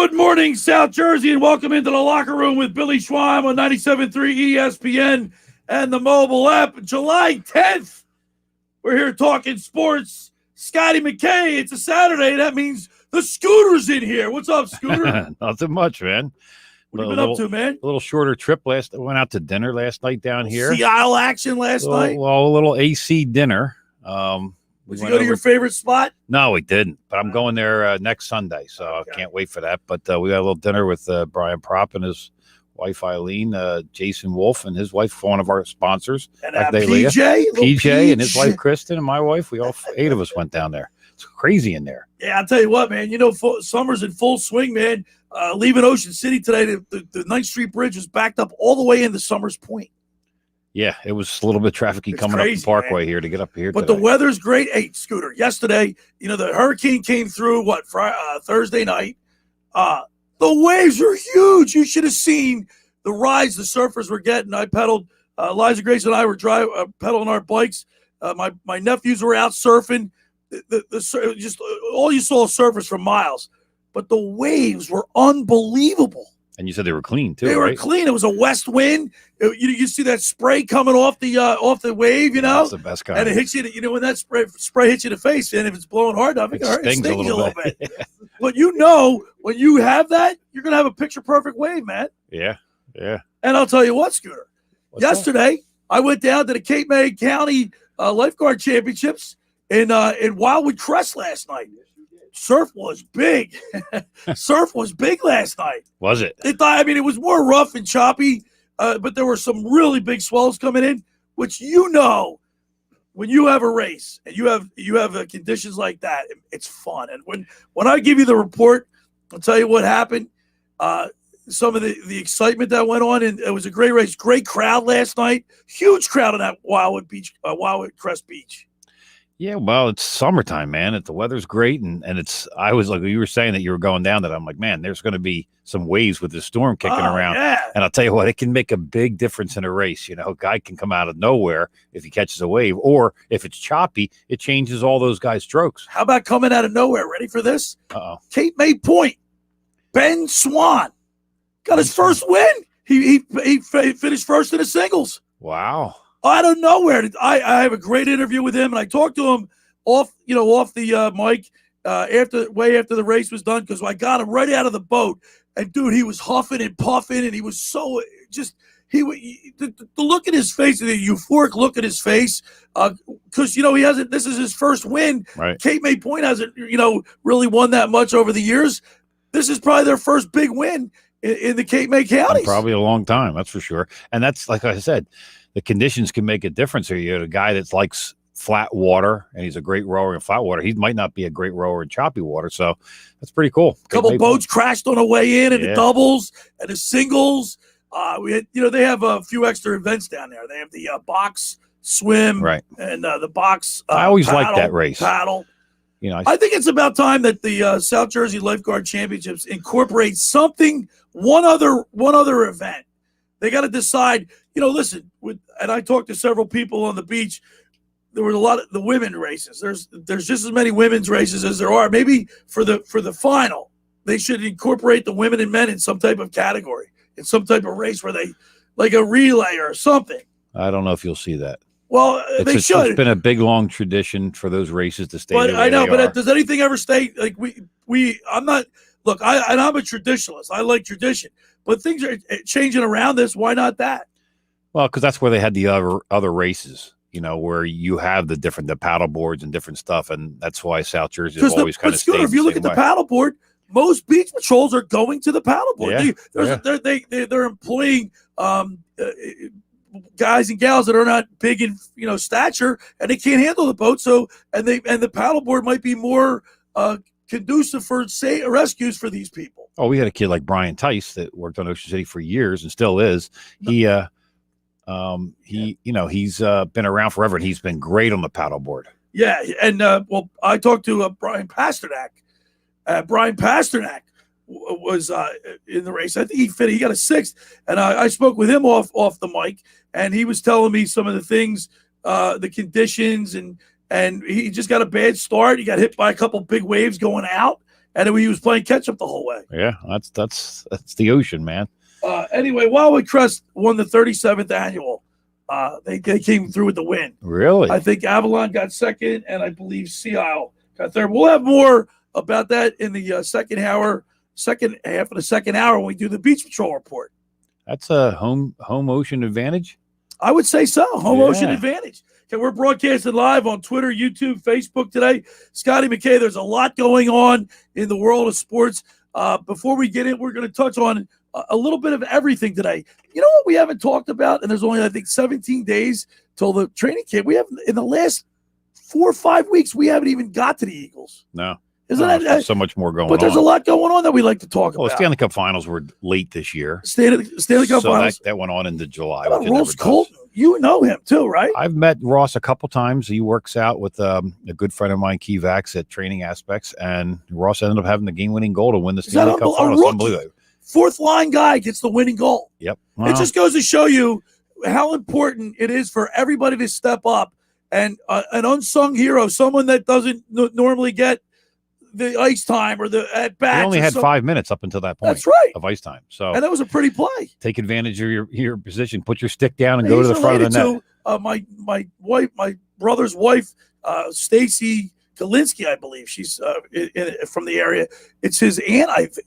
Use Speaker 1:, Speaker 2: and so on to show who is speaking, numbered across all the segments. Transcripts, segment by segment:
Speaker 1: Good morning, South Jersey, and welcome into the locker room with Billy Schweim on 97.3 ESPN and the mobile app. July 10th, we're here talking sports. Scotty McKay, it's a Saturday. That means the Scooter's in here. What's up, Scooter?
Speaker 2: Nothing much, man.
Speaker 1: What have you been up to, man?
Speaker 2: A little shorter trip went out to dinner last night down here.
Speaker 1: Sea Isle action last night?
Speaker 2: Well, a little AC dinner.
Speaker 1: Did you go to your favorite spot?
Speaker 2: No, we didn't. But I'm going there next Sunday, so I can't wait for that. But we got a little dinner with Brian Propp and his wife Eileen, Jason Wolf and his wife, one of our sponsors.
Speaker 1: And PJ
Speaker 2: and his wife Kristen and my wife. We all 8 of us went down there. It's crazy in there.
Speaker 1: Yeah, I'll tell you what, man. You know, summer's in full swing, man. Leaving Ocean City today, the 9th Street Bridge was backed up all the way into Summers Point.
Speaker 2: Yeah, it was a little bit trafficy coming up the Parkway here to get up here.
Speaker 1: But today, the weather's great. Hey, Scooter, yesterday, you know, the hurricane came through, Thursday night. The waves are huge. You should have seen the rides the surfers were getting. I pedaled. Liza Grace and I were pedaling our bikes. My nephews were out surfing. Just all you saw surfers for miles. But the waves were unbelievable.
Speaker 2: And you said they were clean too.
Speaker 1: They were clean. It was a west wind. You see that spray coming off the wave, you know.
Speaker 2: That's the best kind.
Speaker 1: And it hits you. You know, when that spray hits you in the face, and if it's blowing hard enough, it stings a little bit. But you know, when you have that, you're gonna have a picture perfect wave, man.
Speaker 2: Yeah.
Speaker 1: And I'll tell you what, Scooter. Yesterday, I went down to the Cape May County Lifeguard Championships in Wildwood Crest last night. Surf was big. Surf was big last night.
Speaker 2: Was it?
Speaker 1: It was more rough and choppy, but there were some really big swells coming in, which, you know, when you have a race and you have conditions like that, it's fun. And when I give you the report, I'll tell you what happened. Some of the excitement that went on, and it was a great race. Great crowd last night. Huge crowd on that Wildwood Crest Beach.
Speaker 2: Yeah, well, it's summertime, man. The weather's great, and I was like, you were saying that you were going down that. I'm like, man, there's going to be some waves with the storm kicking around.
Speaker 1: Yeah.
Speaker 2: And I'll tell you what, it can make a big difference in a race. You know, a guy can come out of nowhere if he catches a wave, or if it's choppy, it changes all those guys' strokes.
Speaker 1: How about coming out of nowhere? Ready for this?
Speaker 2: Uh-oh.
Speaker 1: Cape May Point. Ben Swan got his first win. He finished first in the singles.
Speaker 2: Wow.
Speaker 1: Out of nowhere. I have a great interview with him, and I talked to him off the mic after the race was done, because I got him right out of the boat, and dude, he was huffing and puffing, and he was so just the look at his face, the euphoric look at his face, because he hasn't. This is his first win.
Speaker 2: Right.
Speaker 1: Cape May Point hasn't really won that much over the years. This is probably their first big win in the Cape May County.
Speaker 2: Probably a long time, that's for sure. And that's, like I said, the conditions can make a difference here. You have a guy that likes flat water, and he's a great rower in flat water. He might not be a great rower in choppy water, so that's pretty cool.
Speaker 1: A couple boats crashed on the way in, and the doubles and the singles. We had, they have a few extra events down there. They have the box swim,
Speaker 2: right,
Speaker 1: and the box.
Speaker 2: I always liked that race.
Speaker 1: Paddle.
Speaker 2: I
Speaker 1: think it's about time that the South Jersey Lifeguard Championships incorporate one other event. They got to decide. Listen, and I talked to several people on the beach. There was a lot of the women races. There's just as many women's races as there are. Maybe for the final, they should incorporate the women and men in some type of category, in some type of race where they, like a relay or something.
Speaker 2: I don't know if you'll see that.
Speaker 1: Well, they should.
Speaker 2: It's been a big, long tradition for those races to stay.
Speaker 1: But I know, but does anything ever stay? Like I'm not. Look, I'm a traditionalist. I like tradition, but things are changing around this. Why not that?
Speaker 2: Well, because that's where they had the other races, where you have the paddle boards and different stuff, and that's why South Jersey has always kind of stayed.
Speaker 1: If you look at the paddle board, most beach patrols are going to the paddle board.
Speaker 2: Yeah.
Speaker 1: They're employing guys and gals that are not big in stature, and they can't handle the boat. So and the paddle board might be more conducive for rescues for these people.
Speaker 2: Oh, we had a kid like Brian Tice that worked on Ocean City for years and still is. He's been around forever, and he's been great on the paddleboard.
Speaker 1: Yeah, and I talked to Brian Pasternak. Brian Pasternak was in the race. I think he got a 6th, and I spoke with him off the mic, and he was telling me some of the things, the conditions, and he just got a bad start. He got hit by a couple big waves going out, and he was playing catch up the whole way.
Speaker 2: Yeah, that's the ocean, man.
Speaker 1: Anyway, Wildwood Crest won the 37th annual. They came through with the win.
Speaker 2: Really?
Speaker 1: I think Avalon got second, and I believe Sea Isle got third. We'll have more about that in the second half of the second hour when we do the Beach Patrol report.
Speaker 2: That's a home ocean advantage?
Speaker 1: I would say so. Home ocean advantage. Okay, we're broadcasting live on Twitter, YouTube, Facebook today. Scotty McKay, there's a lot going on in the world of sports. Before we get in, we're going to touch on a little bit of everything today. You know what we haven't talked about? And there's only, I think, 17 days till the training camp. We have, in the last 4 or 5 weeks, we haven't even got to the Eagles.
Speaker 2: No.
Speaker 1: Isn't
Speaker 2: that so much more going on?
Speaker 1: But there's a lot going on that we like to talk about.
Speaker 2: Well, the Stanley Cup Finals were late this year.
Speaker 1: Stanley Cup Finals.
Speaker 2: That went on into July.
Speaker 1: How about Ross Colton? You know him too, right?
Speaker 2: I've met Ross a couple times. He works out with a good friend of mine, Key Vax, at Training Aspects, and Ross ended up having the game-winning goal to win the Stanley Cup Finals. Unbelievable.
Speaker 1: Fourth line guy gets the winning goal.
Speaker 2: Yep.
Speaker 1: Well, it just goes to show you how important it is for everybody to step up. And an unsung hero, someone that doesn't normally get the ice time or the at bat.
Speaker 2: He only had 5 minutes up until that point.
Speaker 1: That's right.
Speaker 2: Of ice time. So,
Speaker 1: and that was a pretty play.
Speaker 2: Take advantage of your position. Put your stick down and go to the front of the net.
Speaker 1: My brother's wife, Stacy Galinsky, I believe she's from the area. It's his aunt.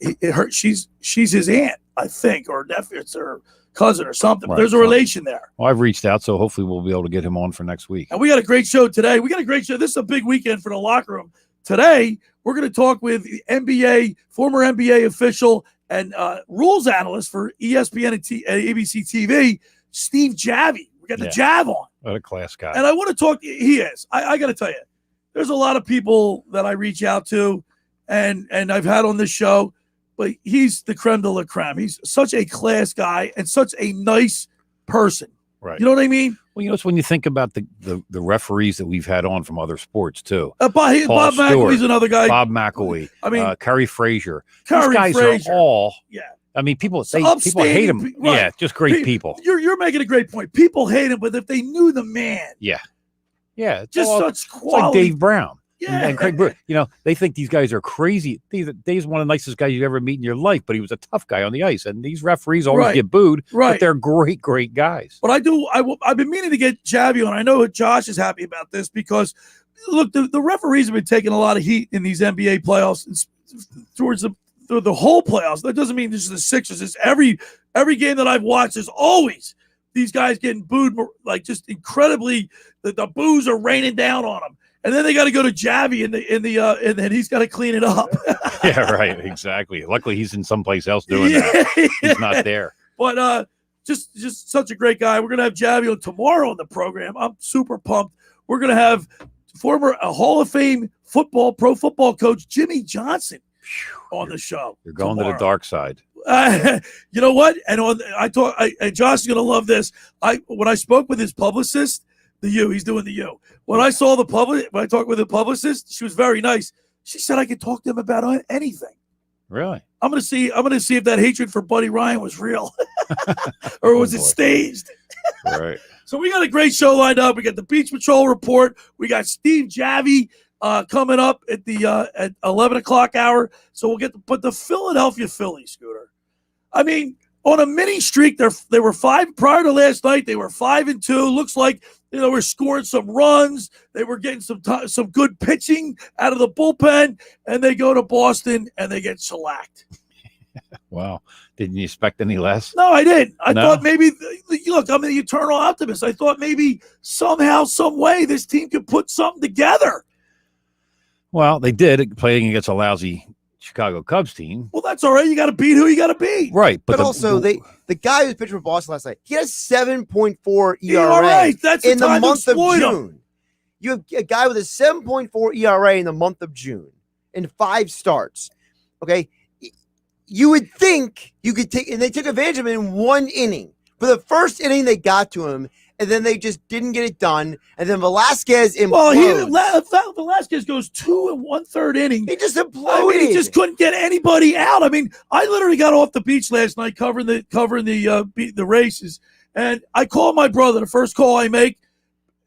Speaker 1: She's his aunt, I think, or nephew. It's her cousin or something. Right. There's a relation there.
Speaker 2: Well, I've reached out, so hopefully we'll be able to get him on for next week.
Speaker 1: And we got a great show today. This is a big weekend for the locker room. Today, we're going to talk with the former NBA official and rules analyst for ESPN and ABC TV, Steve Javie. We got the Jav on.
Speaker 2: What a class guy.
Speaker 1: And I want to talk. He is. I got to tell you, there's a lot of people that I reach out to and I've had on this show, but he's the creme de la creme. He's such a class guy and such a nice person.
Speaker 2: Right.
Speaker 1: You know what I mean?
Speaker 2: Well, it's when you think about the referees that we've had on from other sports too.
Speaker 1: Bob McElwee's another guy.
Speaker 2: Bob McElwee.
Speaker 1: I mean,
Speaker 2: Kerry Frazier. These guys are all. Yeah. I mean, people hate him. Right. Yeah, just great people.
Speaker 1: You're making a great point. People hate him, but if they knew the man.
Speaker 2: Yeah. Yeah.
Speaker 1: Just such quality.
Speaker 2: It's like Dave Brown.
Speaker 1: Yeah.
Speaker 2: And Craig Brewer. They think these guys are crazy. Dave's one of the nicest guys you've ever meet in your life, but he was a tough guy on the ice. And these referees always get booed, but they're great, great guys.
Speaker 1: But I've been meaning to get Javie on. I know Josh is happy about this because, look, the referees have been taking a lot of heat in these NBA playoffs towards the whole playoffs. That doesn't mean this is the Sixers. It's every game that I've watched, there's always these guys getting booed, like just incredibly. The boos are raining down on them. And then they got to go to Javie and then he's got to clean it up.
Speaker 2: Yeah, right. Exactly. Luckily, he's in someplace else doing that. He's not there.
Speaker 1: But just such a great guy. We're gonna have Javie on tomorrow on the program. I'm super pumped. We're gonna have former Hall of Fame pro football coach Jimmy Johnson on the show.
Speaker 2: You're going tomorrow to the dark side.
Speaker 1: You know what? And Josh is gonna love this. When I spoke with his publicist. He's doing the U. When I talked with the publicist, she was very nice. She said I could talk to him about anything.
Speaker 2: Really?
Speaker 1: I'm gonna see if that hatred for Buddy Ryan was real, or was it staged?
Speaker 2: Right.
Speaker 1: So we got a great show lined up. We got the Beach Patrol report. We got Steve Javie coming up at the at 11 o'clock hour. So we'll but the Philadelphia Phillies, Scooter. I mean, on a mini streak, they were 5 prior to last night. They were 5-2. Looks like we're scoring some runs. They were getting some good pitching out of the bullpen, and they go to Boston and they get shellacked.
Speaker 2: Wow! Didn't you expect any less?
Speaker 1: No, I didn't. I thought maybe. Look, I'm the eternal optimist. I thought maybe somehow, some way, this team could put something together.
Speaker 2: Well, they did, playing against a lousy Chicago Cubs team.
Speaker 1: Well, that's all right. You got to beat who you got to beat.
Speaker 2: Right.
Speaker 3: But also, the guy who's pitching for Boston last night, he had a 7.4 ERA
Speaker 1: That's
Speaker 3: in the month of June.
Speaker 1: Him.
Speaker 3: You have a guy with a 7.4 ERA in the month of June in 5 starts. Okay. You would think you could and they took advantage of him in 1 inning. For the first inning, they got to him, and then they just didn't get it done. And then Velasquez implodes.
Speaker 1: Well, Velasquez goes 2 1/3 inning.
Speaker 3: He just imploded.
Speaker 1: I mean, he just couldn't get anybody out. I mean, I literally got off the beach last night covering the races, and I called my brother. The first call I make,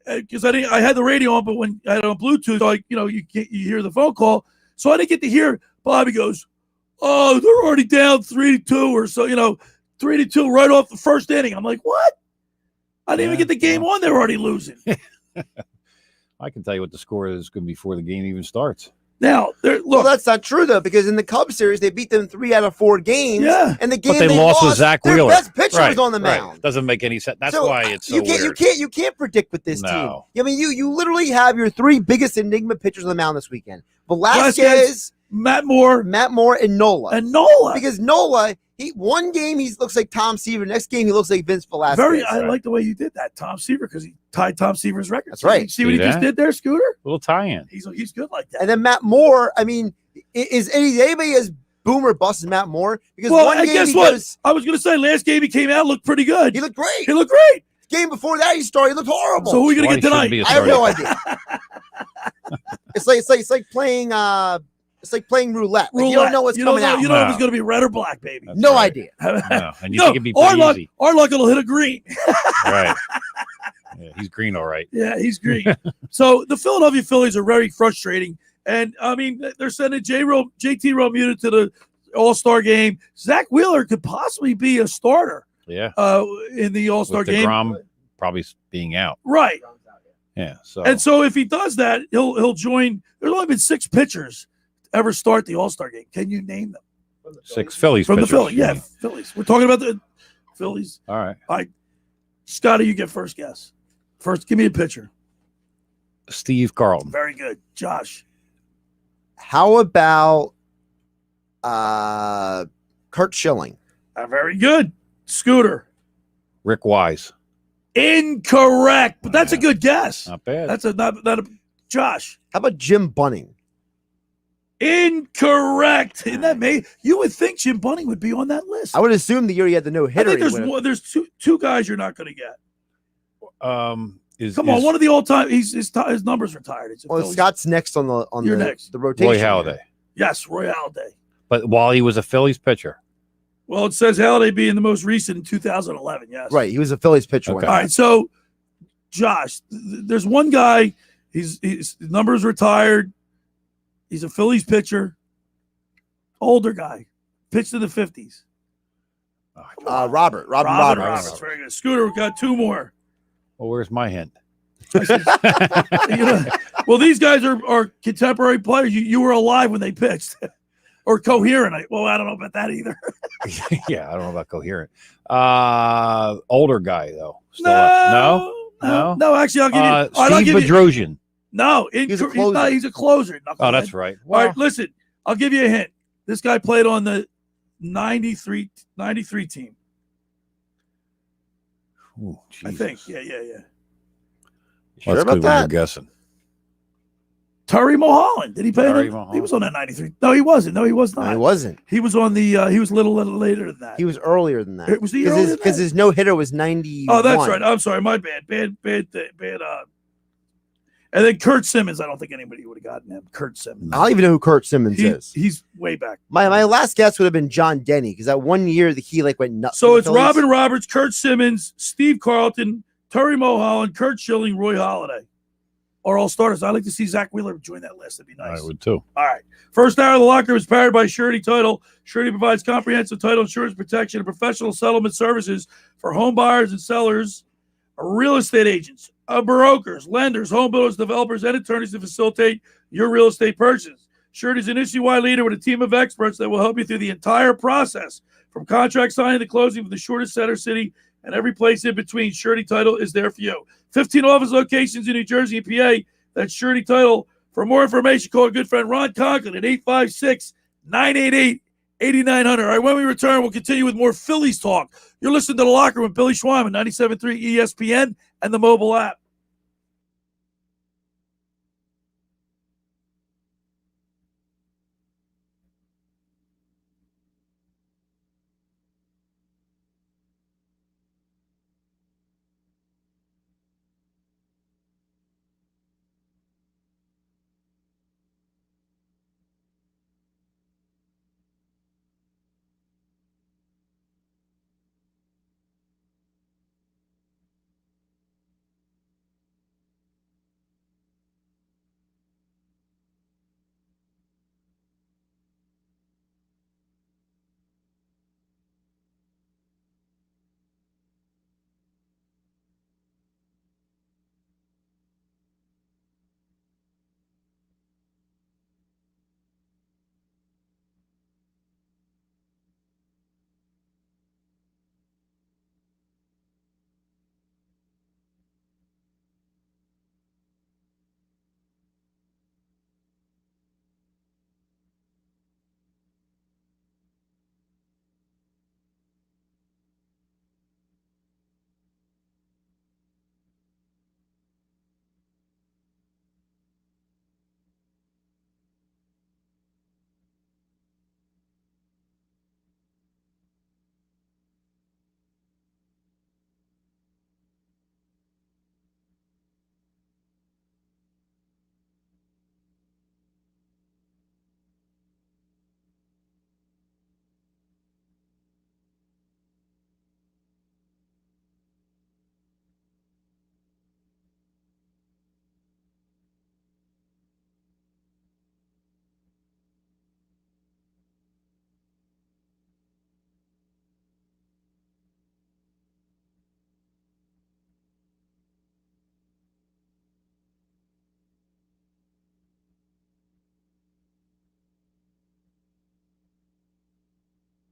Speaker 1: because I had the radio on, but when I had it on Bluetooth, you hear the phone call, so I didn't get to hear Bobby goes, "Oh, they're already down 3-2 or so, 3-2 right off the first inning." I'm like, "What? I didn't even get the game on. They're already losing."
Speaker 2: I can tell you what the score is going to be before the game even starts.
Speaker 1: Now,
Speaker 3: Well,
Speaker 1: look,
Speaker 3: that's not true though, because in the Cubs series they beat them 3 out of 4 games.
Speaker 1: Yeah.
Speaker 3: And the game
Speaker 2: But they lost with Zach
Speaker 3: their
Speaker 2: Wheeler.
Speaker 3: best pitcher
Speaker 2: Right,
Speaker 3: was on the
Speaker 2: right.
Speaker 3: mound.
Speaker 2: Doesn't make any sense. That's why it's so weird.
Speaker 3: You can't predict with this
Speaker 2: No.
Speaker 3: team. I mean, you literally have your 3 biggest enigma pitchers on the mound this weekend: Velasquez,
Speaker 1: Matt Moore,
Speaker 3: and Nola. Because Nola, one game he looks like Tom Seaver, next game he looks like Vince Velasquez.
Speaker 1: I like the way you did that, Tom Seaver, because he tied Tom Seaver's record.
Speaker 3: That's right.
Speaker 1: See what he just did there, Scooter?
Speaker 2: A little tie-in.
Speaker 1: He's good like that.
Speaker 3: And then Matt Moore, I mean, is anybody as boom or bust as Matt Moore? Because one game
Speaker 1: guess what? I was going to say, last game he came out, looked pretty good.
Speaker 3: He looked great. Game before that he started, he looked horrible.
Speaker 1: So who are we going to get tonight?
Speaker 3: I have no idea. It's like playing roulette. Like, you don't know what's coming out.
Speaker 1: You don't know if it's going to be red or black, baby.
Speaker 2: That's
Speaker 3: no
Speaker 2: right.
Speaker 3: idea.
Speaker 2: No. And you think it'd be pretty easy.
Speaker 1: Our luck will hit a green.
Speaker 2: Right. Yeah, he's green, all right.
Speaker 1: Yeah, he's green. So the Philadelphia Phillies are very frustrating. And, I mean, they're sending JT Realmuto to the All-Star game. Zach Wheeler could possibly be a starter.
Speaker 2: Yeah.
Speaker 1: In the All-Star game.
Speaker 2: DeGrom probably being out.
Speaker 1: Right.
Speaker 2: Yeah.
Speaker 1: So if he does that, he'll join. There's only been 6 pitchers ever start the All-Star game. Can you name them?
Speaker 2: 6 Phillies
Speaker 1: from
Speaker 2: pitchers.
Speaker 1: the Phillies. Yeah, Phillies. We're talking about the Phillies.
Speaker 2: All right.
Speaker 1: Scotty, you get first guess. First, give me a pitcher.
Speaker 2: Steve Carlton.
Speaker 1: Very good. Josh.
Speaker 3: How about Kurt Schilling?
Speaker 1: Very good. Scooter.
Speaker 2: Rick Wise.
Speaker 1: Incorrect, but that's a good guess.
Speaker 2: Not bad.
Speaker 1: That's not a Josh.
Speaker 3: How about Jim Bunning?
Speaker 1: Incorrect. Isn't that me? You would think Jim Bunning would be on that list.
Speaker 3: I would assume the year he had the no-hitter.
Speaker 1: I think there's two guys you're not going to get.
Speaker 2: Come
Speaker 1: on, one of the all-time. His numbers retired.
Speaker 3: Scott's next on the
Speaker 1: next.
Speaker 3: the rotation.
Speaker 2: Roy Halladay.
Speaker 1: Yes, Roy Halladay.
Speaker 2: But while he was a Phillies pitcher.
Speaker 1: Well, it says Halladay being the most recent in 2011. Yes,
Speaker 3: right. He was a Phillies pitcher.
Speaker 2: Okay.
Speaker 1: All right, so Josh, there's one guy. His numbers retired. He's a Phillies pitcher. Older guy, pitched in the 50s.
Speaker 3: Robert.
Speaker 1: Roberts. Very good. Scooter, we got 2 more.
Speaker 2: Well, where's my hint?
Speaker 1: Well, these guys are contemporary players. You were alive when they pitched, or coherent. I don't know about that either.
Speaker 2: Yeah, I don't know about coherent. Older guy though.
Speaker 1: No. Actually, I'll give you.
Speaker 2: Steve Bedrosian.
Speaker 1: No, he's a closer.
Speaker 2: Oh, that's right.
Speaker 1: All right, listen. I'll give you a hint. This guy played on the 93 team.
Speaker 2: Ooh,
Speaker 1: I think. Yeah.
Speaker 3: Sure
Speaker 2: That's
Speaker 3: about
Speaker 2: good when
Speaker 3: that?
Speaker 2: you're guessing.
Speaker 1: Terry Mulholland. Did he play?
Speaker 2: Mulholland.
Speaker 1: He was on that 93. No, he wasn't. No, he was not.
Speaker 3: No, he wasn't.
Speaker 1: He was on the. He was a little later than that.
Speaker 3: He was earlier than that.
Speaker 1: Was he earlier than that?
Speaker 3: Because his no-hitter was 90.
Speaker 1: Oh, that's right. I'm sorry. My bad. Bad. And then Kurt Simmons. I don't think anybody would have gotten him. Kurt Simmons.
Speaker 3: I don't even know who Kurt Simmons is.
Speaker 1: He's way back.
Speaker 3: My last guess would have been John Denny, because that one year that he went nuts.
Speaker 1: So it's Robin Roberts, Kurt Simmons, Steve Carlton, Terry Mulholland, Kurt Schilling, Roy Halladay are all starters. I'd like to see Zach Wheeler join that list. That'd be nice.
Speaker 2: I would too.
Speaker 1: All right. First hour of the locker is powered by Surety Title. Surety provides comprehensive title insurance protection and professional settlement services for home buyers and sellers, real estate agents, brokers, lenders, home builders, developers, and attorneys to facilitate your real estate purchase. Surety is an issue-wide leader with a team of experts that will help you through the entire process, from contract signing to closing, from the shortest center city and every place in between. Surety Title is there for you. 15 office locations in New Jersey and PA. That's Surety Title. For more information, call our good friend Ron Conklin at 856-988-8900. All right, when we return, we'll continue with more Phillies talk. You're listening to The Locker Room with Billy Schweim on 97.3 ESPN and the mobile app.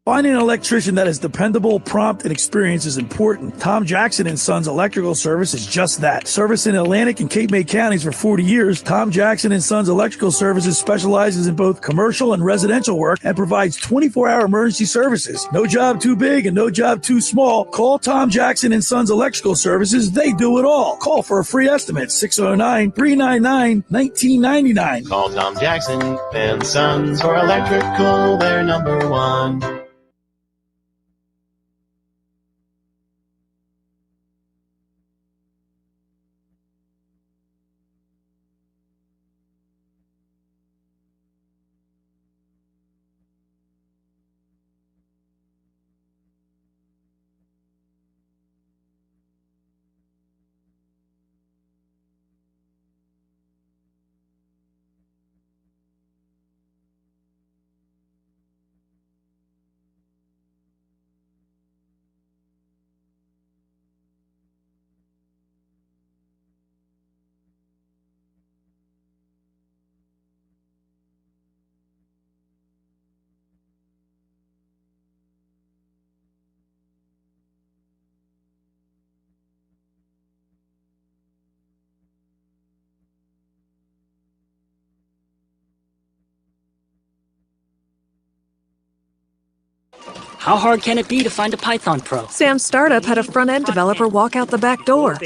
Speaker 1: Finding an electrician that is dependable, prompt, and experienced is important. Tom Jackson & Sons Electrical Service is just that. Service in Atlantic and Cape May counties for 40 years, Tom Jackson & Sons Electrical Services specializes in both commercial and residential work and provides 24-hour emergency services. No job too big and no job too small. Call Tom Jackson & Sons Electrical Services. They do it all. Call for a free estimate, 609-399-1999.
Speaker 4: Call Tom Jackson and Sons for electrical, they're number one.
Speaker 5: How hard can it be to find a Python pro?
Speaker 6: Sam's startup had a front-end developer walk out the back door.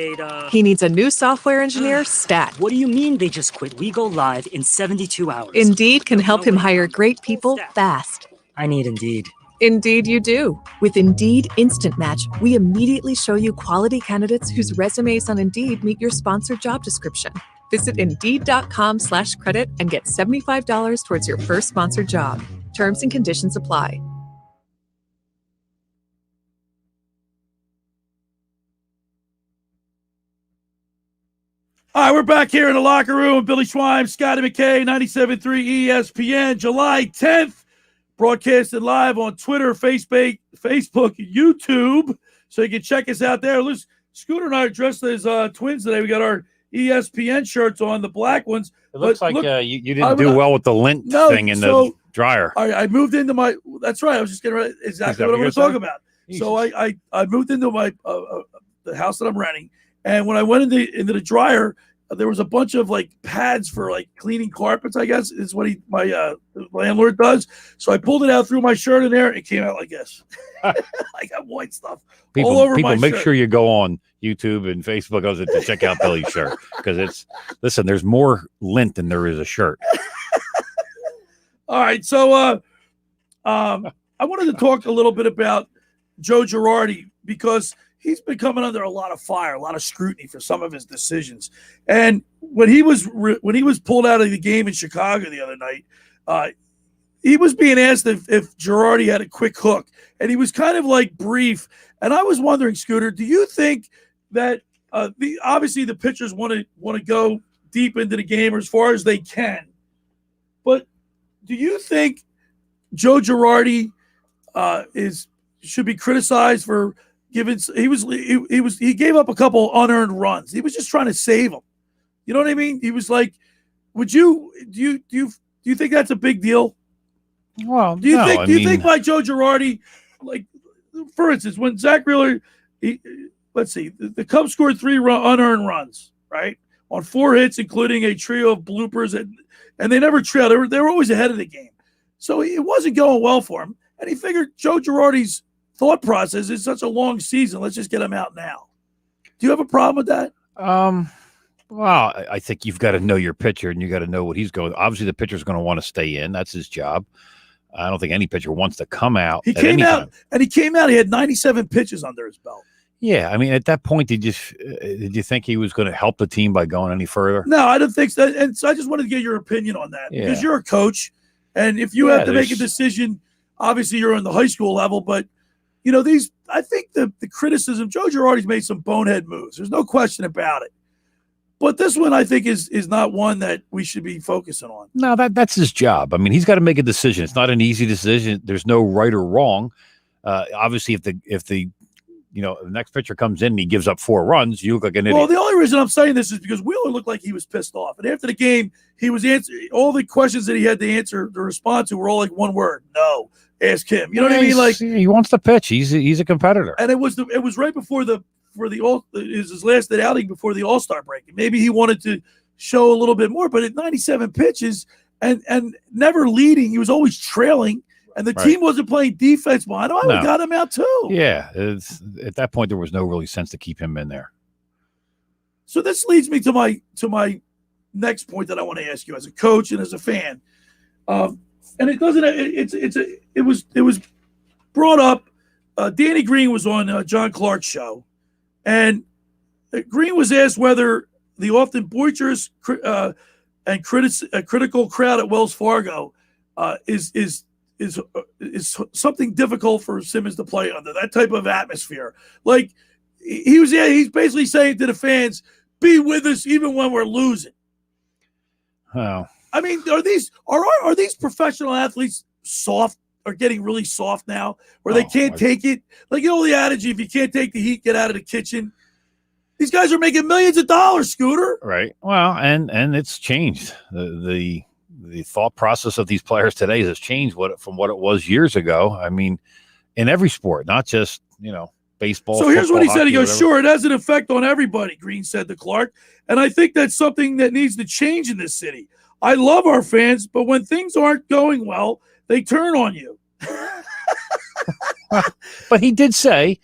Speaker 6: He needs a new software engineer, stat.
Speaker 5: What do you mean they just quit? We go live in 72 hours.
Speaker 6: Indeed can help him hire great people fast.
Speaker 5: I need Indeed.
Speaker 6: Indeed you do. With Indeed Instant Match, we immediately show you quality candidates whose resumes on Indeed meet your sponsored job description. Visit Indeed.com/credit and get $75 towards your first sponsored job. Terms and conditions apply.
Speaker 1: All right, we're back here in the locker room. Billy Schweim, Scotty McKay, 97.3 ESPN, July 10th, broadcasted live on Twitter, Facebook, YouTube. So you can check us out there. Listen, Scooter and I are dressed as twins today. We got our ESPN shirts on, the black ones.
Speaker 2: It looks like you didn't do well with the lint thing in the dryer.
Speaker 1: I moved into my – that's right. I was just getting ready. Exactly what I'm going to talk about. Jesus. So I moved into my the house that I'm renting. And when I went into the dryer, there was a bunch of like pads for like cleaning carpets, I guess is what my landlord does. So I pulled it out, threw my shirt in there, and it came out like this. I got white stuff all over my shirt.
Speaker 2: Make sure you go on YouTube and Facebook to check out Billy's shirt because there's more lint than there is a shirt.
Speaker 1: All right, so I wanted to talk a little bit about Joe Girardi because he's been coming under a lot of fire, a lot of scrutiny for some of his decisions. And when he was pulled out of the game in Chicago the other night, he was being asked if Girardi had a quick hook, and he was kind of like brief. And I was wondering, Scooter, do you think that obviously the pitchers want to go deep into the game or as far as they can, but do you think Joe Girardi should be criticized for he gave up a couple unearned runs. He was just trying to save them. You know what I mean? He was like, do you think that's a big deal?
Speaker 2: Well,
Speaker 1: do you think by Joe Girardi, like for instance, when Zach Wheeler, let's see, the Cubs scored 3 unearned runs, right, on 4 hits, including a trio of bloopers, and they never trailed. They were always ahead of the game, so it wasn't going well for him. And he figured Joe Girardi's thought process is such a long season. Let's just get him out now. Do you have a problem with that?
Speaker 2: Well, I think you've got to know your pitcher and you got to know what he's going. Obviously, the pitcher's going to want to stay in. That's his job. I don't think any pitcher wants to come out.
Speaker 1: He came out. He had 97 pitches under his belt.
Speaker 2: Yeah, I mean, at that point, did you think he was going to help the team by going any further?
Speaker 1: No, I don't think so. And so I just wanted to get your opinion on that because you're a coach, and if you have to make a decision, obviously you're on the high school level, but. You know, I think the criticism, Joe Girardi's made some bonehead moves. There's no question about it. But this one, I think, is not one that we should be focusing on.
Speaker 2: No, that's his job. I mean, he's got to make a decision. It's not an easy decision. There's no right or wrong. Obviously, if the the next pitcher comes in and he gives up 4 runs, you look like an idiot.
Speaker 1: Well, the only reason I'm saying this is because Wheeler looked like he was pissed off. And after the game, he was answering all the questions that he had to respond to were all like one word. No. Ask him. You know what I mean? Like,
Speaker 2: he wants to pitch. He's a competitor.
Speaker 1: And it was right before his last outing before the All-Star break. Maybe he wanted to show a little bit more, but at 97 pitches and never leading, he was always trailing. And the team wasn't playing defense behind him. I would have got him out too.
Speaker 2: Yeah. At that point, there was no really sense to keep him in there.
Speaker 1: So this leads me to my next point that I want to ask you as a coach and as a fan. And it doesn't. It was brought up. Danny Green was on John Clark's show, and Green was asked whether the often boisterous and critical crowd at Wells Fargo is something difficult for Simmons to play under, that type of atmosphere. Like he's basically saying to the fans, "Be with us even when we're losing."
Speaker 2: Oh.
Speaker 1: I mean, are these professional athletes soft or getting really soft now where they can't take it? Like, the adage, if you can't take the heat, get out of the kitchen. These guys are making millions of dollars, Scooter.
Speaker 2: Right. Well, and it's changed. The thought process of these players today has changed from what it was years ago. I mean, in every sport, not just, baseball.
Speaker 1: So here's what he said. He goes,
Speaker 2: whatever.
Speaker 1: "Sure, it has an effect on everybody," Green said to Clark. "And I think that's something that needs to change in this city. I love our fans, but when things aren't going well, they turn on you."
Speaker 2: But he did say,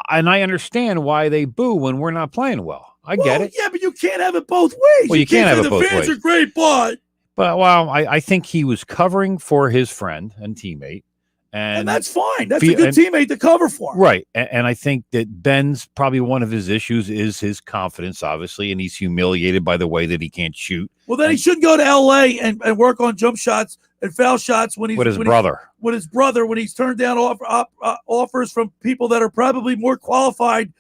Speaker 2: and I understand why they boo when we're not playing well. I get it.
Speaker 1: Yeah, but you can't have it both ways.
Speaker 2: Well, you can't have
Speaker 1: say
Speaker 2: it both
Speaker 1: the fans
Speaker 2: ways.
Speaker 1: are great, but
Speaker 2: I think he was covering for his friend and teammate.
Speaker 1: And that's fine. That's a good teammate to cover for him.
Speaker 2: Right. And I think that Ben's probably one of his issues is his confidence, obviously, and he's humiliated by the way that he can't shoot.
Speaker 1: Well, then he should go to L.A. and work on jump shots and foul shots when he's
Speaker 2: with his brother.
Speaker 1: With his brother, when he's turned down offers from people that are probably more qualified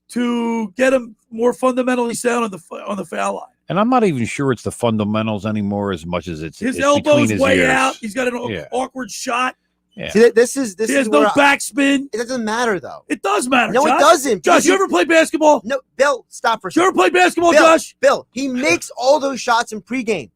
Speaker 1: to get him more fundamentally sound on the foul line.
Speaker 2: And I'm not even sure it's the fundamentals anymore as much as it's
Speaker 1: his
Speaker 2: elbows
Speaker 1: elbow's
Speaker 2: his
Speaker 1: way
Speaker 2: ears.
Speaker 1: out. He's got an awkward shot.
Speaker 2: Yeah.
Speaker 3: See, this is
Speaker 1: he has no backspin.
Speaker 3: It doesn't matter though.
Speaker 1: It does matter.
Speaker 3: No,
Speaker 1: Josh.
Speaker 3: it doesn't.
Speaker 1: Josh, you ever play basketball?
Speaker 3: No, Bill, stop for a
Speaker 1: second. You ever play basketball,
Speaker 3: Bill,
Speaker 1: Josh?
Speaker 3: Bill, he makes all those shots in pregame.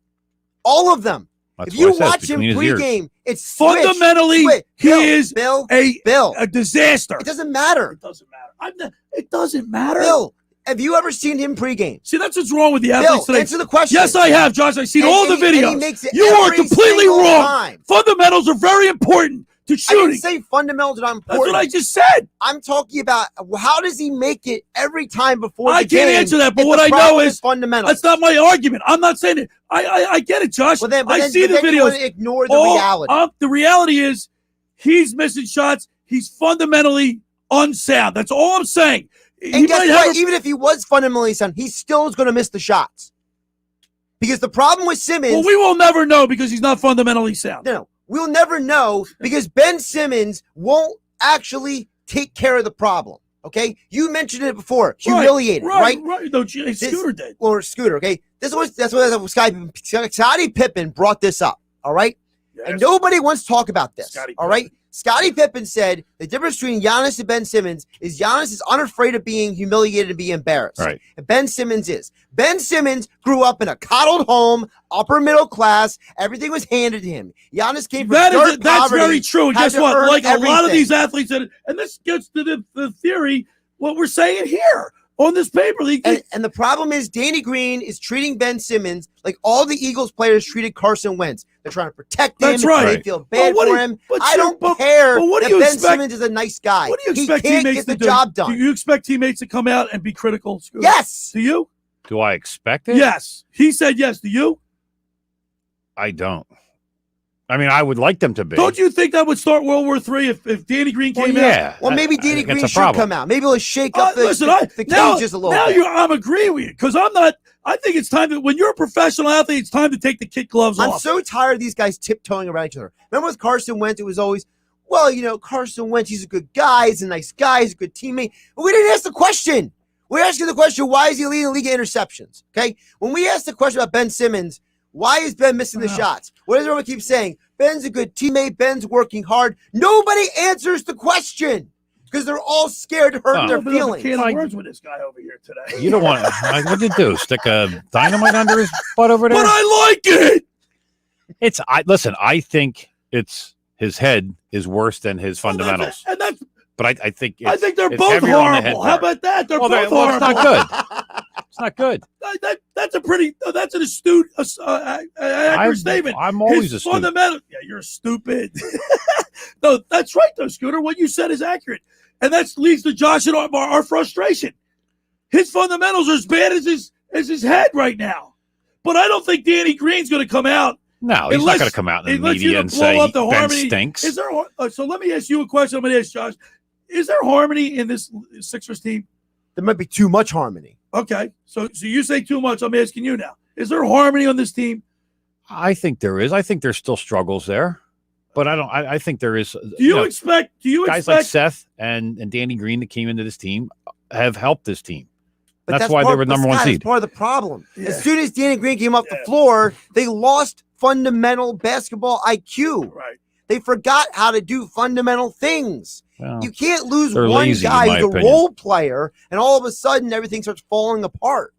Speaker 3: All of them.
Speaker 2: That's
Speaker 3: if you
Speaker 2: what I said,
Speaker 3: watch him pregame, it's
Speaker 1: fundamentally he is a disaster.
Speaker 3: It doesn't matter.
Speaker 1: It doesn't matter. It doesn't matter.
Speaker 3: Bill, have you ever seen him pregame?
Speaker 1: See, that's what's wrong with the athletes today.
Speaker 3: Answer the question.
Speaker 1: Yes, I have, Josh. I've seen all the videos.
Speaker 3: He makes it
Speaker 1: you are
Speaker 3: every
Speaker 1: completely
Speaker 3: single
Speaker 1: wrong.
Speaker 3: time.
Speaker 1: Fundamentals are very important to
Speaker 3: I
Speaker 1: shooting.
Speaker 3: didn't say fundamentals are not important.
Speaker 1: That's what I just said.
Speaker 3: I'm talking about how does he make it every time before
Speaker 1: I
Speaker 3: the game?
Speaker 1: can't answer that, but
Speaker 3: if
Speaker 1: what
Speaker 3: the
Speaker 1: I know
Speaker 3: problem
Speaker 1: is
Speaker 3: fundamentals.
Speaker 1: That's not my argument. I'm not saying it. I get it, Josh.
Speaker 3: Well, then,
Speaker 1: I see the
Speaker 3: then you
Speaker 1: videos.
Speaker 3: want to ignore the reality.
Speaker 1: The reality is he's missing shots. He's fundamentally unsound. That's all I'm saying.
Speaker 3: And guess what? Even if he was fundamentally sound, he still is going to miss the shots. Because the problem with Simmons...
Speaker 1: Well, we will never know because he's not fundamentally sound.
Speaker 3: No. We'll never know because Ben Simmons won't actually take care of the problem. Okay? You mentioned it before. Humiliated, right?
Speaker 1: Right. No, Scooter did.
Speaker 3: Or Scooter, okay? That's what Scottie Pippen brought this up, all right? Yes. And nobody wants to talk about this, all right? Scottie Pippen said the difference between Giannis and Ben Simmons is Giannis is unafraid of being humiliated and being embarrassed.
Speaker 2: Right.
Speaker 3: And Ben Simmons is. Ben Simmons grew up in a coddled home, upper middle class. Everything was handed to him. Giannis came from dirt
Speaker 1: that's
Speaker 3: poverty,
Speaker 1: very true. And guess what? Like a lot of these athletes, and this gets to the theory, what we're saying here on this paper.
Speaker 3: And the problem is Danny Green is treating Ben Simmons like all the Eagles players treated Carson Wentz. They're trying to protect him.
Speaker 1: That's right.
Speaker 3: They feel bad for him. I don't care that Ben Simmons is a nice guy.
Speaker 1: What do you expect
Speaker 3: he can't
Speaker 1: teammates
Speaker 3: get the
Speaker 1: to do?
Speaker 3: job done.
Speaker 1: Do you expect teammates to come out and be critical?
Speaker 3: Yes.
Speaker 1: Do you?
Speaker 2: Do I expect it?
Speaker 1: Yes. He said yes. Do you?
Speaker 2: I don't. I mean, I would like them to be.
Speaker 1: Don't you think that would start World War III if Danny Green came out?
Speaker 3: Well, maybe Danny Green should come out. Maybe it'll shake up the cages a little bit.
Speaker 1: Now I'm agreeing with you because I'm not. I think it's time that when you're a professional athlete, it's time to take the kid gloves off.
Speaker 3: I'm so tired of these guys tiptoeing around each other. Remember with Carson Wentz, it was always, well, Carson Wentz, he's a good guy. He's a nice guy. He's a good teammate. But we didn't ask the question. We're asking the question, why is he leading the league in interceptions? Okay? When we asked the question about Ben Simmons, why is Ben missing the shots? What does everyone keep saying? Ben's a good teammate. Ben's working hard. Nobody answers the question. because they're all scared to hurt their
Speaker 1: Open up a
Speaker 3: feelings.
Speaker 1: can of worms with this guy over here today.
Speaker 2: You don't want to. What'd you do? Stick a dynamite under his butt over there?
Speaker 1: But I like it.
Speaker 2: Listen. I think it's his head is worse than his fundamentals.
Speaker 1: And that's
Speaker 2: But I think
Speaker 1: they're
Speaker 2: it's
Speaker 1: both
Speaker 2: heavier on the head
Speaker 1: horrible. How
Speaker 2: part.
Speaker 1: about that? They're
Speaker 2: Well,
Speaker 1: both
Speaker 2: well, it's
Speaker 1: horrible.
Speaker 2: not good. It's not good.
Speaker 1: That's an astute, accurate statement.
Speaker 2: I'm always
Speaker 1: His
Speaker 2: astute.
Speaker 1: fundamental. Yeah, you're stupid. No, that's right, though, Scooter. What you said is accurate, and that leads to Josh and our frustration. His fundamentals are as bad as his head right now. But I don't think Danny Green's going to come out.
Speaker 2: No, he's not going to come out in the
Speaker 1: unless
Speaker 2: media
Speaker 1: you
Speaker 2: and
Speaker 1: blow
Speaker 2: say
Speaker 1: up the
Speaker 2: Ben
Speaker 1: harmony.
Speaker 2: stinks.
Speaker 1: Is there? So let me ask you a question. I'm going to ask Josh. Is there harmony in this Sixers team?
Speaker 3: There might be too much harmony.
Speaker 1: Okay, so you say too much. I'm asking you now. Is there harmony on this team?
Speaker 2: I think there is. I think there's still struggles there, but I don't. I think there is.
Speaker 1: Do you expect
Speaker 2: guys like Seth and Danny Green that came into this team have helped this team?
Speaker 3: But
Speaker 2: That's why they were number one seed.
Speaker 3: That's part of the problem.
Speaker 1: Yeah.
Speaker 3: As soon as Danny Green came off the floor, they lost fundamental basketball IQ.
Speaker 1: Right.
Speaker 3: They forgot how to do fundamental things.
Speaker 2: Well,
Speaker 3: You can't lose
Speaker 2: they're
Speaker 3: one
Speaker 2: lazy, in
Speaker 3: guy
Speaker 2: my
Speaker 3: who's a
Speaker 2: opinion.
Speaker 3: role player, and all of a sudden everything starts falling apart.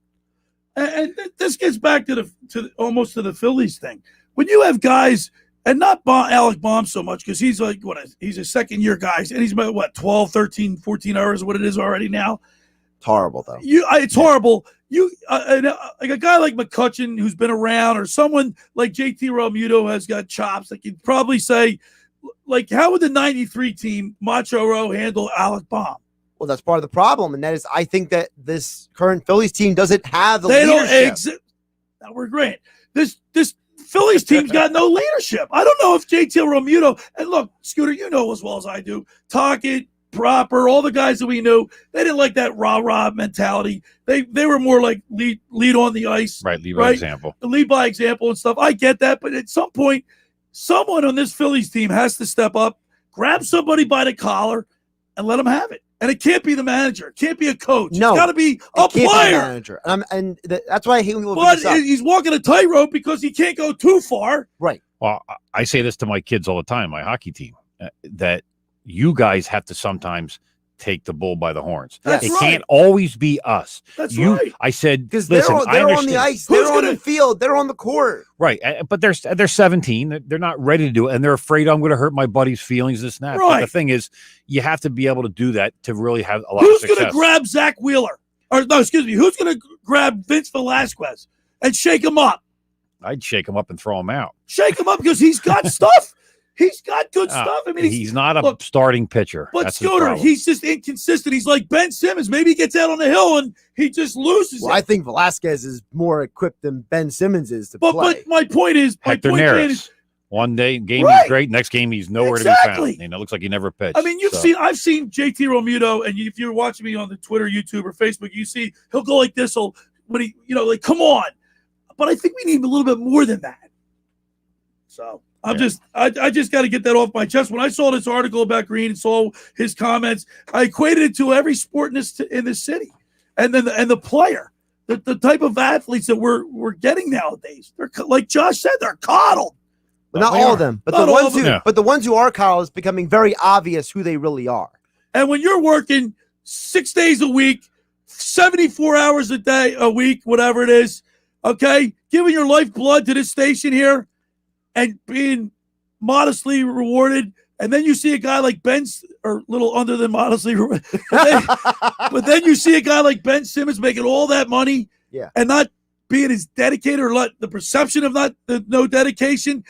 Speaker 1: And this gets back to almost to the Phillies thing. When you have guys, and not Alec Baum so much, because he's like, he's a second-year guy, and he's about, 12, 13, 14 hours, what it is already now.
Speaker 3: It's horrible, though.
Speaker 1: It's horrible. Like a guy like McCutcheon, who's been around, or someone like JT Realmuto has got chops, like you'd probably say, like, how would the 93 team, Macho Rowe, handle Alec Baum?
Speaker 3: Well, that's part of the problem, and that is I think that this current Phillies team doesn't have the
Speaker 1: They
Speaker 3: leadership.
Speaker 1: Now we're great. This Phillies team's got no leadership. I don't know if JT Realmuto, and look, Scooter, you know as well as I do, Tockett, Proper, all the guys that we knew, they didn't like that rah-rah mentality. They were more like lead on the ice.
Speaker 2: Right, lead by example.
Speaker 1: Lead by example and stuff. I get that, but at some point, someone on this Phillies team has to step up, grab somebody by the collar, and let them have it. And it can't be the manager. It can't be a coach.
Speaker 3: No,
Speaker 1: it's got to be a
Speaker 3: It can't be the
Speaker 1: player.
Speaker 3: manager. That's why I hate when people bring
Speaker 1: But
Speaker 3: this up.
Speaker 1: he's walking a tightrope because he can't go too far.
Speaker 3: Right.
Speaker 2: Well, I say this to my kids all the time, my hockey team, that you guys have to sometimes take the bull by the horns.
Speaker 1: That's
Speaker 2: it
Speaker 1: right.
Speaker 2: can't always be us.
Speaker 1: That's
Speaker 2: you,
Speaker 1: right.
Speaker 2: I said,
Speaker 3: Because
Speaker 2: listen,
Speaker 3: they're
Speaker 2: I
Speaker 3: on
Speaker 2: understand.
Speaker 3: the ice.
Speaker 1: Who's
Speaker 3: They're on
Speaker 1: gonna-
Speaker 3: the field. They're on the court.
Speaker 2: Right, but they're 17. They're not ready to do it, and they're afraid I'm going to hurt my buddy's feelings. This and that. But
Speaker 1: Right.
Speaker 2: the thing is, you have to be able to do that to really have a lot
Speaker 1: Who's
Speaker 2: of
Speaker 1: going
Speaker 2: success.
Speaker 1: to grab Zach Wheeler? Or no, excuse me. Who's going to grab Vince Velasquez and shake him up?
Speaker 2: I'd shake him up and throw him out.
Speaker 1: Shake him up because he's got stuff. He's got good stuff. I mean,
Speaker 2: he's not a
Speaker 1: look,
Speaker 2: starting pitcher.
Speaker 1: But
Speaker 2: That's his
Speaker 1: Scooter,
Speaker 2: problem.
Speaker 1: he's just inconsistent. He's like Ben Simmons. Maybe he gets out on the hill and he just loses
Speaker 3: Well,
Speaker 1: it.
Speaker 3: I think Velasquez is more equipped than Ben Simmons is to play.
Speaker 1: But my point is,
Speaker 2: Hector Neris. One game
Speaker 1: Right.
Speaker 2: he's great. Next game he's nowhere
Speaker 1: Exactly.
Speaker 2: to be found. It looks like he never pitched.
Speaker 1: I mean, I've seen JT Realmuto, and if you're watching me on the Twitter, YouTube, or Facebook, you see he'll go like this. When he, like, come on. But I think we need a little bit more than that. So I just got to get that off my chest. When I saw this article about Green and saw his comments, I equated it to every sport in this city, and then the player, the type of athletes that we're getting nowadays. They're like Josh said, they're coddled.
Speaker 3: But not all of them. But
Speaker 1: Not
Speaker 3: the
Speaker 1: all
Speaker 3: ones
Speaker 1: of them.
Speaker 3: but the ones who are, Kyle, is becoming very obvious who they really are.
Speaker 1: And when you're working 6 days a week, 74 hours a week, whatever it is, okay, giving your lifeblood to this station here and being modestly rewarded, and then you see a guy like Ben, or a little under than modestly rewarded, but then you see a guy like Ben Simmons making all that money and not being as dedicated, or let the perception of no dedication.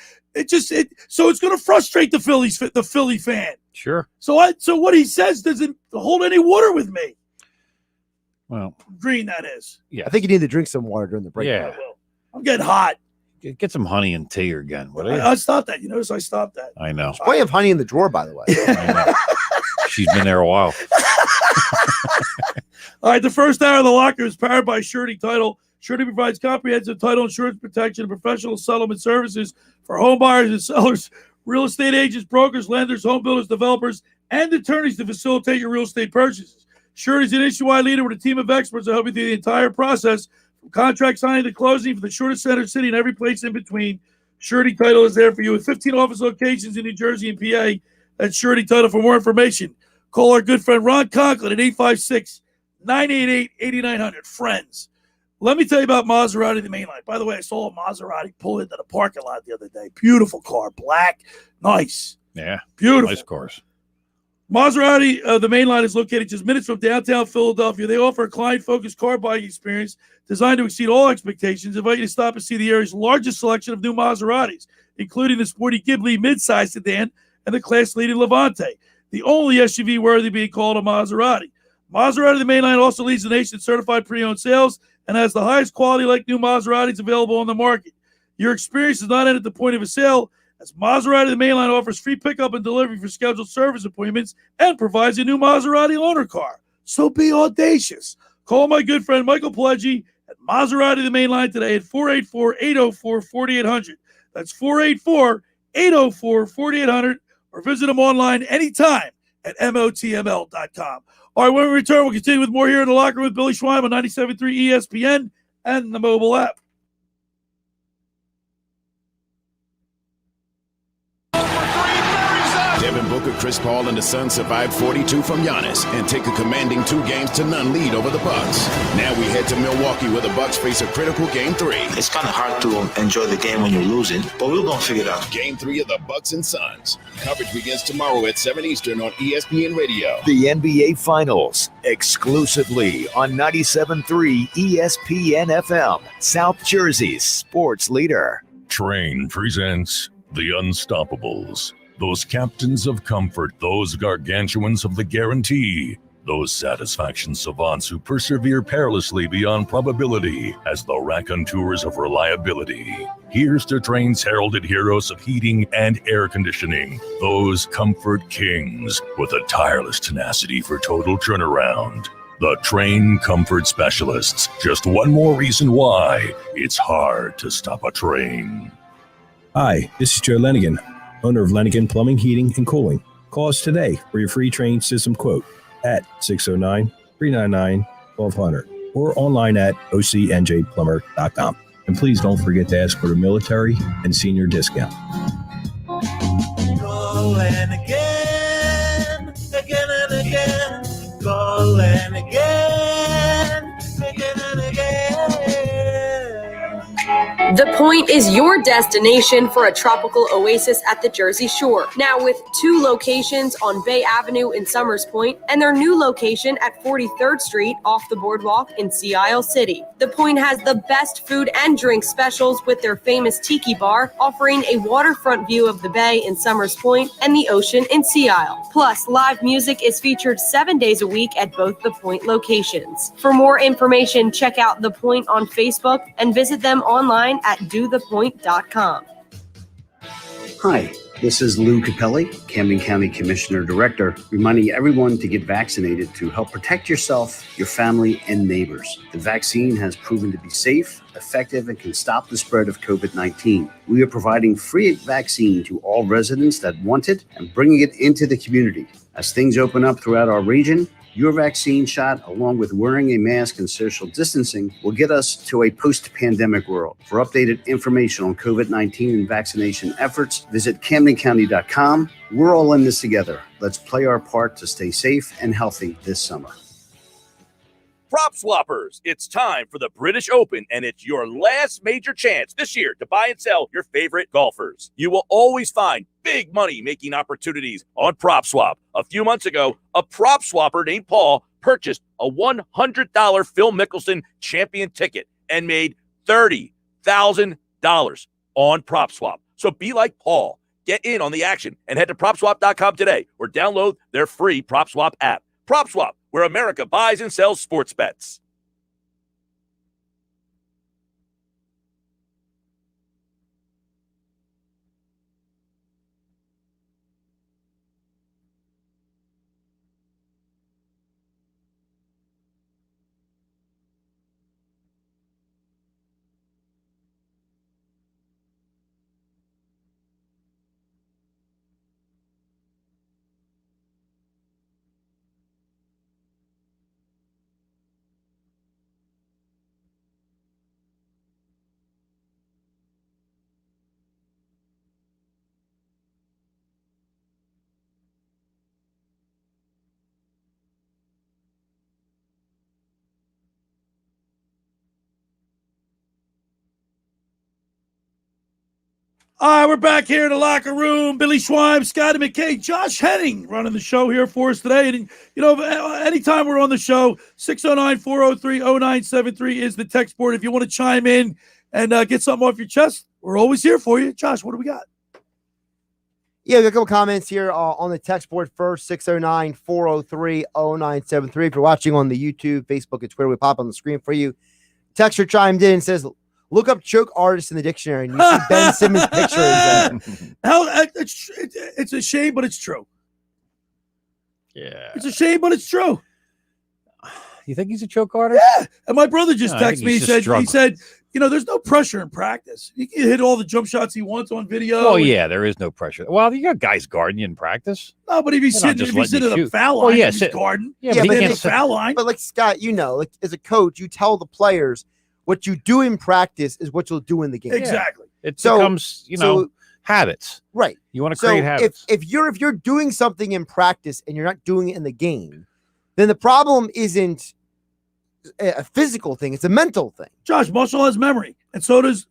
Speaker 1: So it's going to frustrate the Philly fan.
Speaker 2: Sure.
Speaker 1: So what he says doesn't hold any water with me.
Speaker 2: Well,
Speaker 1: Green, that is.
Speaker 2: Yeah.
Speaker 3: I think you need to drink some water during the break.
Speaker 2: Yeah.
Speaker 1: I'm getting hot.
Speaker 2: Get some honey and tea again. Would you?
Speaker 1: I stopped that. You notice I stopped that.
Speaker 2: I know.
Speaker 3: There's plenty of honey in the drawer, by the way.
Speaker 2: I know. She's been there a while.
Speaker 1: All right, the first hour of the locker is powered by Surety Title. Surety provides comprehensive title insurance protection and professional settlement services for home buyers and sellers, real estate agents, brokers, lenders, home builders, developers, and attorneys to facilitate your real estate purchases. Surety is an issue-wide leader with a team of experts that help you through the entire process, from contract signing to closing, for the shortest center city and every place in between. Surety Title is there for you with 15 office locations in New Jersey and PA. That's Surety Title. For more information, Call our good friend Ron Conklin at 856-988-8900. Friends, let me tell you about Maserati, the Mainline. By the way, I saw a Maserati pull into the parking lot the other day. Beautiful car, black, nice.
Speaker 2: Yeah,
Speaker 1: beautiful.
Speaker 2: nice cars.
Speaker 1: Maserati, the Mainline, is located just minutes from downtown Philadelphia. They offer a client-focused car buying experience designed to exceed all expectations. Invite you to stop and see the area's largest selection of new Maseratis, including the sporty Ghibli midsize sedan and the class-leading Levante, the only SUV worthy being called a Maserati. Maserati, the Mainline, also leads the nation in certified pre-owned sales and has the highest quality like new Maseratis available on the market. Your experience does not end at the point of a sale, as Maserati, the Mainline, offers free pickup and delivery for scheduled service appointments and provides a new Maserati loaner car. So be audacious. Call my good friend Michael Pileggi at Maserati, the Mainline, today at 484-804-4800. That's 484-804-4800, or visit him online anytime at motml.com. All right, when we return, we'll continue with more here in the locker room with Billy Schweim on 97.3 ESPN and the mobile app.
Speaker 7: Devin Booker, Chris Paul, and the Suns survived 42 from Giannis and take a commanding 2-0 lead over the Bucks. Now we head to Milwaukee, where the Bucks face a critical Game 3.
Speaker 8: It's kind of hard to enjoy the game when you're losing, but we're going to figure it out.
Speaker 7: Game 3 of the Bucks and Suns. Coverage begins tomorrow at 7 Eastern on ESPN Radio.
Speaker 9: The NBA Finals, exclusively on 97.3 ESPN FM, South Jersey's sports leader.
Speaker 10: Train presents The Unstoppables. Those captains of comfort, those gargantuans of the guarantee, those satisfaction savants who persevere perilously beyond probability as the raconteurs of reliability. Here's to Train's heralded heroes of heating and air conditioning, those comfort kings with a tireless tenacity for total turnaround. The Train Comfort Specialists, just one more reason why it's hard to stop a train.
Speaker 11: Hi, this is Joe Lenigan, owner of Lenigan Plumbing, Heating, and Cooling. Call us today for your free Train system quote at 609-399-1200 or online at ocnjplumber.com. And please don't forget to ask for the military and senior discount.
Speaker 12: Call and again and again. Call and again and again.
Speaker 13: The Point is your destination for a tropical oasis at the Jersey Shore. Now with 2 locations on Bay Avenue in Somers Point and their new location at 43rd Street off the boardwalk in Sea Isle City. The Point has the best food and drink specials with their famous Tiki Bar, offering a waterfront view of the bay in Somers Point and the ocean in Sea Isle. Plus, live music is featured 7 days a week at both The Point locations. For more information, check out The Point on Facebook and visit them online at dothepoint.com.
Speaker 14: Hi, this is Lou Capelli, Camden County Commissioner Director, reminding everyone to get vaccinated to help protect yourself, your family, and neighbors. The vaccine has proven to be safe, effective, and can stop the spread of COVID-19. We are providing free vaccine to all residents that want it and bringing it into the community. As things open up throughout our region, your vaccine shot, along with wearing a mask and social distancing, will get us to a post-pandemic world. For updated information on COVID-19 and vaccination efforts, visit CamdenCounty.com. We're all in this together. Let's play our part to stay safe and healthy this summer.
Speaker 15: Prop Swappers, it's time for the British Open, and it's your last major chance this year to buy and sell your favorite golfers. You will always find big money-making opportunities on PropSwap. A few months ago, a prop swapper named Paul purchased a $100 Phil Mickelson champion ticket and made $30,000 on PropSwap. So be like Paul. Get in on the action and head to PropSwap.com today or download their free PropSwap app. PropSwap, where America buys and sells sports bets.
Speaker 1: All right, we're back here in the locker room. Billy Schweim, Scotty McKay, Josh Henning running the show here for us today. And, you know, anytime we're on the show, 609-403-0973 is the text board. If you want to chime in and get something off your chest, we're always here for you. Josh, what do we got?
Speaker 3: Yeah, we got a couple comments here on the text board first, 609-403-0973. If you're watching on the YouTube, Facebook, and Twitter, we pop on the screen for you. Texter chimed in and says, look up choke artist in the dictionary, and you see Ben Simmons' picture in there.
Speaker 1: It's a shame, but it's true.
Speaker 2: Yeah.
Speaker 1: It's a shame, but it's true.
Speaker 2: You think he's a choke artist?
Speaker 1: Yeah. And my brother just texted me. He said, you know, there's no pressure in practice. He can hit all the jump shots he wants on video.
Speaker 2: Oh, yeah, there is no pressure. Well, you got guys guarding you in practice.
Speaker 1: No, but if he's sitting at the foul line, he's guarding.
Speaker 2: Yeah,
Speaker 1: but
Speaker 2: he
Speaker 1: can't foul line.
Speaker 3: But like Scott, you know, like as a coach, you tell the players what you do in practice is what you'll do in the game.
Speaker 1: Exactly.
Speaker 2: It becomes, habits.
Speaker 3: Right.
Speaker 2: You want to create habits.
Speaker 3: If you're doing something in practice and you're not doing it in the game, then the problem isn't a physical thing; it's a mental thing.
Speaker 1: Josh, muscle has memory, and so does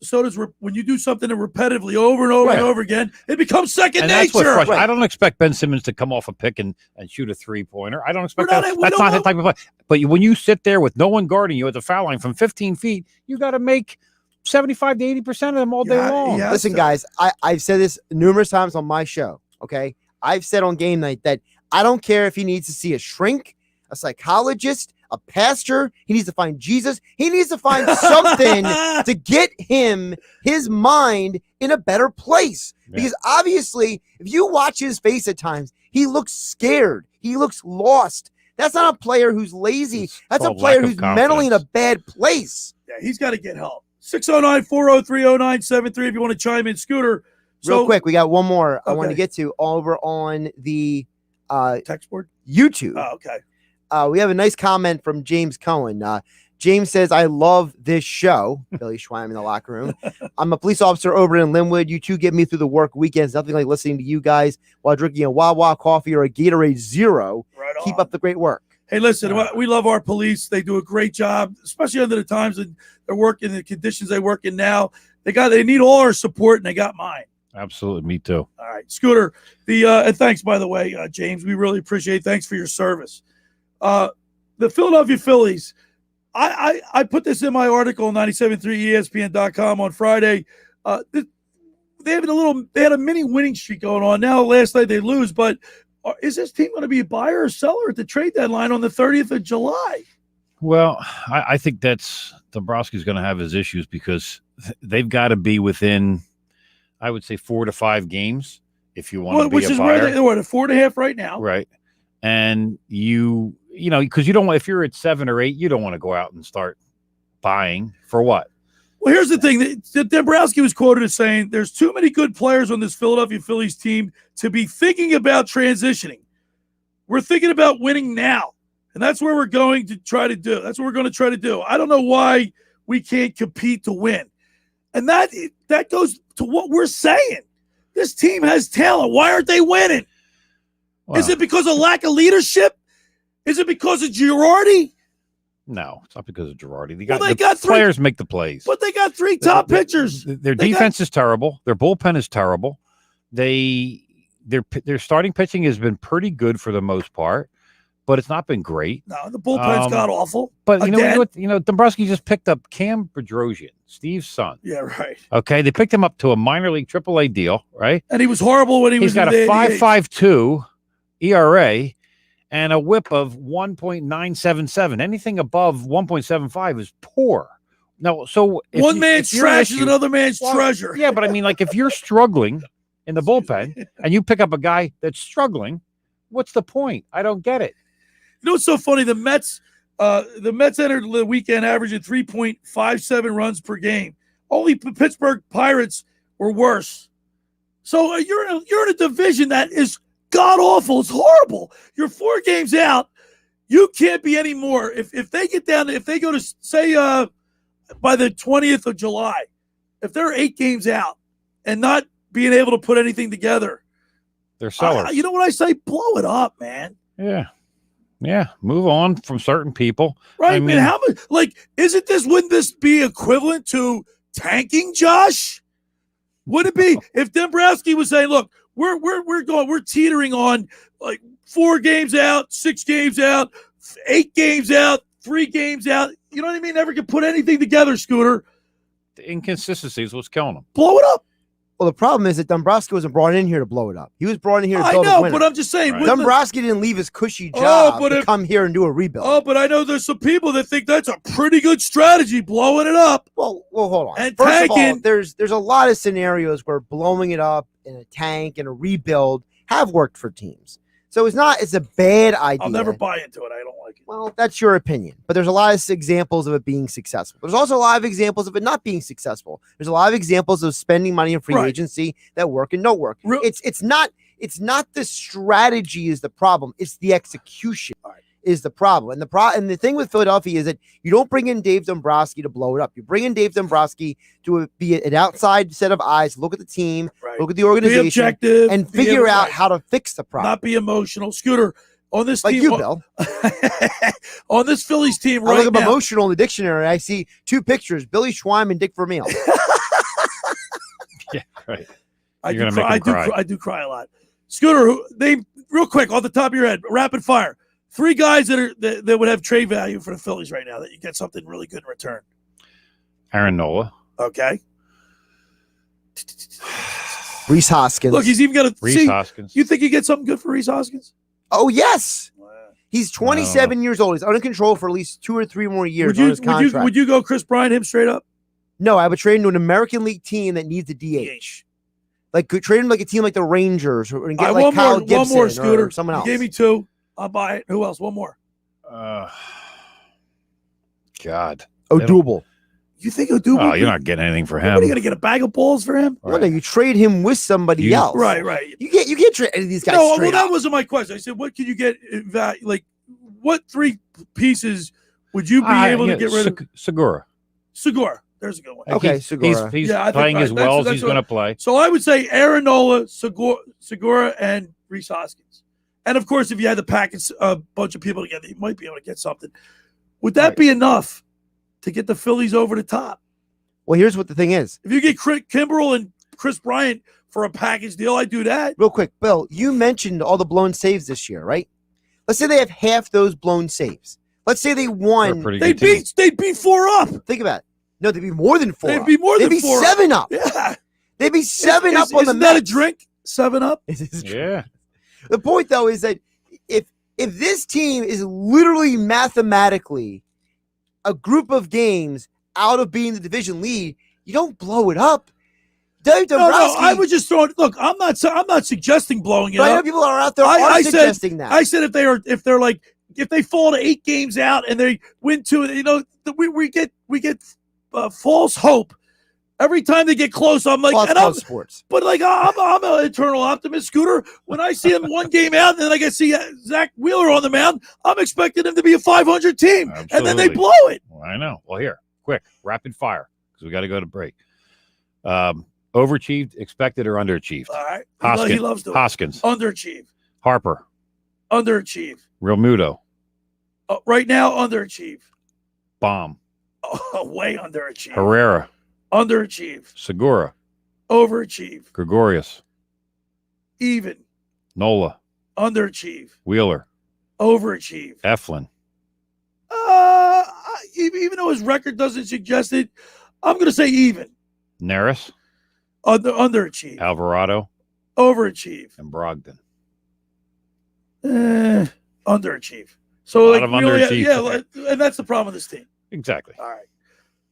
Speaker 1: when you do something repetitively over and over and over again, it becomes second nature.
Speaker 2: I don't expect Ben Simmons to come off a pick and shoot a 3-pointer. I don't expect that. That's not the type of play. But when you sit there with no one guarding you at the foul line from 15 feet, you got to make 75 to 80% of them all day long.
Speaker 3: Listen, guys, I've said this numerous times on my show. Okay, I've said on game night that I don't care if he needs to see a shrink, a psychologist, a pastor. He needs to find Jesus. He needs to find something to get his mind in a better place. Yeah. Because obviously, if you watch his face at times, he looks scared. He looks lost. That's not a player who's lazy. That's a player who's mentally in a bad place.
Speaker 1: Yeah, he's got to get help. 609-403-0973 if you want to chime in, Scooter.
Speaker 3: Real quick, we got one more I want to get to over on the
Speaker 1: text board?
Speaker 3: YouTube.
Speaker 1: Oh, okay.
Speaker 3: We have a nice comment from James Cohen. James says, I love this show. Billy Schweim in the locker room. I'm a police officer over in Linwood. You two get me through the work weekends. Nothing like listening to you guys while drinking a Wawa coffee or a Gatorade Zero.
Speaker 1: Right on.
Speaker 3: Keep up the great work.
Speaker 1: Hey, listen, we love our police. They do a great job, especially under the times that they're working, the conditions they work in now. They need all our support, and they got mine.
Speaker 2: Absolutely, me too.
Speaker 1: All right, Scooter. And thanks, by the way, James. We really appreciate it. Thanks for your service. The Philadelphia Phillies, I put this in my article on 973ESPN.com on Friday. They had a mini winning streak going on. Now, last night they lose, but is this team going to be a buyer or seller at the trade deadline on the 30th of July?
Speaker 2: Well, I think that's Dombrowski's going to have his issues because they've got to be within, I would say, 4 to 5 games if you want to be
Speaker 1: which
Speaker 2: a
Speaker 1: is
Speaker 2: buyer.
Speaker 1: Where they're at 4.5 right now.
Speaker 2: Right. And you know, because you don't want, if you're at 7 or 8, you don't want to go out and start buying for what?
Speaker 1: Well, here's the thing. Dombrowski was quoted as saying, there's too many good players on this Philadelphia Phillies team to be thinking about transitioning. We're thinking about winning now. And that's where we're going to try to do. That's what we're going to try to do. I don't know why we can't compete to win. And that goes to what we're saying. This team has talent. Why aren't they winning? Wow. Is it because of lack of leadership? Is it because of Girardi?
Speaker 2: No, it's not because of Girardi.
Speaker 1: They got three
Speaker 2: players make the plays.
Speaker 1: But they got 3 top pitchers.
Speaker 2: Their defense is terrible. Their bullpen is terrible. Their starting pitching has been pretty good for the most part, but it's not been great.
Speaker 1: No, the bullpen's got awful.
Speaker 2: But Dombrowski just picked up Cam Bedrosian, Steve's son.
Speaker 1: Yeah, right.
Speaker 2: Okay, they picked him up to a minor league AAA deal, right?
Speaker 1: And he was horrible when
Speaker 2: He's got a 5.52 ERA. And a whip of 1.977. Anything above 1.75 is poor. No, so
Speaker 1: one man's trash is another man's treasure.
Speaker 2: Yeah, but I mean, like if you're struggling in the bullpen and you pick up a guy that's struggling, what's the point? I don't get it.
Speaker 1: You know what's so funny? The Mets entered the weekend averaging 3.57 runs per game. Only Pittsburgh Pirates were worse. So you're in a division that is god awful. It's horrible. You're 4 games out. You can't be any more. If they get down, if they go to say by the 20th of July, if they're 8 games out and not being able to put anything together,
Speaker 2: they're sellers.
Speaker 1: You know what I say? Blow it up, man.
Speaker 2: Yeah. Move on from certain people.
Speaker 1: Right, I mean, how much? Wouldn't this be equivalent to tanking, Josh? Would it be if Dombrowski was saying, "Look, we're teetering on like 4 games out, 6 games out, 8 games out, 3 games out." You know what I mean? Never could put anything together, Scooter.
Speaker 2: The inconsistency is what's killing him.
Speaker 1: Blow it up.
Speaker 3: Well, the problem is that Dombrowski wasn't brought in here to blow it up. He was brought in here to
Speaker 1: I
Speaker 3: build a
Speaker 1: know,
Speaker 3: winner.
Speaker 1: but I'm just saying.
Speaker 2: Right.
Speaker 3: Dombrowski didn't leave his cushy job
Speaker 1: but
Speaker 3: to come here and do a rebuild.
Speaker 1: Oh, but I know there's some people that think that's a pretty good strategy, blowing it up.
Speaker 3: Well, hold on.
Speaker 1: And
Speaker 3: First of all,
Speaker 1: tanking.
Speaker 3: there's a lot of scenarios where blowing it up in a tank and a rebuild have worked for teams. So it's a bad idea.
Speaker 1: I'll never buy into it. I don't like it.
Speaker 3: Well, that's your opinion. But there's a lot of examples of it being successful. There's also a lot of examples of it not being successful. There's a lot of examples of spending money in free
Speaker 1: Right.
Speaker 3: agency that work and don't work. It's not the strategy is the problem. It's the execution is the problem. And the thing with Philadelphia is that you don't bring in Dave Dombrowski to blow it up. You bring in Dave Dombrowski to be an outside set of eyes, look at the team,
Speaker 1: Right.
Speaker 3: look at the organization,
Speaker 1: Be objective,
Speaker 3: and
Speaker 1: be
Speaker 3: figure out
Speaker 1: right.
Speaker 3: how to fix the problem.
Speaker 1: Not be emotional. Scooter, on this
Speaker 3: Like
Speaker 1: team,
Speaker 3: you, Bill.
Speaker 1: on this Phillies team
Speaker 3: I
Speaker 1: right
Speaker 3: look up
Speaker 1: now.
Speaker 3: emotional in the dictionary. I see 2 pictures: Billy Schweim and Dick Vermeil.
Speaker 2: Yeah, right.
Speaker 1: I
Speaker 2: You're
Speaker 1: do
Speaker 2: gonna make
Speaker 1: cry.
Speaker 2: him cry.
Speaker 1: I do cry a lot. Scooter, name real quick off the top of your head, rapid fire. 3 guys that would have trade value for the Phillies right now that you get something really good in return.
Speaker 2: Aaron Nola.
Speaker 1: Okay.
Speaker 3: Reese Hoskins.
Speaker 1: Look, he's even got a
Speaker 2: Reese Hoskins.
Speaker 1: You think you get something good for Reese Hoskins?
Speaker 3: Oh yes, he's 27 years old. He's under control for at least 2 or 3 more years on his contract.
Speaker 1: Would you go Chris Bryant him straight up?
Speaker 3: No, I would trade him to an American League team that needs a DH. Like could trade him like a team like the Rangers or and get like Kyle Gibson
Speaker 1: one more,
Speaker 3: or
Speaker 1: Scooter.
Speaker 3: someone else.
Speaker 1: You gave me 2. I'll buy it. Who else? One more.
Speaker 2: God.
Speaker 3: Odubel.
Speaker 1: You think Odubel?
Speaker 2: Oh, you're not getting anything for him.
Speaker 1: What are you going to get a bag of balls for him?
Speaker 3: Well, no, you trade him with somebody else.
Speaker 1: Right.
Speaker 3: You can't trade any of these guys.
Speaker 1: No,
Speaker 3: straight
Speaker 1: that
Speaker 3: up.
Speaker 1: wasn't my question. I said, what could you get? Like, what 3 pieces would you be able to get rid of?
Speaker 2: Segura.
Speaker 1: Segura. There's a good one.
Speaker 3: Okay, Segura.
Speaker 2: He's
Speaker 1: I think
Speaker 2: playing as
Speaker 1: that's-
Speaker 2: well as
Speaker 1: that's
Speaker 2: he's
Speaker 1: what-
Speaker 2: going to play.
Speaker 1: So I would say Aaron Nola, Segura, and Reese Hoskins. And of course, if you had to package a bunch of people together, you might be able to get something. Would that be enough to get the Phillies over the top?
Speaker 3: Well, here's what the thing is.
Speaker 1: If you get Kimbrel and Chris Bryant for a package deal, I'd do that.
Speaker 3: Real quick, Bill, you mentioned all the blown saves this year, right? Let's say they have half those blown saves. Let's say they won.
Speaker 1: They'd be 4 up.
Speaker 3: Think about it. No, they'd be more than 4
Speaker 1: They'd
Speaker 3: up.
Speaker 1: be more than
Speaker 3: They'd be
Speaker 1: 4
Speaker 3: 7 up.
Speaker 1: Yeah.
Speaker 3: They'd be 7 up on the
Speaker 1: Isn't that a
Speaker 3: Mets.
Speaker 1: drink? 7 up?
Speaker 2: Yeah.
Speaker 3: The point, though, is that if this team is literally mathematically a group of games out of being the division lead, you don't blow it up. Dave Dombrowski.
Speaker 1: No, I would just throw it. Look, I'm not suggesting blowing it
Speaker 3: But I know
Speaker 1: up.
Speaker 3: people are out there suggesting that.
Speaker 1: I said if they fall to 8 games out and they win 2, we get false hope every time they get close. I'm like,
Speaker 3: Well,
Speaker 1: and
Speaker 3: it's sports.
Speaker 1: But like I'm an eternal optimist, Scooter. When I see him 1 game out, and then I can see Zach Wheeler on the mound, I'm expecting them to be a 500 team, and then they
Speaker 2: Absolutely.
Speaker 1: blow it.
Speaker 2: Well, I know. Well, here, quick, rapid fire, because we got to go to break. Overachieved, expected, or underachieved?
Speaker 1: All right,
Speaker 2: Hoskins.
Speaker 1: he loves doing it.
Speaker 2: Hoskins.
Speaker 1: Underachieve,
Speaker 2: Harper.
Speaker 1: underachieve.
Speaker 2: Real Muto.
Speaker 1: Right now, underachieve.
Speaker 2: Bomb.
Speaker 1: Way underachieve.
Speaker 2: Herrera.
Speaker 1: Underachieve.
Speaker 2: Segura.
Speaker 1: Overachieve.
Speaker 2: Gregorius.
Speaker 1: Even.
Speaker 2: Nola.
Speaker 1: Underachieve.
Speaker 2: Wheeler.
Speaker 1: Overachieve.
Speaker 2: Eflin.
Speaker 1: Even though his record doesn't suggest it, I'm going to say even.
Speaker 2: Neris.
Speaker 1: Underachieve.
Speaker 2: Alvarado.
Speaker 1: Overachieve.
Speaker 2: And Brogdon.
Speaker 1: Underachieve. So,
Speaker 2: A lot of underachieve.
Speaker 1: and that's the problem with this team.
Speaker 2: Exactly.
Speaker 1: All right.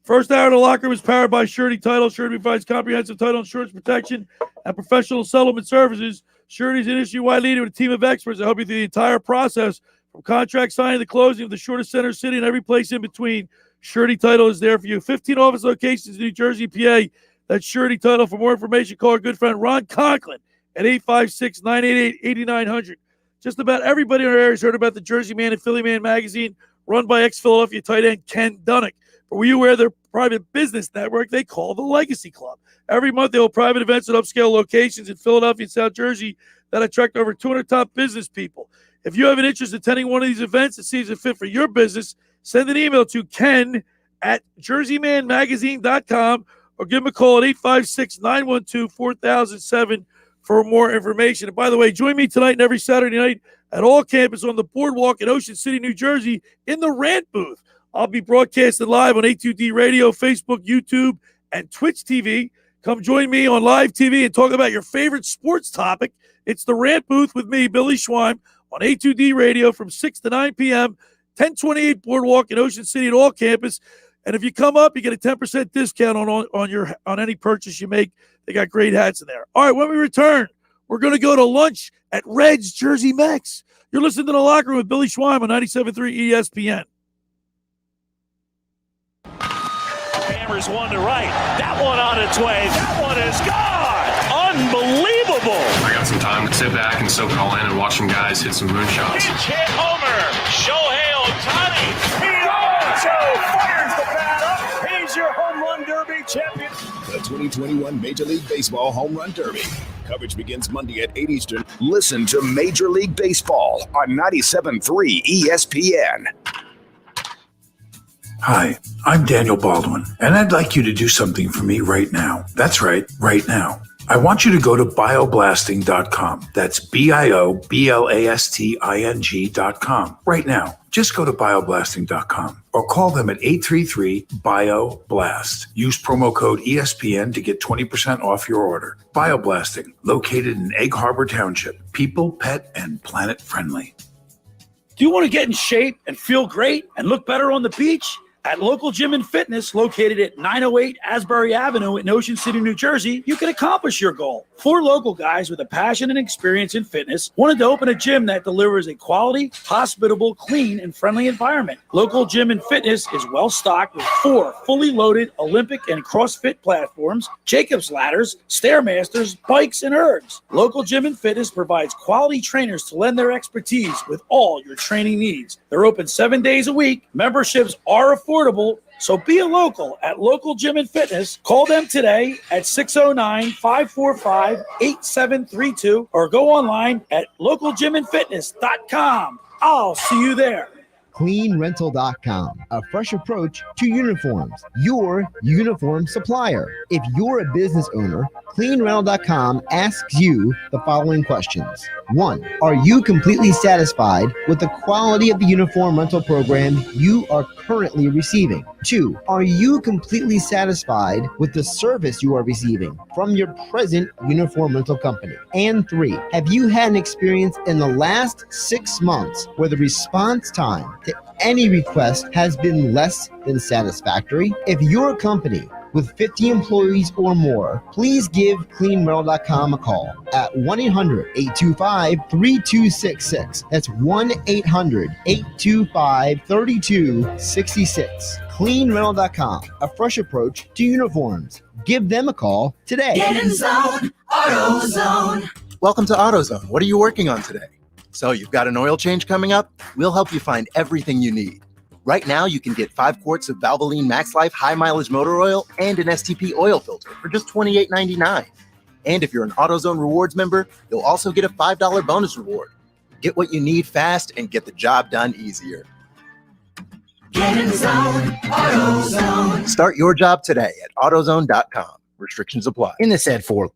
Speaker 1: First hour of the locker room is powered by Surety Title. Surety provides comprehensive title insurance protection and professional settlement services. Surety is an industry-wide leader with a team of experts that help you through the entire process, from contract signing to closing of the shortest center city and every place in between. Surety Title is there for you. 15 office locations in New Jersey, PA. That's Surety Title. For more information, call our good friend Ron Conklin at 856-988-8900. Just about everybody in our area has heard about the Jersey Man and Philly Man magazine, run by ex-Philadelphia tight end Ken Dunnick. But were you aware of their private business network they call the Legacy Club? Every month they hold private events at upscale locations in Philadelphia and South Jersey that attract over 200 top business people. If you have an interest in attending one of these events that seems a fit for your business, send an email to Ken at jerseymanmagazine.com or give them a call at 856-912-4007 for more information. And by the way, join me tonight and every Saturday night at all campus on the boardwalk in Ocean City, New Jersey in the Rant booth. I'll be broadcasting live on A2D Radio, Facebook, YouTube, and Twitch TV. Come join me on live TV and talk about your favorite sports topic. It's the Rant booth with me, Billy Schweim, on A2D Radio from 6 to 9 p.m., 1028 Boardwalk in Ocean City at all campus. And if you come up, you get a 10% discount on any purchase you make. They got great hats in there. All right, when we return, we're going to go to lunch at Red's Jersey Mex. You're listening to The Locker Room with Billy Schweim on 97.3 ESPN.
Speaker 16: Hammers one to right. That one on its way. That one is gone. Unbelievable.
Speaker 17: I got some time to sit back and soak it all in and watch some guys hit some moonshots.
Speaker 16: Pitch hit homer. Shohei Ohtani. He also fires the bat up. He's your home run derby champion.
Speaker 7: The 2021 Major League Baseball Home Run Derby. Coverage begins Monday at 8 Eastern. Listen to Major League Baseball on 97.3 ESPN.
Speaker 18: Hi, I'm Daniel Baldwin, and I'd like you to do something for me right now. That's right, right now. I want you to go to bioblasting.com. That's BIOBLASTING.com. Right now. Just go to bioblasting.com or call them at 833-BIO-BLAST. Use promo code ESPN to get 20% off your order. Bioblasting, located in Egg Harbor Township. People, pet, and planet friendly.
Speaker 1: Do you want to get in shape and feel great and look better on the beach? At Local Gym and Fitness, located at 908 Asbury Avenue in Ocean City, New Jersey, you can accomplish your goal. 4 local guys with a passion and experience in fitness wanted to open a gym that delivers a quality, hospitable, clean, and friendly environment. Local Gym and Fitness is well-stocked with 4 fully loaded Olympic and CrossFit platforms, Jacob's ladders, Stairmasters, bikes, and ergs. Local Gym and Fitness provides quality trainers to lend their expertise with all your training needs. They're open 7 days a week. Memberships are affordable, so be a local at Local Gym and Fitness. Call them today at 609-545-8732 or go online at localgymandfitness.com. I'll see you there.
Speaker 19: CleanRental.com, a fresh approach to uniforms, your uniform supplier. If you're a business owner, CleanRental.com asks you the following questions. 1. Are you completely satisfied with the quality of the uniform rental program you are currently receiving? 2. Are you completely satisfied with the service you are receiving from your present uniform rental company? And 3. Have you had an experience in the last 6 months where the response time to any request has been less than satisfactory? If you're a company with 50 employees or more, please give CleanRental.com a call at 1-800-825-3266. That's 1-800-825-3266. CleanRental.com, a fresh approach to uniforms. Give them a call today.
Speaker 12: Get in zone, AutoZone.
Speaker 20: Welcome to AutoZone. What are you working on today? So you've got an oil change coming up? We'll help you find everything you need. Right now, you can get 5 quarts of Valvoline Max Life high mileage motor oil and an STP oil filter for just $28.99. And if you're an AutoZone Rewards member, you'll also get a $5 bonus reward. Get what you need fast and get the job done easier.
Speaker 12: Get in zone, AutoZone.
Speaker 20: Start your job today at AutoZone.com. Restrictions apply.
Speaker 19: In this ad for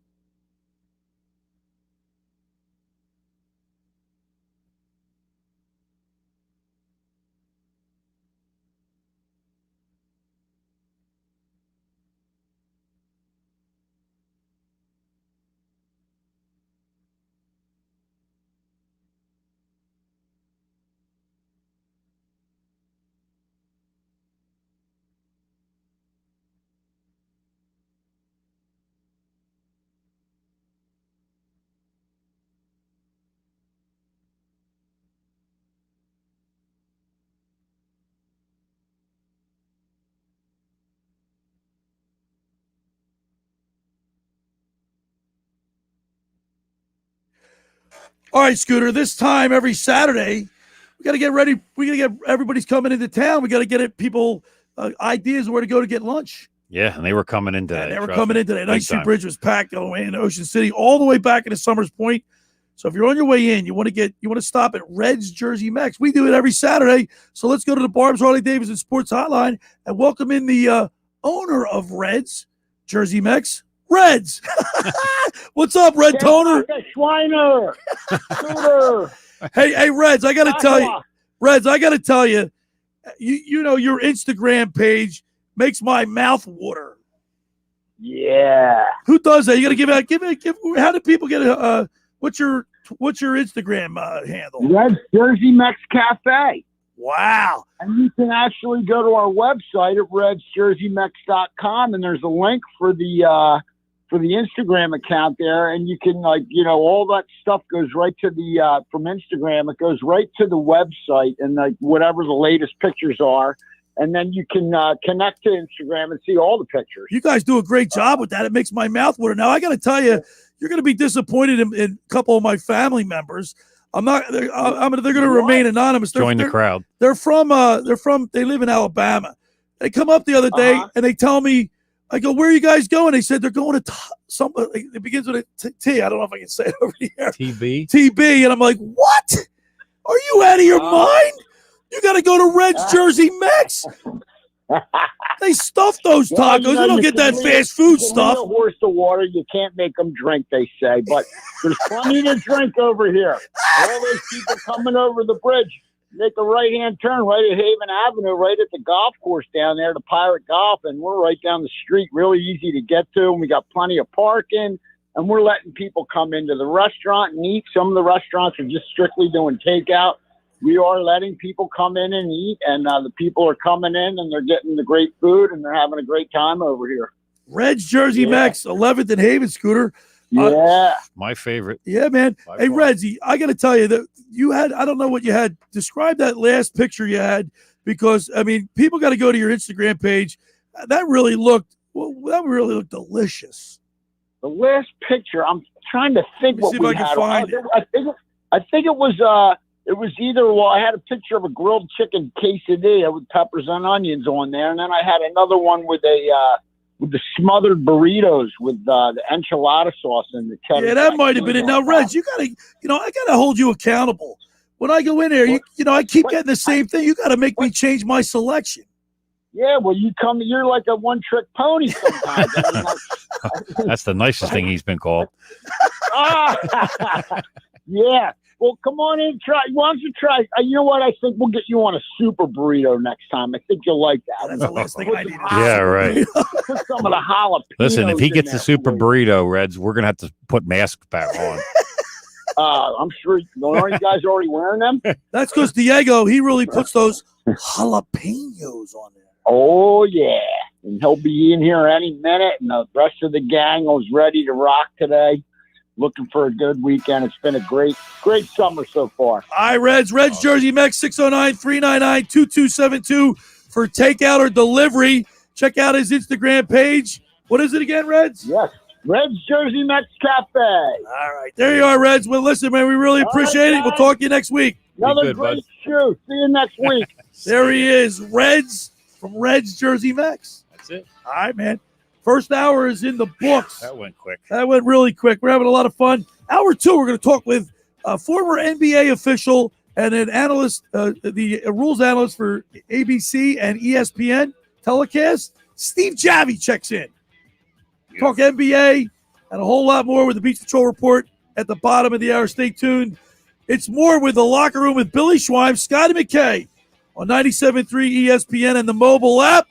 Speaker 1: All right, Scooter, this time every Saturday, we got to get ready. We got to get everybody's coming into town. We got to get people ideas where to go to get lunch.
Speaker 2: Yeah, and they were coming in today.
Speaker 1: They were coming in today. Nice Street Bridge was packed all the way into Ocean City, all the way back into Summers Point. So if you're on your way in, you want to stop at Red's Jersey Mex. We do it every Saturday. So let's go to the Barb's Harley Davidson Sports Hotline and welcome in the owner of Red's, Jersey Mex, Reds. What's up, Red Toner?
Speaker 21: Schweiner. Scooter.
Speaker 1: Hey, Reds, I got to tell you. Reds, I got to tell you, you know, your Instagram page makes my mouth water.
Speaker 21: Yeah.
Speaker 1: Who does that? You got to give it. How do people get what's your Instagram handle?
Speaker 21: Red Jersey Mex Cafe.
Speaker 1: Wow.
Speaker 21: And you can actually go to our website at redsjerseymex.com, and there's a link for the Instagram account there, and you can, like, you know, all that stuff goes right to the from Instagram. It goes right to the website, and like whatever the latest pictures are, and then you can connect to Instagram and see all the pictures.
Speaker 1: You guys do a great job with that. It makes my mouth water. Now I got to tell you, you're going to be disappointed in a couple of my family members. I'm not. They're going to remain anonymous.
Speaker 2: Join the crowd.
Speaker 1: They live in Alabama. They come up the other day and they tell me, I go, where are you guys going? They said they're going to somebody. It begins with a T. I don't know if I can say it over here. TB. And I'm like, what? Are you out of your mind? You got to go to Red's Jersey Mex. They stuff those tacos. They don't get that fast food stuff.
Speaker 21: A horse to water, you can't make them drink, they say. But there's plenty to drink over here. All those people coming over the bridge, make a right-hand turn right at Haven Avenue, right at the golf course down there, the Pirate Golf, and we're right down the street, really easy to get to, and we got plenty of parking, and we're letting people come into the restaurant and eat. Some of the restaurants are just strictly doing takeout. We are letting people come in and eat, and the people are coming in, and they're getting the great food, and they're having a great time over here.
Speaker 1: Red's Jersey Mex, 11th and Haven, Scooter.
Speaker 21: Yeah.
Speaker 2: My favorite.
Speaker 1: Yeah, man. Hey, Reds, I got to tell you that you had, I don't know what you had. Describe that last picture you had, because, I mean, people got to go to your Instagram page. That really looked delicious.
Speaker 21: The last picture, I'm trying to think what we had. I think it was either, I had a picture of a grilled chicken quesadilla with peppers and onions on there, and then I had another one with the smothered burritos with the enchilada sauce and the cheddar.
Speaker 1: Yeah, that might have been it. Now, Reds, you gotta, I gotta hold you accountable. When I go in there, I keep getting the same thing. You gotta make me change my selection.
Speaker 21: Yeah, well, you're like a one-trick pony sometimes.
Speaker 2: That's the nicest thing he's been called.
Speaker 21: Yeah. Well, come on in and try. Why don't you try? You know what? I think we'll get you on a super burrito next time. I think you'll like that.
Speaker 1: That's the last thing I need.
Speaker 2: Yeah, right.
Speaker 21: Put some of the jalapenos.
Speaker 2: Listen, if he gets the super burrito, Reds, we're going to have to put masks back on.
Speaker 21: I'm sure. Aren't you guys already wearing them?
Speaker 1: That's because Diego, he really puts those jalapenos on there.
Speaker 21: Oh, yeah. And he'll be in here any minute, and the rest of the gang was ready to rock today. Looking for a good weekend. It's been a great summer so far.
Speaker 1: All right, Reds Jersey Mex, 609-399-2272 for takeout or delivery. Check out his Instagram page. What is it again, Reds?
Speaker 21: Yes, Red's Jersey Mex Cafe.
Speaker 1: All right, there you are, Reds. Well, listen, man, we really appreciate it. We'll talk to you next week.
Speaker 21: Another great show. See you next week.
Speaker 1: There he is, Reds from Red's Jersey Mex.
Speaker 2: That's it.
Speaker 1: All right, man. First hour is in the books.
Speaker 2: That went quick.
Speaker 1: That went really quick. We're having a lot of fun. Hour 2, we're going to talk with a former NBA official and an analyst, the rules analyst for ABC and ESPN telecast. Steve Javie checks in. Talk NBA and a whole lot more with the Beach Patrol Report at the bottom of the hour. Stay tuned. It's more with the Locker Room with Billy Schweim, Scotty McKay on 97.3 ESPN and the mobile app.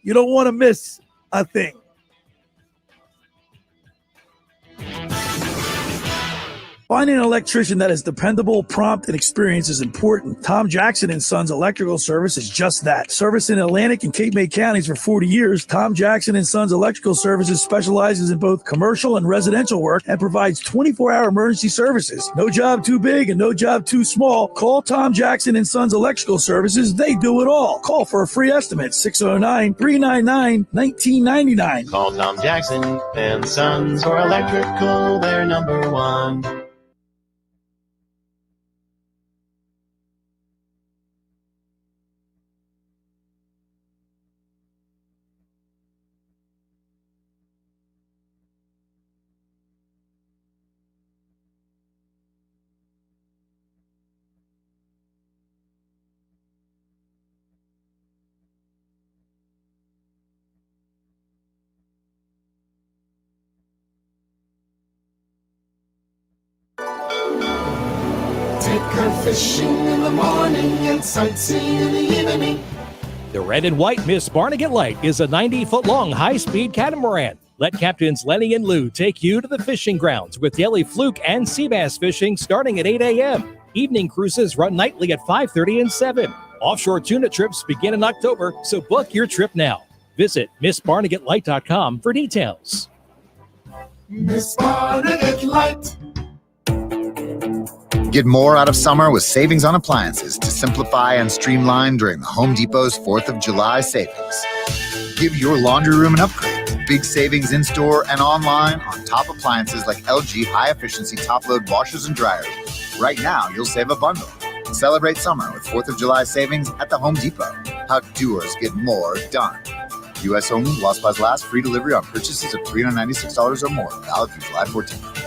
Speaker 1: You don't want to miss a thing. Finding an electrician that is dependable, prompt, and experienced is important. Tom Jackson & Sons Electrical Service is just that. Service in Atlantic and Cape May counties for 40 years, Tom Jackson & Sons Electrical Services specializes in both commercial and residential work and provides 24-hour emergency services. No job too big and no job too small. Call Tom Jackson & Sons Electrical Services. They do it all. Call for a free estimate, 609-399-1999.
Speaker 4: Call Tom Jackson and Sons for electrical, they're number one.
Speaker 12: Take her fishing in the morning and sightseeing in the evening.
Speaker 5: The red and white Miss Barnegat Light is a 90-foot-long high-speed catamaran. Let Captains Lenny and Lou take you to the fishing grounds with daily fluke and sea bass fishing starting at 8 a.m. Evening cruises run nightly at 5:30 and 7. Offshore tuna trips begin in October, so book your trip now. Visit MissBarnegatLight.com for details.
Speaker 12: Miss Barnegat Light.
Speaker 22: Get more out of summer with savings on appliances to simplify and streamline during the Home Depot's 4th of July savings. Give your laundry room an upgrade. Big savings in-store and online on top appliances like LG high-efficiency top-load washers and dryers. Right now, you'll save a bundle. Celebrate summer with 4th of July savings at the Home Depot. How doers get more done. U.S. only, while supplies last, free delivery on purchases of $396 or more. Valid through July 14th.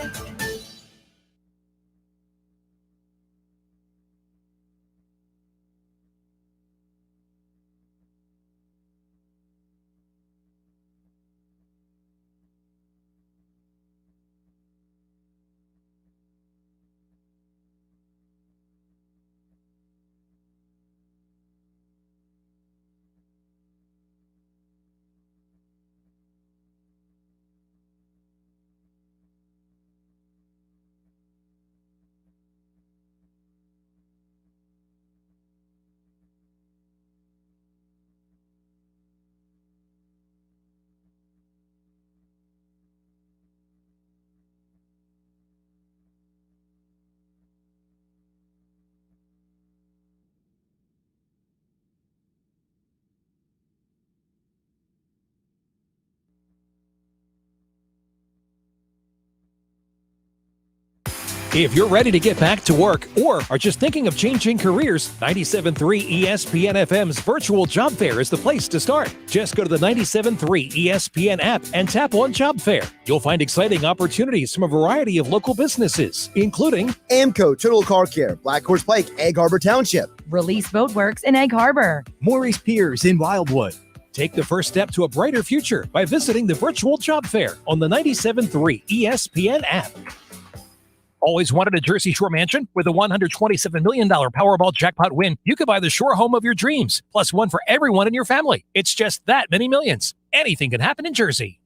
Speaker 5: If you're ready to get back to work or are just thinking of changing careers, 97.3 ESPN FM's virtual job fair is the place to start. Just go to the 97.3 ESPN app and tap on Job Fair. You'll find exciting opportunities from a variety of local businesses, including
Speaker 3: Amco Total Car Care, Black Horse Pike, Egg Harbor Township.
Speaker 23: Release Boat Works in Egg Harbor.
Speaker 5: Maurice Piers in Wildwood. Take the first step to a brighter future by visiting the virtual job fair on the 97.3 ESPN app. Always wanted a Jersey Shore mansion? With a $127 million Powerball jackpot win, you could buy the shore home of your dreams, plus one for everyone in your family. It's just that many millions. Anything can happen in Jersey.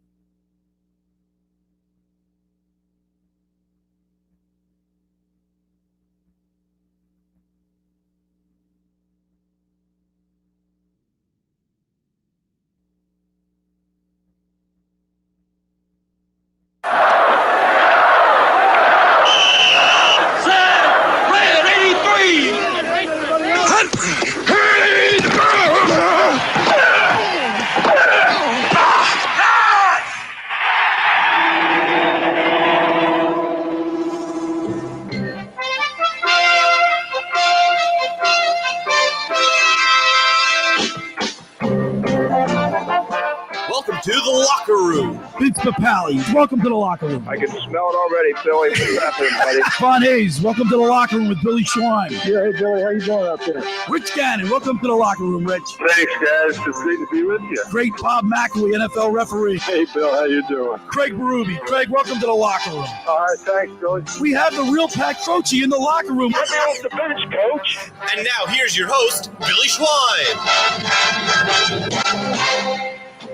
Speaker 24: Welcome to the locker room.
Speaker 1: Vince Papali, welcome to the locker room.
Speaker 25: I can smell it already, Billy. What's happening, buddy?
Speaker 1: Von Hayes, welcome to the locker room with Billy Schweim.
Speaker 25: Yeah, hey, Billy, how you doing up there?
Speaker 1: Rich Gannon, welcome to the locker room, Rich.
Speaker 25: Thanks, guys. It's great to be with you.
Speaker 1: Great Bob McElwee, NFL referee.
Speaker 25: Hey, Bill, how you doing?
Speaker 1: Craig Berube. Craig, welcome to the locker room.
Speaker 25: All right, thanks, Billy.
Speaker 1: We have the real Pat Croce in the locker room.
Speaker 25: Let me off the bench, Coach.
Speaker 24: And now here's your host, Billy Schweim.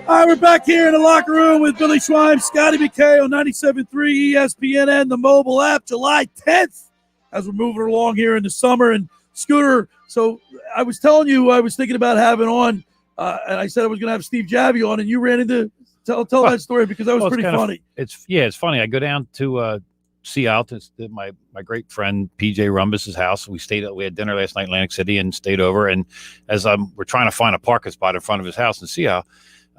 Speaker 1: All right, we're back here in the locker room with Billy Schweim, Scotty McKay on 97.3 ESPN and the mobile app, July 10th, as we're moving along here in the summer. And Scooter, so I was telling you I was thinking about having on, and I said I was going to have Steve Javie on, and you ran into tell that story because that was pretty funny.
Speaker 2: It's funny. I go down to see out my great friend PJ Rumbus's house. We had dinner last night in Atlantic City and stayed over. And as we're trying to find a parking spot in front of his house in Seattle,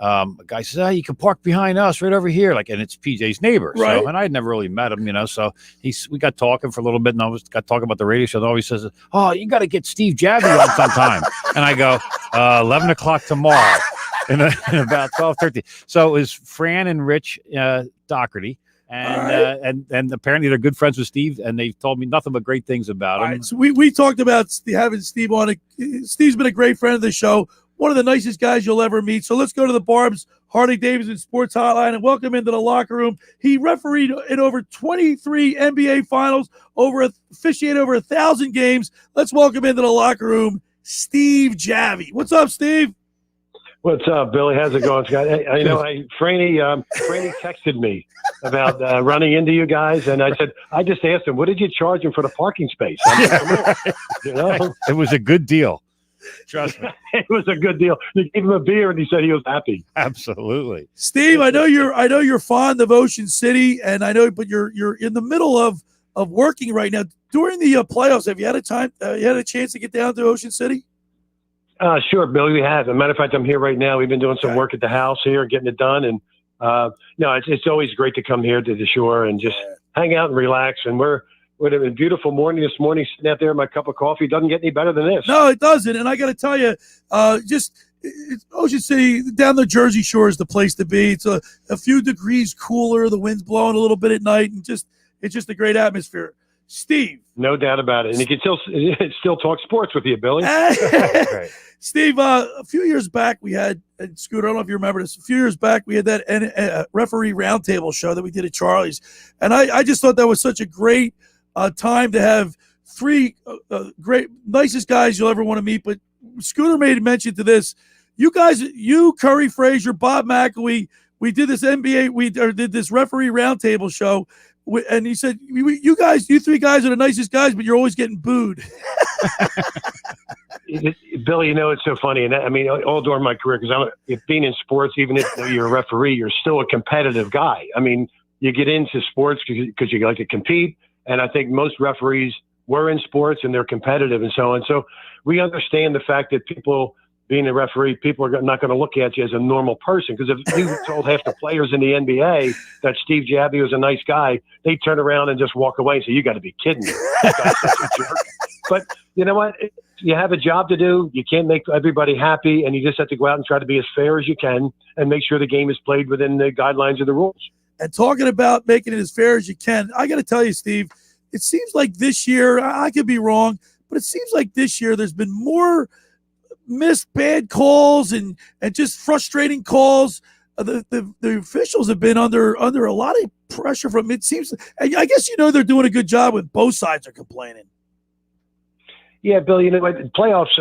Speaker 2: a guy says, you can park behind us right over here. And it's PJ's neighbor.
Speaker 1: Right.
Speaker 2: So, and I had never really met him, so we got talking for a little bit and got talking about the radio show. And always says, you got to get Steve Javie on sometime. And I go, 11 o'clock tomorrow in about 12:30. So it was Fran and Rich Doherty. And and apparently they're good friends with Steve, and they've told me nothing but great things about him.
Speaker 1: Right, so we talked about having Steve on. Steve's been a great friend of the show. one of the nicest guys you'll ever meet. So let's go to the Barb's Harley-Davidson Sports Hotline and welcome into the locker room. He refereed in over 23 NBA Finals, officiated over 1,000 games. Let's welcome into the locker room, Steve Javie. What's up, Steve?
Speaker 6: What's up, Billy? How's it going, Scott? Franny texted me about running into you guys, and I said, I just asked him, what did you charge him for the parking space? You know?
Speaker 2: It was a good deal. Trust me.
Speaker 6: It was a good deal. You gave him a beer, and he said he was happy.
Speaker 2: Absolutely.
Speaker 1: Steve, I know you're fond of Ocean City, and I know, but you're in the middle of working right now. During the playoffs, have you had a chance to get down to Ocean City?
Speaker 6: Sure, Billy, we have. As a matter of fact, I'm here right now. We've been doing some work at the house here, getting it done. And, it's always great to come here to the shore and just hang out and relax. And we're having a beautiful morning this morning, sitting out there with my cup of coffee. Doesn't get any better than this.
Speaker 1: No, it doesn't. And I got to tell you, Ocean City, down the Jersey Shore is the place to be. It's a few degrees cooler. The wind's blowing a little bit at night. And it's just a great atmosphere. Steve.
Speaker 6: No doubt about it. And he can still talk sports with you, Billy.
Speaker 1: Steve, a few years back we had, and Scooter, I don't know if you remember this, a few years back we had that referee roundtable show that we did at Charlie's. And I just thought that was such a great time to have three great, nicest guys you'll ever want to meet. But Scooter made mention to this. You guys, Curry Frazier, Bob McElwee, we did this did this referee roundtable show. And he said, you three guys are the nicest guys, but you're always getting booed.
Speaker 6: Billy, it's so funny. And I mean, all during my career, because being in sports, even if you're a referee, you're still a competitive guy. I mean, you get into sports because you like to compete. And I think most referees were in sports and they're competitive and so on. So we understand the fact that being a referee, people are not going to look at you as a normal person. Because if you told half the players in the NBA that Steve Javie was a nice guy, they'd turn around and just walk away and say, you got to be kidding me. That guy's such a jerk. But you know what? You have a job to do. You can't make everybody happy, and you just have to go out and try to be as fair as you can and make sure the game is played within the guidelines of the rules.
Speaker 1: And talking about making it as fair as you can, I got to tell you, Steve, it seems like this year, I could be wrong, but it seems like this year there's been more missed bad calls and just frustrating calls. The officials have been under a lot of pressure from it seems. I guess they're doing a good job when both sides are complaining.
Speaker 6: Yeah, Bill. Playoffs.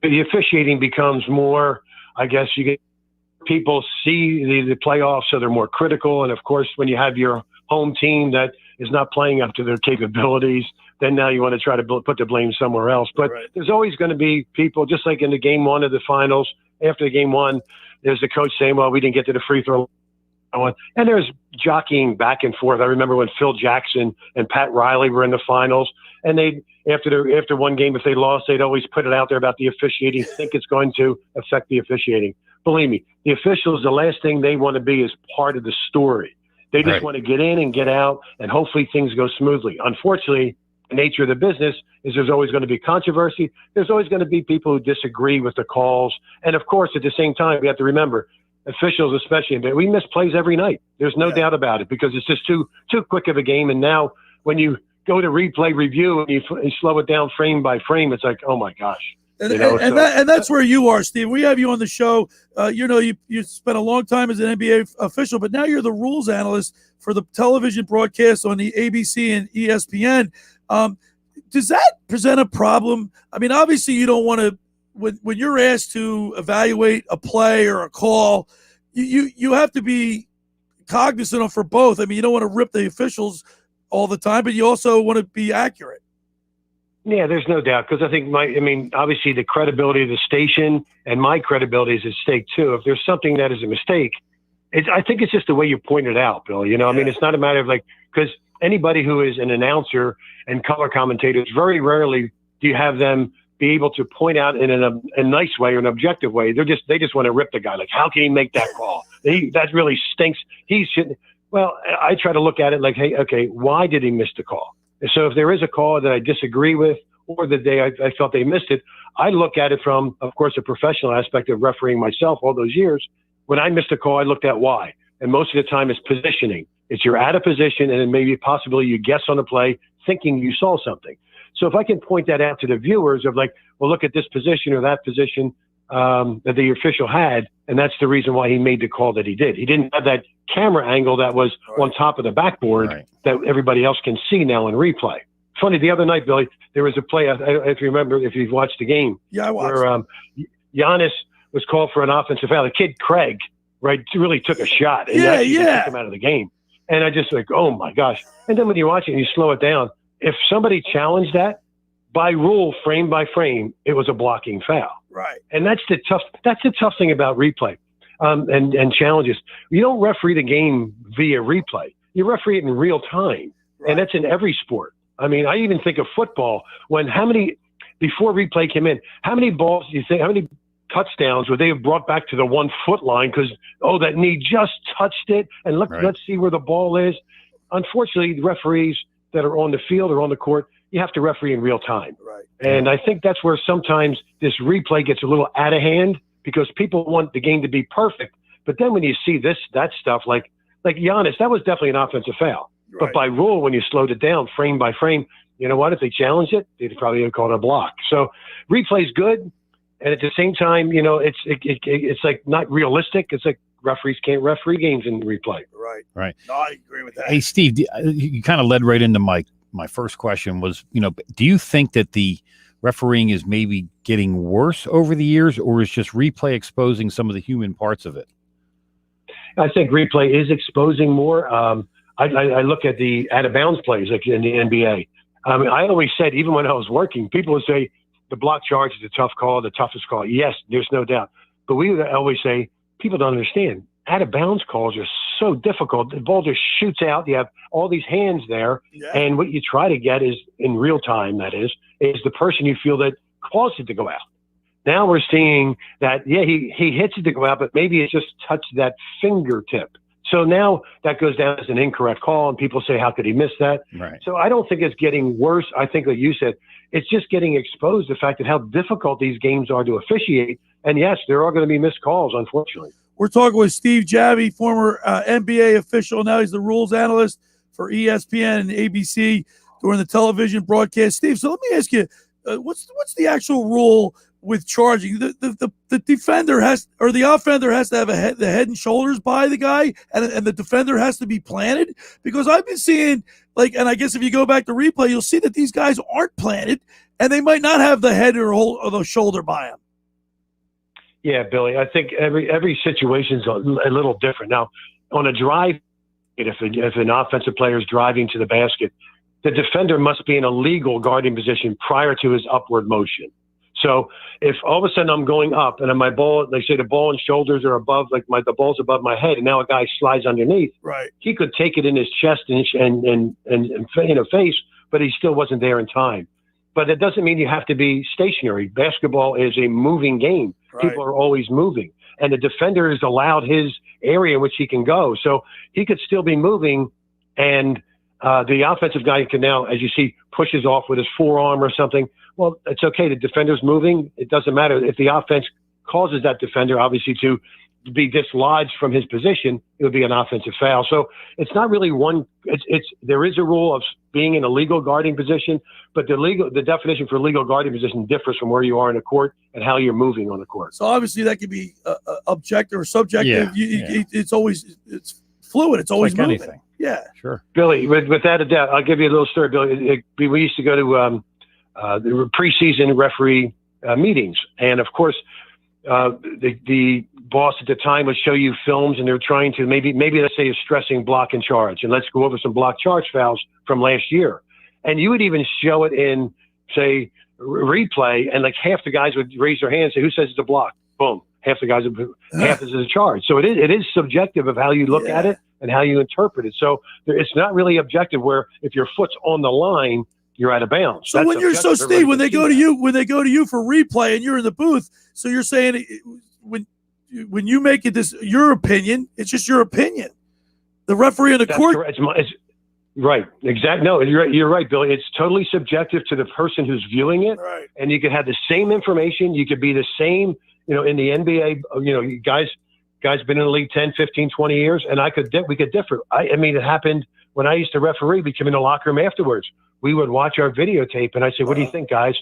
Speaker 6: The officiating becomes more. I guess you get people see the playoffs, so they're more critical. And of course, when you have your home team that is not playing up to their capabilities, then now you want to try to put the blame somewhere else. But there's always going to be people, just like in the game one of the finals, after the game one, there's the coach saying, well, we didn't get to the free throw. And there's jockeying back and forth. I remember when Phil Jackson and Pat Riley were in the finals, and after one game, if they lost, they'd always put it out there about the officiating, think it's going to affect the officiating. Believe me, the officials, the last thing they want to be is part of the story. They just want to get in and get out, and hopefully things go smoothly. Unfortunately, the nature of the business is there's always going to be controversy. There's always going to be people who disagree with the calls. And, of course, at the same time, we have to remember, officials especially, we miss plays every night. There's no doubt about it because it's just too quick of a game. And now when you go to replay review and you slow it down frame by frame, it's like, oh, my gosh.
Speaker 1: And that's where you are, Steve. We have you on the show. You spent a long time as an NBA official, but now you're the rules analyst for the television broadcast on the ABC and ESPN. Does that present a problem? I mean, obviously you don't want to, when you're asked to evaluate a play or a call, you have to be cognizant of for both. I mean, you don't want to rip the officials all the time, but you also want to be accurate.
Speaker 6: Yeah, there's no doubt because I think obviously the credibility of the station and my credibility is at stake too. If there's something that is a mistake, I think it's just the way you point it out, Bill. I mean, it's not a matter of because anybody who is an announcer and color commentators, very rarely do you have them be able to point out in a nice way or an objective way. They just want to rip the guy. Like, how can he make that call? That really stinks. He shouldn't. Well, I try to look at it like, hey, okay, why did he miss the call? So if there is a call that I disagree with or the day I felt they missed it, I look at it from, of course, a professional aspect of refereeing myself all those years. When I missed a call, I looked at why. And most of the time it's positioning. It's you're out of position and then maybe possibly you guess on the play thinking you saw something. So if I can point that out to the viewers of well, look at this position or that position, that the official had, and that's the reason why he made the call that he did. He didn't have that camera angle that was on top of the backboard that everybody else can see now in replay. Funny, the other night, Billy, there was a play, if you remember, if you've watched the game,
Speaker 1: I watched.
Speaker 6: where Giannis was called for an offensive foul. The kid, Craig, really took a shot. And took him out of the game. And I just like, oh, my gosh. And then when you watch it and you slow it down, if somebody challenged that, by rule, frame by frame, it was a blocking foul.
Speaker 1: Right.
Speaker 6: And that's the tough thing about replay and challenges. You don't referee the game via replay. You referee it in real time. Right. And that's in every sport. I mean, I even think of football before replay came in, how many touchdowns would they have brought back to the 1 foot line because, that knee just touched it and let's see where the ball is. Unfortunately, the referees that are on the field or on the court, you have to referee in real time.
Speaker 1: Right.
Speaker 6: And I think that's where sometimes this replay gets a little out of hand because people want the game to be perfect. But then when you see that stuff, like Giannis, that was definitely an offensive foul. Right. But by rule, when you slowed it down frame by frame, you know what? If they challenged it, they'd probably have called it a block. So replay's good. And at the same time, it's like not realistic. It's like referees can't referee games in replay.
Speaker 2: Right.
Speaker 1: No, I agree with that.
Speaker 2: Hey, Steve, you kind of led right into my first question was, do you think that the refereeing is maybe getting worse over the years, or is just replay exposing some of the human parts of it?
Speaker 6: I think replay is exposing more. I look at the out-of-bounds plays like in the NBA. I always said, even when I was working, people would say the block charge is a tough call, the toughest call. Yes, there's no doubt. But we would always say, people don't understand. Out-of-bounds calls are so difficult. The ball just shoots out. You have all these hands there. Yeah. And what you try to get is, in real time, that is the person you feel that caused it to go out. Now we're seeing that, he hits it to go out, but maybe it just touched that fingertip. So now that goes down as an incorrect call, and people say, how could he miss that?
Speaker 2: Right.
Speaker 6: So I don't think it's getting worse. I think, like you said, it's just getting exposed, the fact that how difficult these games are to officiate. And yes, there are going to be missed calls, unfortunately.
Speaker 1: We're talking with Steve Javie, former NBA official. Now he's the rules analyst for ESPN and ABC during the television broadcast. Steve, so let me ask you, what's the actual rule with charging? The defender the offender has to have the head and shoulders by the guy, and the defender has to be planted? Because I've been seeing, and I guess if you go back to replay, you'll see that these guys aren't planted, and they might not have the head or the shoulder by them.
Speaker 6: Yeah, Billy, I think every situation's a little different. Now, on a drive, if an offensive player is driving to the basket, the defender must be in a legal guarding position prior to his upward motion. So if all of a sudden I'm going up and my ball, they say the ball and shoulders are above, the ball's above my head, and now a guy slides underneath.
Speaker 1: Right. He
Speaker 6: could take it in his chest and face, but he still wasn't there in time. But it doesn't mean you have to be stationary. Basketball is a moving game. Right. People are always moving. And the defender is allowed his area in which he can go. So he could still be moving, and the offensive guy can now, as you see, pushes off with his forearm or something. Well, it's okay. The defender's moving. It doesn't matter. If the offense causes that defender, obviously, to be dislodged from his position, it would be an offensive foul. So it's not really one. There is a rule of being in a legal guarding position, but the definition for legal guarding position differs from where you are in a court and how you're moving on the court.
Speaker 1: So obviously that could be objective or subjective. It's fluid. It's always moving.
Speaker 2: Anything.
Speaker 1: Yeah,
Speaker 2: sure.
Speaker 6: Billy, without a doubt, I'll give you a little story, Billy. We used to go to the preseason referee meetings, and of course, the boss at the time would show you films, and they're trying to maybe let's say is stressing block and charge, and let's go over some block charge fouls from last year, and you would even show it in say replay, and half the guys would raise their hand and say, "Who says it's a block?" Boom, half the guys half is a charge. So it is subjective of how you look at it and how you interpret it. So it's not really objective. Where if your foot's on the line, you're out of bounds.
Speaker 1: So
Speaker 6: That's
Speaker 1: Steve, when they go to you for replay and you're in the booth, so you're saying when you make it your opinion, it's just your opinion. The referee in the court.
Speaker 6: Correct. It's right. Exactly. No, you're right, Billy. It's totally subjective to the person who's viewing it.
Speaker 1: Right.
Speaker 6: And you could have the same information. You could be the same, in the NBA, guys been in the league 10, 15, 20 years, and we could differ. I mean, it happened when I used to referee. We came in the locker room afterwards. We would watch our videotape, and I said, "What do you think, guys?"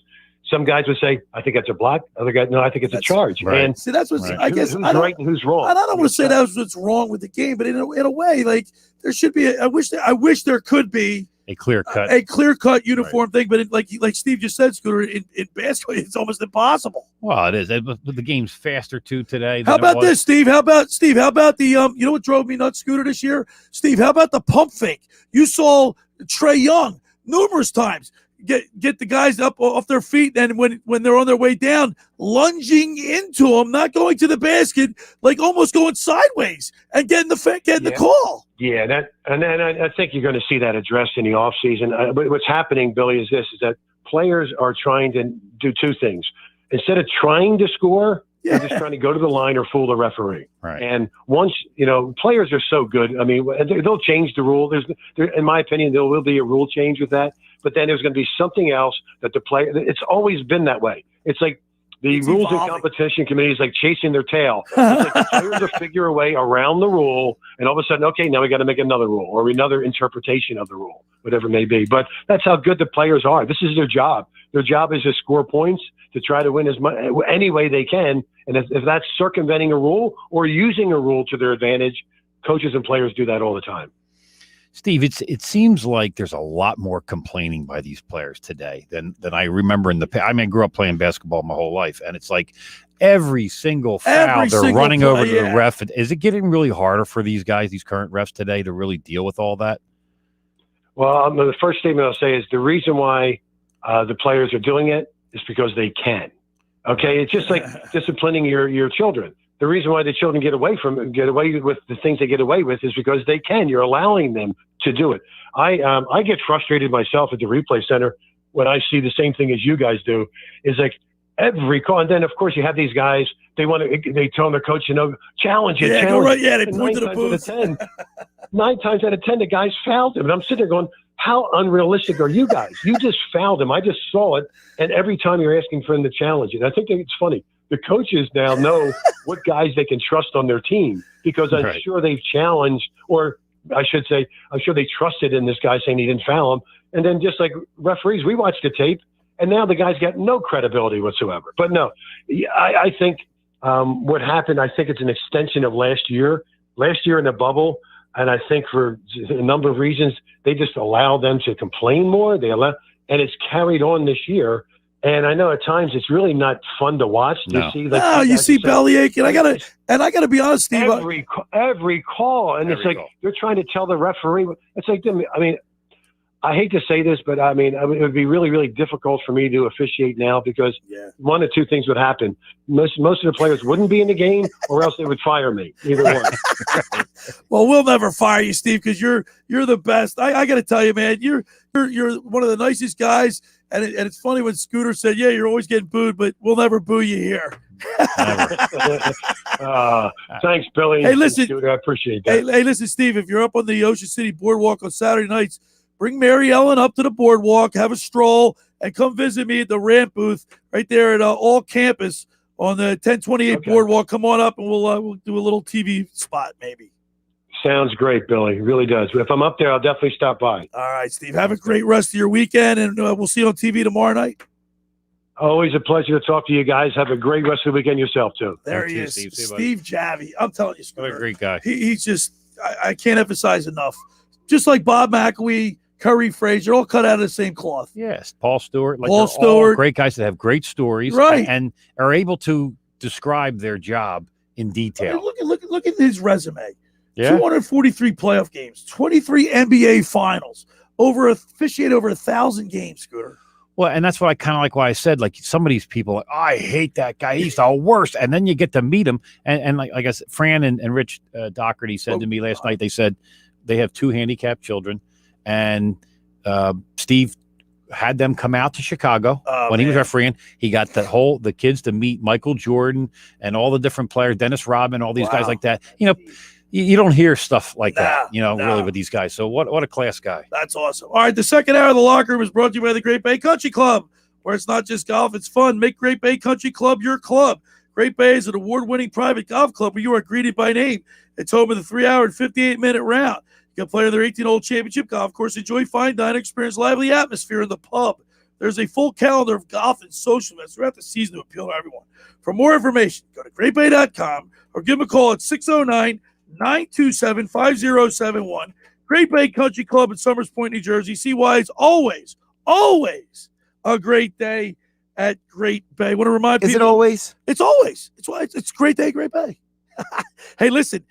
Speaker 6: some guys would say, I think that's a block. Other guys, no, I think it's a charge.
Speaker 2: Right.
Speaker 6: And
Speaker 1: See, that's what's, I guess,
Speaker 6: who's right and who's wrong.
Speaker 1: And I don't want to say that's what's wrong with the game, but in a way, like there should be. I wish there could be
Speaker 2: a clear cut
Speaker 1: uniform thing, but like Steve just said, Scooter, in basketball, it's almost impossible.
Speaker 2: Well, it is. But the game's faster too today.
Speaker 1: How about this, Steve? How about the you know what drove me nuts, Scooter, this year? Steve, how about the pump fake? You saw Trae Young numerous times get the guys up off their feet, and when they're on their way down, lunging into them, not going to the basket, like almost going sideways and getting the call.
Speaker 6: Yeah, I think you're going to see that addressed in the offseason. But what's happening, Billy, is that players are trying to do two things. Instead of trying to score, they're just trying to go to the line or fool the referee.
Speaker 2: Right.
Speaker 6: And once, players are so good. I mean, they'll change the rule. In my opinion, there will be a rule change with that. But then there's going to be something else that the player – it's always been that way. It's like the rules and competition committee is like chasing their tail. It's like the players will figure a way around the rule, and all of a sudden, okay, now we got to make another rule or another interpretation of the rule, whatever it may be. But that's how good the players are. This is their job. Their job is to score points, to try to win as much any way they can. And if that's circumventing a rule or using a rule to their advantage, coaches and players do that all the time.
Speaker 2: Steve, it seems like there's a lot more complaining by these players today than I remember in the past. I mean, I grew up playing basketball my whole life, and it's like every single foul they're running over to the ref. Is it getting really harder for these guys, these current refs today, to really deal with all that?
Speaker 6: Well, the first statement I'll say is the reason why the players are doing it is because they can. Okay, it's just like disciplining your children. The reason why the children get away with the things they get away with is because they can. You're allowing them to do it. I get frustrated myself at the replay center when I see the same thing as you guys do. Is like every call, and then of course you have these guys. They tell their coach, challenge it.
Speaker 1: Yeah,
Speaker 6: challenge
Speaker 1: go right.
Speaker 6: it.
Speaker 1: Yeah, they
Speaker 6: And
Speaker 1: point to the booth.
Speaker 6: 9 times out of 10, the guys fouled him, and I'm sitting there going, how unrealistic are you guys? You just fouled him. I just saw it, and every time you're asking for him to challenge it. I think it's funny. The coaches now know what guys they can trust on their team because I'm sure they've challenged, or I should say, I'm sure they trusted in this guy saying he didn't foul him. And then just like referees, we watched the tape, and now the guy's got no credibility whatsoever. But no, I think what happened, I think it's an extension of last year in the bubble. And I think for a number of reasons, they just allow them to complain more. And it's carried on this year. And I know at times it's really not fun to watch.
Speaker 2: No.
Speaker 1: You see bellyache, and I gotta be honest, Steve.
Speaker 6: Every call, and it's like they're trying to tell the referee. It's like, I mean, I hate to say this, but I mean, it would be really, really difficult for me to officiate now because one of two things would happen. Most of the players wouldn't be in the game, or else they would fire me. Either one.
Speaker 1: Well, we'll never fire you, Steve, because you're the best. I got to tell you, man, you're one of the nicest guys. And it's funny when Scooter said, "Yeah, you're always getting booed, but we'll never boo you here."
Speaker 6: Thanks, Billy.
Speaker 1: Hey, listen,
Speaker 6: Scooter, I appreciate that.
Speaker 1: Hey, listen, Steve. If you're up on the Ocean City Boardwalk on Saturday nights, bring Mary Ellen up to the boardwalk, have a stroll, and come visit me at the ramp booth right there at All Campus on the 1028 Boardwalk. Come on up, and we'll do a little TV spot maybe.
Speaker 6: Sounds great, Billy. It really does. If I'm up there, I'll definitely stop by.
Speaker 1: All right, Steve. Have a great rest of your weekend, and we'll see you on TV tomorrow night.
Speaker 6: Always a pleasure to talk to you guys. Have a great rest of the weekend yourself, too.
Speaker 1: There he is, Steve Javie. I'm telling you, Scooter.
Speaker 2: What a great guy.
Speaker 1: He's just – I can't emphasize enough. Just like Bob McElwee, Curry Frazier, all cut out of the same cloth.
Speaker 2: Yes, Paul Stewart.
Speaker 1: Stewart.
Speaker 2: Great guys that have great stories and are able to describe their job in detail.
Speaker 1: I mean, look at his resume.
Speaker 2: Yeah.
Speaker 1: 243 playoff games, 23 NBA finals, officiated over 1,000 games, Scooter.
Speaker 2: Well, and that's what I kind of like why I said, like, some of these people, I hate that guy. He's the worst. And then you get to meet him. And like I said, Fran and Rich Doherty said to me last night, they said they have 2 handicapped children. And Steve had them come out to Chicago when he was refereeing. He got the kids to meet Michael Jordan and all the different players, Dennis Rodman, all these guys like that. You don't hear stuff like that, really with these guys. So what a class guy.
Speaker 1: That's awesome. All right, the second hour of the Locker Room is brought to you by the Great Bay Country Club, where it's not just golf, it's fun. Make Great Bay Country Club your club. Great Bay is an award-winning private golf club where you are greeted by name. It's home of the 3-hour and 58-minute round. You can play on their 18-hole championship golf course, enjoy fine dining, experience lively atmosphere in the pub, There's a full calendar of golf and social events throughout the season to appeal to everyone. For more information, go to greatbay.com or give them a call at 609-927-5071. Great Bay Country Club in Summers Point, New Jersey. See why it's always a great day at Great Bay. Want to remind people.
Speaker 3: Is it always?
Speaker 1: It's always. It's why it's a great day at Great Bay. Hey, listen,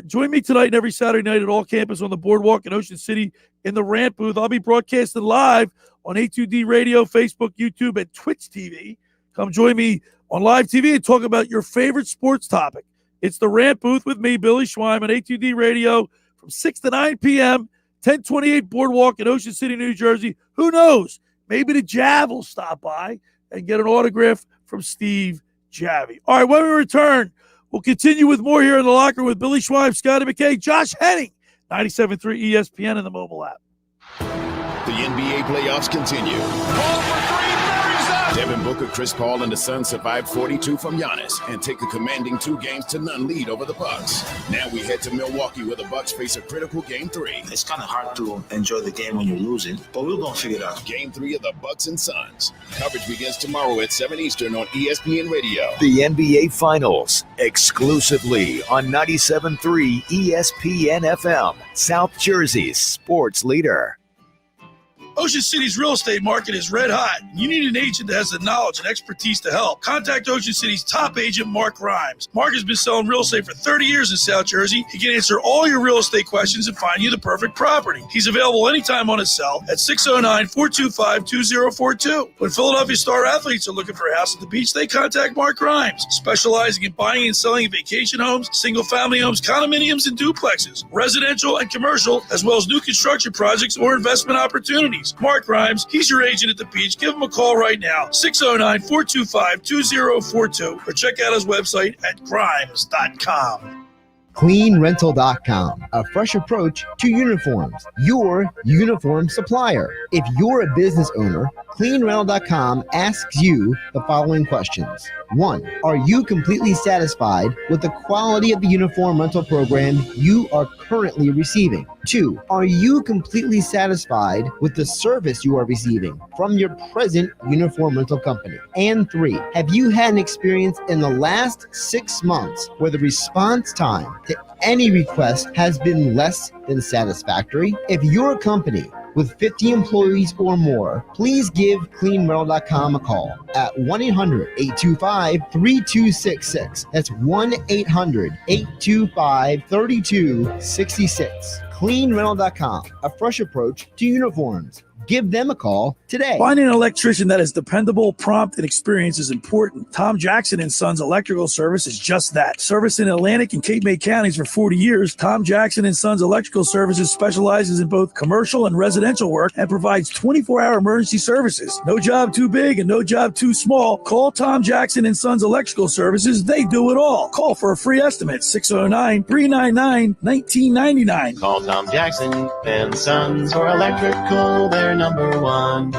Speaker 1: join me tonight and every Saturday night at all campus on the boardwalk in Ocean City in the Rant booth. I'll be broadcasting live on A2D Radio, Facebook, YouTube, and Twitch TV. Come join me on live TV and talk about your favorite sports topic. It's the Rant booth with me, Billy Schweim, on A2D Radio from 6 to 9 p.m., 1028 Boardwalk in Ocean City, New Jersey. Who knows? Maybe the Jav will stop by and get an autograph from Steve Javie. All right, when we return, we'll continue with more here in the locker room with Billy Schweim, Scotty McKay, Josh Henning, 97.3 ESPN and the mobile app.
Speaker 7: The NBA playoffs continue. Devin Booker, Chris Paul, and the Suns survived 42 from Giannis and take a commanding 2-0 lead over the Bucks. Now we head to Milwaukee where the Bucks face a critical Game 3.
Speaker 8: It's kind of hard to enjoy the game when you're losing, but we're going to figure it out.
Speaker 7: Game 3 of the Bucks and Suns. Coverage begins tomorrow at 7 Eastern on ESPN Radio.
Speaker 9: The NBA Finals, exclusively on 97.3 ESPN FM, South Jersey's sports leader.
Speaker 1: Ocean City's real estate market is red hot. You need an agent that has the knowledge and expertise to help. Contact Ocean City's top agent, Mark Grimes. Mark has been selling real estate for 30 years in South Jersey. He can answer all your real estate questions and find you the perfect property. He's available anytime on his cell at 609-425-2042. When Philadelphia star athletes are looking for a house at the beach, they contact Mark Grimes, specializing in buying and selling vacation homes, single-family homes, condominiums, and duplexes, residential and commercial, as well as new construction projects or investment opportunities. Mark Grimes, he's your agent at the beach. Give him a call right now, 609-425-2042, or check out his website at grimes.com.
Speaker 19: CleanRental.com, a fresh approach to uniforms, your uniform supplier. If you're a business owner, CleanRental.com asks you the following questions. 1. Are you completely satisfied with the quality of the uniform rental program you are currently receiving? 2. Are you completely satisfied with the service you are receiving from your present uniform rental company? And 3. Have you had an experience in the last 6 months where the response time to any request has been less than satisfactory? If you're a company with 50 employees or more, please give CleanRental.com a call at 1-800-825-3266. That's 1-800-825-3266. CleanRental.com, a fresh approach to uniforms. Give them a call today.
Speaker 1: Finding an electrician that is dependable, prompt, and experienced is important. Tom Jackson & Sons Electrical Service is just that. Service in Atlantic and Cape May counties for 40 years, Tom Jackson & Sons Electrical Services specializes in both commercial and residential work and provides 24-hour emergency services. No job too big and no job too small. Call Tom Jackson & Sons Electrical Services. They do it all. Call for a free estimate, 609-399-1999.
Speaker 4: Call Tom Jackson and Sons for electrical. They're number one.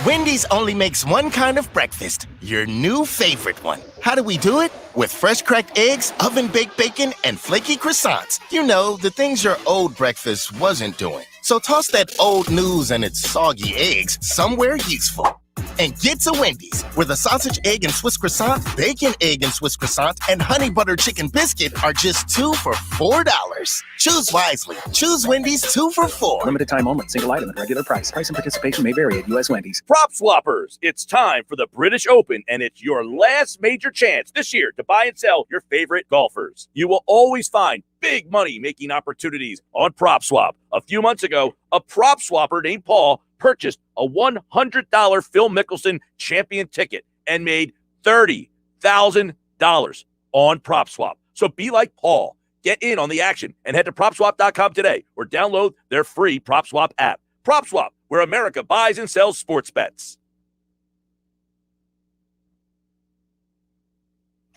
Speaker 10: Wendy's only makes one kind of breakfast, your new favorite one. How do we do it? With fresh cracked eggs, oven-baked bacon, and flaky croissants. You know, the things your old breakfast wasn't doing. So toss that old news and its soggy eggs somewhere useful. And get to Wendy's, where the sausage, egg, and Swiss croissant, bacon, egg, and Swiss croissant, and honey butter chicken biscuit are just 2 for $4. Choose wisely. Choose Wendy's 2 for $4.
Speaker 11: Limited time only. Single item at regular price. Price and participation may vary at U.S. Wendy's.
Speaker 15: Prop swappers, it's time for the British Open, and it's your last major chance this year to buy and sell your favorite golfers. You will always find big money making opportunities on PropSwap. A few months ago, a prop swapper named Paul purchased a $100 Phil Mickelson champion ticket and made $30,000 on PropSwap. So be like Paul. Get in on the action and head to PropSwap.com today or download their free PropSwap app. PropSwap, where America buys and sells sports bets.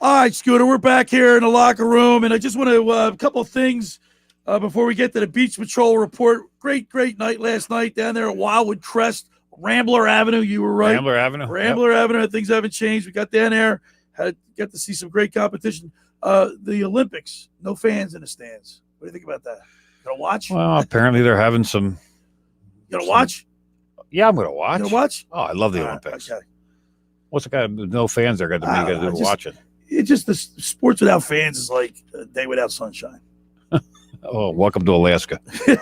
Speaker 1: All right, Scooter, we're back here in the locker room, and I just want to a couple of things before we get to the Beach Patrol report. Great night last night down there at Wildwood Crest, Rambler Avenue. You were right.
Speaker 2: Rambler
Speaker 1: Avenue. Things haven't changed. We got down there, got to see some great competition. The Olympics, no fans in the stands. What do you think about that? You gonna watch?
Speaker 2: Well, apparently they're having some.
Speaker 1: You gonna watch?
Speaker 2: Yeah, I'm gonna watch.
Speaker 1: You gonna watch?
Speaker 2: Oh, I love the Olympics.
Speaker 1: Okay.
Speaker 2: What's the guy? No fans there. Got to be got to watch it.
Speaker 1: It's just the sports without fans is like a day without sunshine.
Speaker 2: Oh, welcome to Alaska.
Speaker 1: I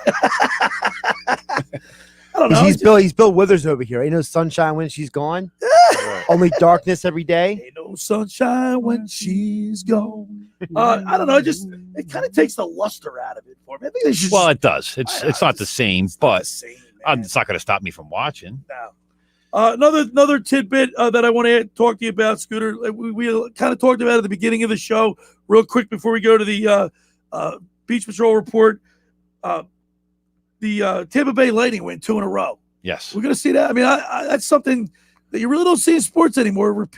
Speaker 1: don't know.
Speaker 3: He's Bill Withers over here. Ain't no sunshine when she's gone. Only darkness every day.
Speaker 1: Ain't no sunshine when she's gone. I don't know. It kind of takes the luster out of it for me. I think they should.
Speaker 2: Well, it does. It's not the same, but it's not going to stop me from watching.
Speaker 1: No. Another tidbit that I want to talk to you about, Scooter. We kind of talked about it at the beginning of the show, real quick before we go to the Beach Patrol report. The Tampa Bay Lightning win 2 in a row.
Speaker 2: Yes,
Speaker 1: we're going to see that. I mean, that's something that you really don't see in sports anymore.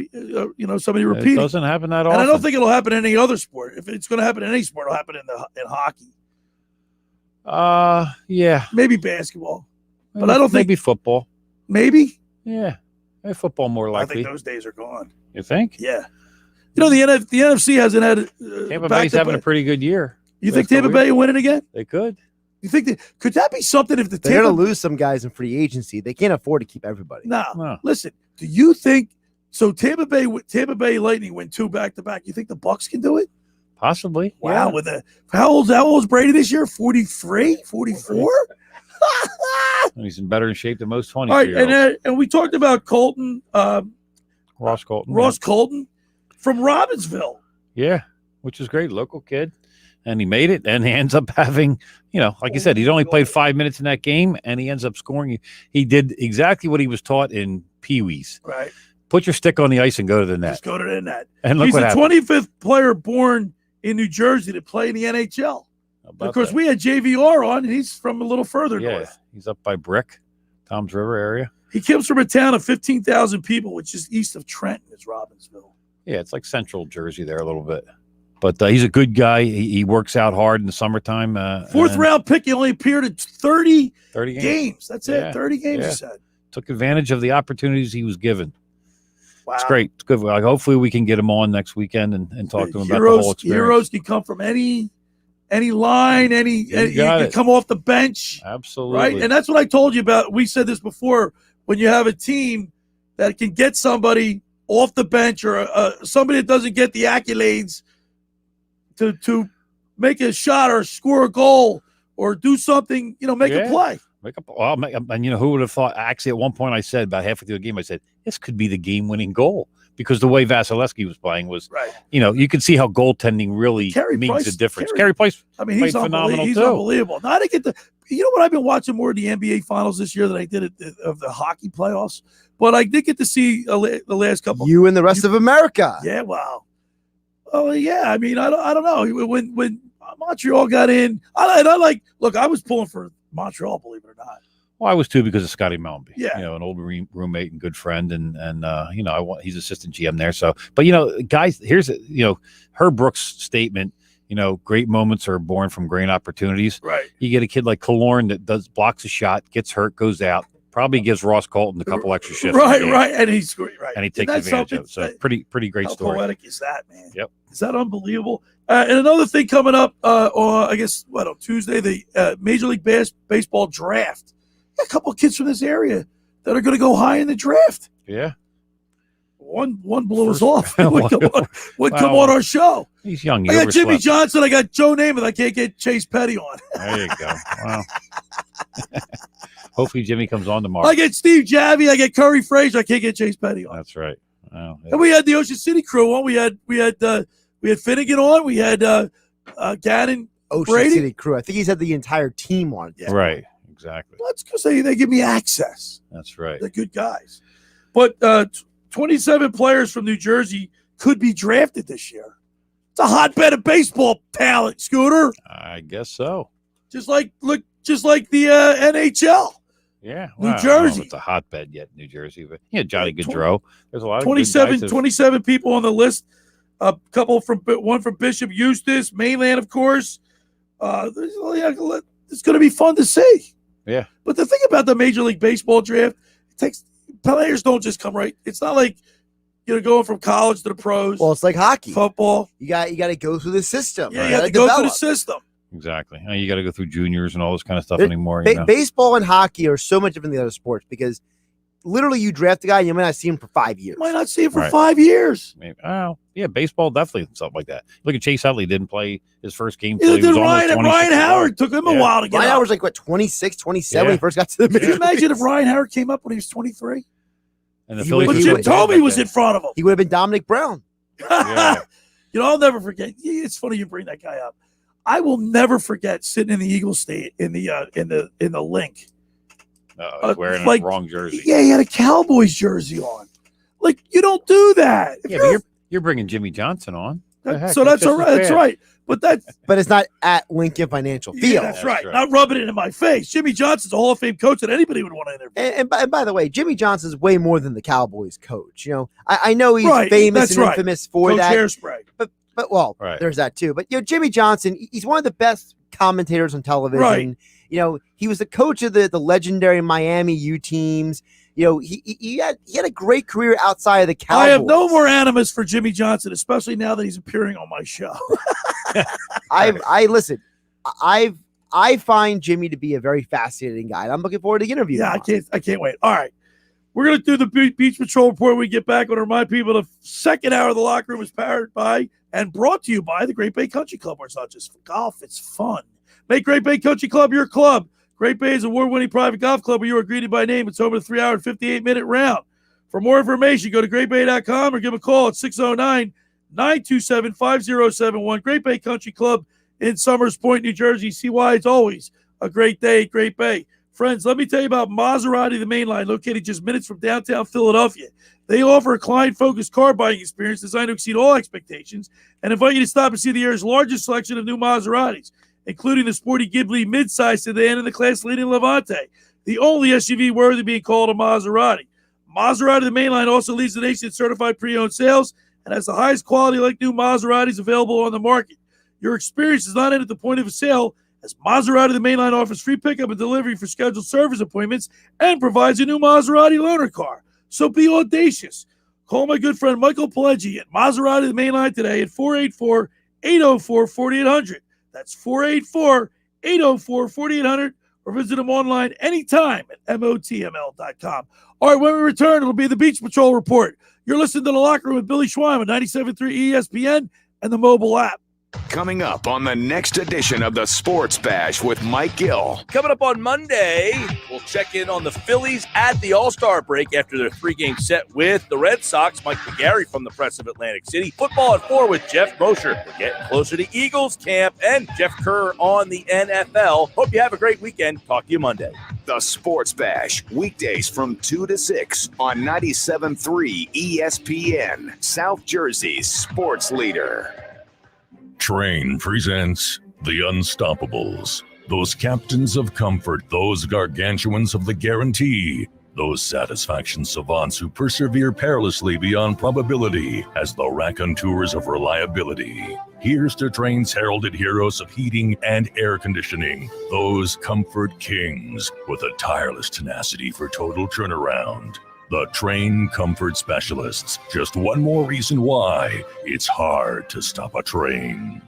Speaker 1: Somebody repeating.
Speaker 2: It doesn't happen that often.
Speaker 1: And I don't think it'll happen in any other sport. If it's going to happen in any sport, it'll happen in hockey.
Speaker 2: Yeah,
Speaker 1: maybe basketball, but I don't think
Speaker 2: maybe football.
Speaker 1: Maybe.
Speaker 2: Yeah, football more likely.
Speaker 1: I think those days are gone.
Speaker 2: You think?
Speaker 1: Yeah. You know, the NFC hasn't had.
Speaker 2: Tampa Bay's having a pretty good year.
Speaker 1: You think Tampa Bay will win it again?
Speaker 2: They could.
Speaker 1: You think could that be something if
Speaker 3: they're going to lose some guys in free agency? They can't afford to keep everybody.
Speaker 1: No. Listen, do you think so? Tampa Bay Lightning win 2 back-to-back. You think the Bucks can do it?
Speaker 2: Possibly.
Speaker 1: Wow. Yeah. How old's Brady this year? 43, 44.
Speaker 2: He's in better shape than most 20.
Speaker 1: All right, and we talked about Colton,
Speaker 2: Ross Colton.
Speaker 1: Ross Colton from Robbinsville.
Speaker 2: Yeah, which is great, local kid, and he made it. And he ends up having, like you said, he's only played 5 minutes in that game, and he ends up scoring. He did exactly what he was taught in Pee Wees.
Speaker 1: Right.
Speaker 2: Put your stick on the ice and go to the net.
Speaker 1: Just go to the net.
Speaker 2: And look
Speaker 1: he's
Speaker 2: what
Speaker 1: the
Speaker 2: happened.
Speaker 1: 25th player born in New Jersey to play in the NHL. Of course, we had JVR on, and he's from a little further north.
Speaker 2: He's up by Brick, Toms River area.
Speaker 1: He comes from a town of 15,000 people, which is east of Trenton, is Robbinsville.
Speaker 2: Yeah, it's like central Jersey there a little bit. But he's a good guy. He works out hard in the summertime.
Speaker 1: Fourth round pick, he only appeared in 30
Speaker 2: games.
Speaker 1: That's it, 30 games, he said.
Speaker 2: Took advantage of the opportunities he was given.
Speaker 1: Wow.
Speaker 2: It's great. It's good. Hopefully we can get him on next weekend and talk to him about the whole experience.
Speaker 1: Heroes can come from any line, you can come off the bench.
Speaker 2: Absolutely.
Speaker 1: Right? And that's what I told you about. We said this before. When you have a team that can get somebody off the bench or somebody that doesn't get the accolades to make a shot or score a goal or do something, make a play.
Speaker 2: And who would have thought? Actually, at one point I said, about halfway through the game, I said, this could be the game-winning goal. Because the way Vasilevsky was playing was,
Speaker 1: right.
Speaker 2: You could see how goaltending really means a difference. Carey Price,
Speaker 1: he's
Speaker 2: phenomenal
Speaker 1: he's
Speaker 2: too.
Speaker 1: Unbelievable. Now I didn't get what I've been watching more of the NBA Finals this year than I did of the hockey playoffs. But I did get to see the last couple.
Speaker 3: You and the rest of America.
Speaker 1: Yeah, wow. Oh yeah, I don't know when Montreal got in. I was pulling for Montreal, believe it or not.
Speaker 2: Well, I was too because of Scotty Mellenby.
Speaker 1: Yeah,
Speaker 2: an old roommate and good friend, and he's assistant GM there. So, but guys, here's Herb Brooks' statement. Great moments are born from great opportunities.
Speaker 1: Right.
Speaker 2: You get a kid like Killorn that blocks a shot, gets hurt, goes out, probably gives Ross Colton a couple extra shifts.
Speaker 1: Right, and he's great. Right,
Speaker 2: and he takes advantage of it. So pretty great
Speaker 1: how
Speaker 2: story.
Speaker 1: How poetic is that, man?
Speaker 2: Yep.
Speaker 1: Is that unbelievable? And another thing coming up on Tuesday, the Major League Baseball draft. A couple of kids from this area that are going to go high in the draft.
Speaker 2: Yeah.
Speaker 1: One blew us off. Would come on our show.
Speaker 2: He's young.
Speaker 1: I got Jimmy Johnson. I got Joe Namath. I can't get Chase Petty on.
Speaker 2: There you go. Wow. Hopefully Jimmy comes on tomorrow.
Speaker 1: I get Steve Javie. I get Curry Frazier. I can't get Chase Petty on.
Speaker 2: That's right. Wow.
Speaker 1: And we had the Ocean City crew on. We had Finnegan on. We had Gannon.
Speaker 3: Ocean
Speaker 1: Brady.
Speaker 3: City crew. I think he's had the entire team on.
Speaker 1: Yeah.
Speaker 2: Right. Exactly.
Speaker 1: That's because they give me access.
Speaker 2: That's right.
Speaker 1: They're good guys. But 27 players from New Jersey could be drafted this year. It's a hotbed of baseball talent, Scooter.
Speaker 2: I guess so.
Speaker 1: Just like the NHL.
Speaker 2: Yeah.
Speaker 1: New
Speaker 2: I don't know
Speaker 1: Jersey.
Speaker 2: if it's a hotbed yet, New Jersey, but Johnny Gaudreau. There's a lot of
Speaker 1: 27 people on the list. A couple one from Bishop Eustace, Mainland, of course. It's going to be fun to see.
Speaker 2: Yeah.
Speaker 1: But the thing about the Major League Baseball draft, players don't just come right. It's not like going from college to the pros.
Speaker 3: Well, it's like hockey,
Speaker 1: football.
Speaker 3: You got to go through the system.
Speaker 1: Yeah, you have to go through the system.
Speaker 2: Exactly. You got to go through juniors and all this kind of stuff anymore.
Speaker 3: Baseball and hockey are so much different than the other sports because literally you draft a guy and you might not see him for 5 years.
Speaker 1: You might not see him for 5 years.
Speaker 2: Maybe. Oh, yeah, baseball definitely something like that. Look at Chase Utley, didn't play his first game.
Speaker 1: Ryan Howard took him a while to get
Speaker 3: Ryan
Speaker 1: up.
Speaker 3: Howard's like, 26, 27 when he first got to the
Speaker 1: Can
Speaker 3: major
Speaker 1: you imagine if Ryan Howard came up when he was 23?
Speaker 2: And the
Speaker 1: But Jim Thome was in front of him.
Speaker 3: He would have been Dominic Brown.
Speaker 2: Yeah.
Speaker 1: I'll never forget. It's funny you bring that guy up. I will never forget sitting in the Eagles state in the link.
Speaker 2: Wearing the wrong jersey.
Speaker 1: Yeah, he had a Cowboys jersey on. Like, you don't do that.
Speaker 2: But you're bringing Jimmy Johnson on.
Speaker 1: So that's all right. That's right. But
Speaker 3: it's not at Lincoln Financial Field.
Speaker 1: Yeah, that's right. Not rubbing it in my face. Jimmy Johnson's a Hall of Fame coach that anybody would want to interview.
Speaker 3: And by the way, Jimmy Johnson's way more than the Cowboys coach. I know he's famous and infamous for
Speaker 1: coach
Speaker 3: that.
Speaker 1: Hairspray.
Speaker 3: But there's that too. But Jimmy Johnson, he's one of the best commentators on television.
Speaker 1: Right.
Speaker 3: He was the coach of the legendary Miami U teams. He had a great career outside of the Cowboys.
Speaker 1: I have no more animus for Jimmy Johnson, especially now that he's appearing on my show.
Speaker 3: I find Jimmy to be a very fascinating guy. And I'm looking forward to interviewing him.
Speaker 1: I can't wait. All right. We're going to do the Beach Patrol report when we get back. I want to remind people the second hour of the locker room is powered by and brought to you by the Great Bay Country Club, where it's not just for golf, it's fun. Make Great Bay Country Club your club. Great Bay is an award-winning private golf club where you are greeted by name. It's over a 3-hour and 58-minute round. For more information, go to greatbay.com or give a call at 609-927-5071. Great Bay Country Club in Summers Point, New Jersey. See why it's always a great day at Great Bay. Friends, let me tell you about Maserati, the main line, located just minutes from downtown Philadelphia. They offer a client-focused car buying experience designed to exceed all expectations and invite you to stop and see the area's largest selection of new Maseratis, including the sporty Ghibli midsize sedan and the class-leading Levante, the only SUV worthy of being called a Maserati. Maserati, the main line, also leads the nation in certified pre-owned sales and has the highest quality like new Maseratis available on the market. Your experience does not end at the point of a sale, as Maserati, the main line, offers free pickup and delivery for scheduled service appointments and provides a new Maserati loaner car. So be audacious. Call my good friend Michael Pileggi at Maserati, the main line, today at 484-804-4800. That's 484-804-4800, or visit them online anytime at motml.com. All right, when we return, it'll be the Beach Patrol Report. You're listening to The Locker Room with Billy Schweim on 97.3 ESPN and the mobile app.
Speaker 7: Coming up on the next edition of the Sports Bash with Mike Gill.
Speaker 15: Coming up on Monday, we'll check in on the Phillies at the All-Star break after their 3-game set with the Red Sox. Mike McGarry from the Press of Atlantic City. Football at 4 with Jeff Mosher. We're getting closer to Eagles camp and Jeff Kerr on the NFL. Hope you have a great weekend. Talk to you Monday.
Speaker 7: The Sports Bash, weekdays from 2 to 6 on 97.3 ESPN, South Jersey's sports leader.
Speaker 13: Train presents The Unstoppables. Those captains of comfort, those gargantuans of the guarantee, those satisfaction savants who persevere perilously beyond probability as the raconteurs of reliability. Here's to Train's heralded heroes of heating and air conditioning, those comfort kings with a tireless tenacity for total turnaround. The Train Comfort Specialists. Just one more reason why it's hard to stop a train.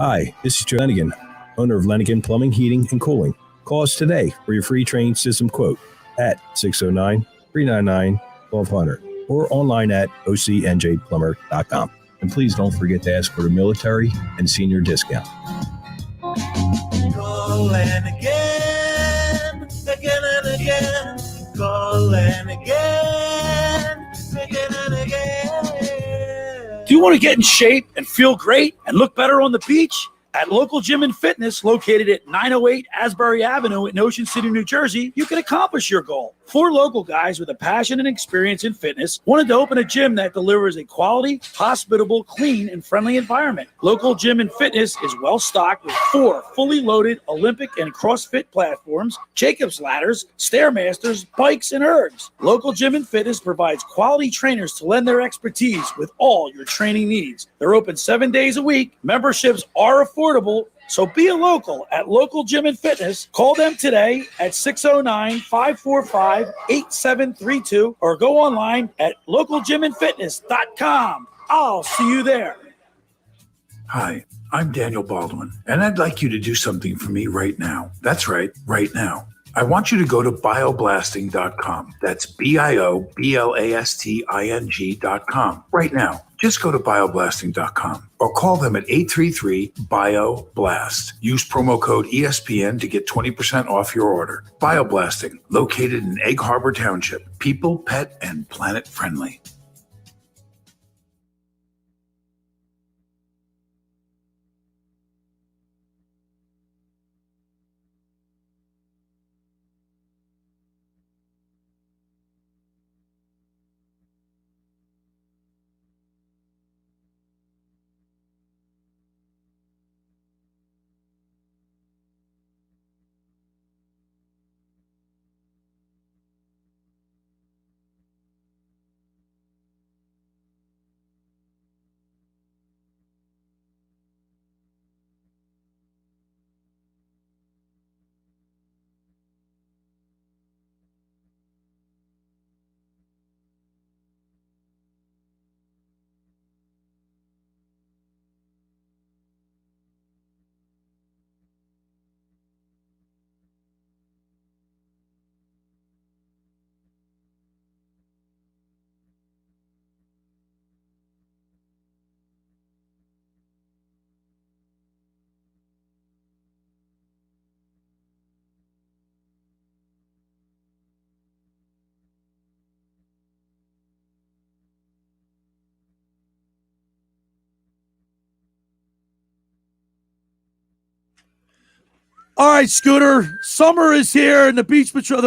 Speaker 14: Hi, this is Joe Lenigan, owner of Lenigan Plumbing, Heating, and Cooling. Call us today for your free train system quote at 609-399-1200 or online at ocnjplumber.com. And please don't forget to ask for the military and senior discount.
Speaker 12: Call again, again and again. Call again, again and again.
Speaker 16: Do you want to get in shape and feel great and look better on the beach?
Speaker 1: At Local Gym and Fitness, located at 908 Asbury Avenue in Ocean City, New Jersey, you can accomplish your goal. 4 local guys with a passion and experience in fitness wanted to open a gym that delivers a quality, hospitable, clean, and friendly environment. Local Gym and Fitness is well stocked with 4 fully loaded Olympic and CrossFit platforms, Jacob's ladders, Stairmasters, bikes, and ergs. Local Gym and Fitness provides quality trainers to lend their expertise with all your training needs. They're open 7 days a week. Memberships are affordable, so be a local at Local Gym and Fitness. Call them today at 609-545-8732 or go online at localgymandfitness.com. I'll see you there.
Speaker 16: Hi, I'm Daniel Baldwin, and I'd like you to do something for me right now. That's right, right now. I want you to go to bioblasting.com. That's BIOBLASTING.com. Right now. Just go to bioblasting.com or call them at 833-BIO-BLAST. Use promo code ESPN to get 20% off your order. Bioblasting, located in Egg Harbor Township. People, pet, and planet friendly.
Speaker 1: All right, Scooter. Summer is here, and the Beach Patrol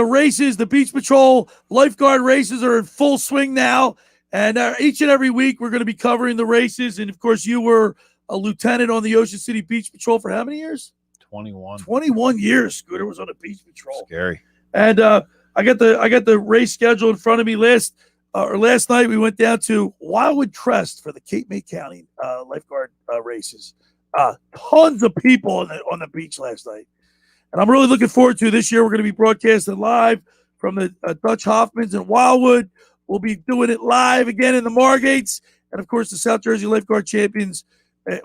Speaker 1: lifeguard races are in full swing now. And each and every week, we're going to be covering the races. And of course, you were a lieutenant on the Ocean City Beach Patrol for how many years?
Speaker 2: 21.
Speaker 1: 21 years. Scooter was on the Beach Patrol.
Speaker 2: Scary.
Speaker 1: And I got the race schedule in front of me. Last night, we went down to Wildwood Crest for the Cape May County lifeguard races. Tons of people on the beach last night. And I'm really looking forward to this year. We're going to be broadcasting live from the Dutch Hoffmans in Wildwood. We'll be doing it live again in the Margates. And, of course, the South Jersey Lifeguard Champions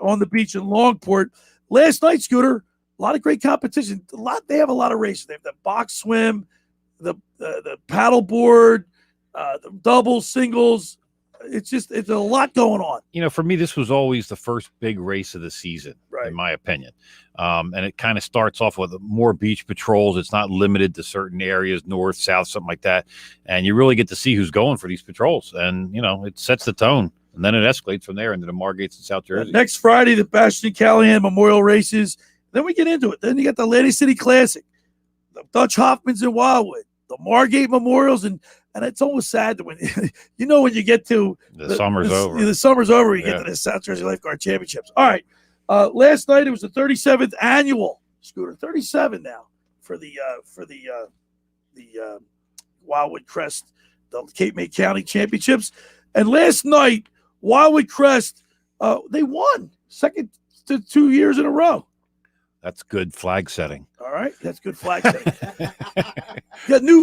Speaker 1: on the beach in Longport. Last night, Scooter, a lot of great competition. They have a lot of races. They have the box swim, the paddle board, the doubles, singles. It's a lot going on.
Speaker 2: You know, for me, this was always the first big race of the season, in my opinion. And it kind of starts off with more beach patrols. It's not limited to certain areas, north, south, something like that. And you really get to see who's going for these patrols. And, you know, it sets the tone. And then it escalates from there into the Margates in South Jersey.
Speaker 1: Next Friday, the Bastion Callahan Memorial Races. Then we get into it. Then you got the Atlantic City Classic, the Dutch Hoffmans in Wildwood, the Margate Memorials, and it's almost sad that when when you get to
Speaker 2: the summer's over.
Speaker 1: The summer's over. We get to the South Jersey Lifeguard Championships. All right. Last night it was the 37th annual Scooter. 37 now for the Wildwood Crest, the Cape May County Championships. And last night, Wildwood Crest, they won second to 2 years in a row.
Speaker 2: That's good flag setting.
Speaker 1: All right, that's good flag setting.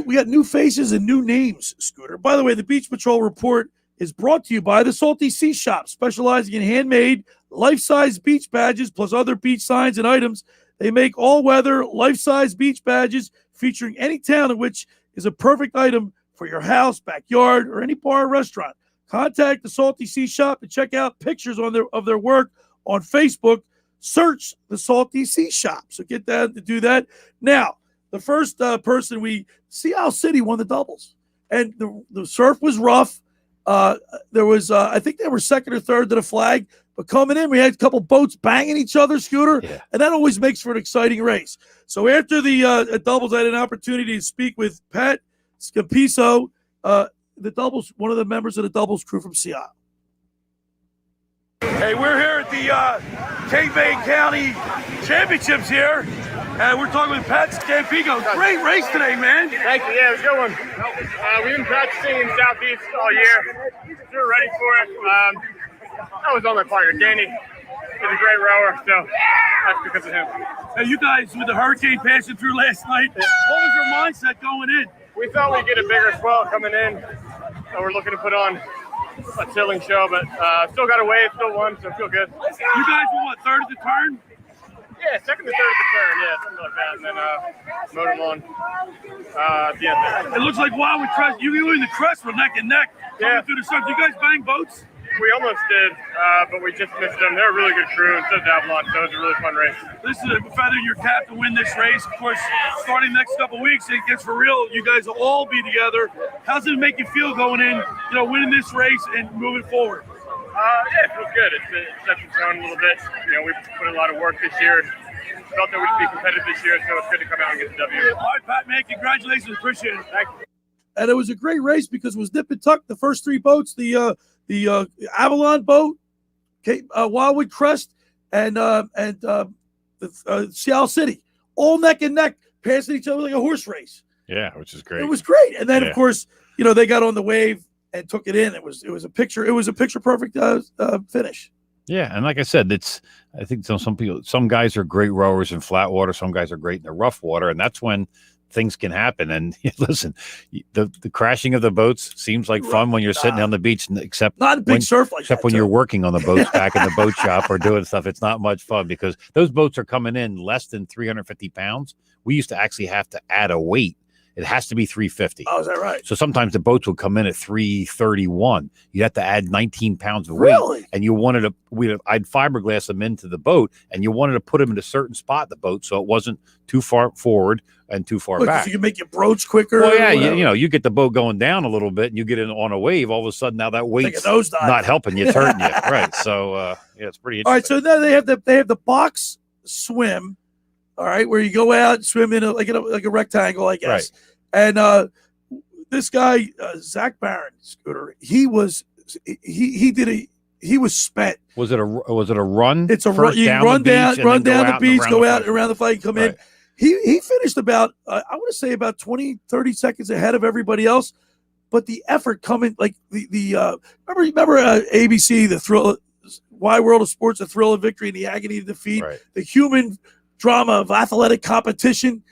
Speaker 1: We got new faces and new names, Scooter. By the way, the Beach Patrol Report is brought to you by the Salty Sea Shop, specializing in handmade, life-size beach badges plus other beach signs and items. They make all-weather, life-size beach badges featuring any town in which is a perfect item for your house, backyard, or any bar or restaurant. Contact the Salty Sea Shop and check out pictures of their work on Facebook. Search the Salty Sea Shop. So get that to do that. Now, the first person Seattle City won the doubles. And the surf was rough. There was, I think they were second or third to the flag, But coming in, we had a couple boats banging each other, Scooter, and that always makes for an exciting race. So after the doubles, I had an opportunity to speak with Pat Scapiso, the doubles, one of the members of the doubles crew from Seattle. Hey, we're here at the Cape May County Championships here, and we're talking with Pat Scapiso. Great race today, man.
Speaker 17: Thank you. Yeah, it was a good one. We've been practicing in Southeast all year. We were ready for it. I was on my partner, Danny. He's a great rower, so that's because of him.
Speaker 1: Now, you guys, with the hurricane passing through last night, what was your mindset going in?
Speaker 17: We thought we'd get a bigger swell coming in, so we're looking to put on a chilling show, but still got a wave, still won, so feel good.
Speaker 1: You guys were what, third of the turn?
Speaker 17: Yeah, second to third of the turn, yeah, something like that, and then mowed them on at the end there.
Speaker 1: It looks like Wildwood Crest, you and the Crest were neck and neck coming through the sun. Did you guys bang boats?
Speaker 17: We almost did, but we just missed them. They're a really good crew, and so did Avalon, so it was a really fun race.
Speaker 1: This is a feather in your cap to win this race. Of course, starting next couple of weeks, it gets for real. You guys will all be together. How's it make you feel going in, winning this race and moving forward?
Speaker 17: Yeah, it feels good. It's set the tone a little bit. We put in a lot of work this year. Felt that we could be competitive this year, so it's good to come out and get the W.
Speaker 1: All right, Pat, man, congratulations. Appreciate it.
Speaker 17: Thank you.
Speaker 1: And it was a great race because it was nip and tuck. The first three boats, the Avalon boat, Wildwood Crest, and Seattle City, all neck and neck, passing each other like a horse race.
Speaker 2: Yeah, which is great.
Speaker 1: It was great. And then, of course, they got on the wave and took it in. It was a picture perfect finish.
Speaker 2: Yeah, and like I said, I think some guys are great rowers in flat water, some guys are great in the rough water, and that's when things can happen. And listen, the crashing of the boats seems like fun when you're sitting on the beach, except
Speaker 1: not a big surf like
Speaker 2: except
Speaker 1: that,
Speaker 2: when you're working on the boats back in the boat shop or doing stuff. It's not much fun because those boats are coming in less than 350 pounds. We used to actually have to add a weight. It has to be 350.
Speaker 1: Oh, is that right?
Speaker 2: So sometimes the boats would come in at 331. You have to add 19 pounds of weight.
Speaker 1: Really?
Speaker 2: And you wanted I'd fiberglass them into the boat, and you wanted to put them in a certain spot in the boat so it wasn't too far forward and too far back.
Speaker 1: So you can make your broach quicker.
Speaker 2: Well, yeah, you get the boat going down a little bit, and you get in on a wave. All of a sudden, now that weight's not helping you, it's hurting you. Right. So it's pretty interesting.
Speaker 1: All right. So then they have the box swim. All right, where you go out and swim in like a rectangle, I guess.
Speaker 2: Right.
Speaker 1: And this guy, Zach Barron, Scooter, he was spent.
Speaker 2: Was it a run?
Speaker 1: It's a run. You run down the beach, go out around the flight, come in. He finished about I want to say about 20, 30 seconds ahead of everybody else. But the effort coming, like remember ABC, the thrill, Wide World of Sports, the thrill of victory and the agony of defeat, the human drama of athletic competition.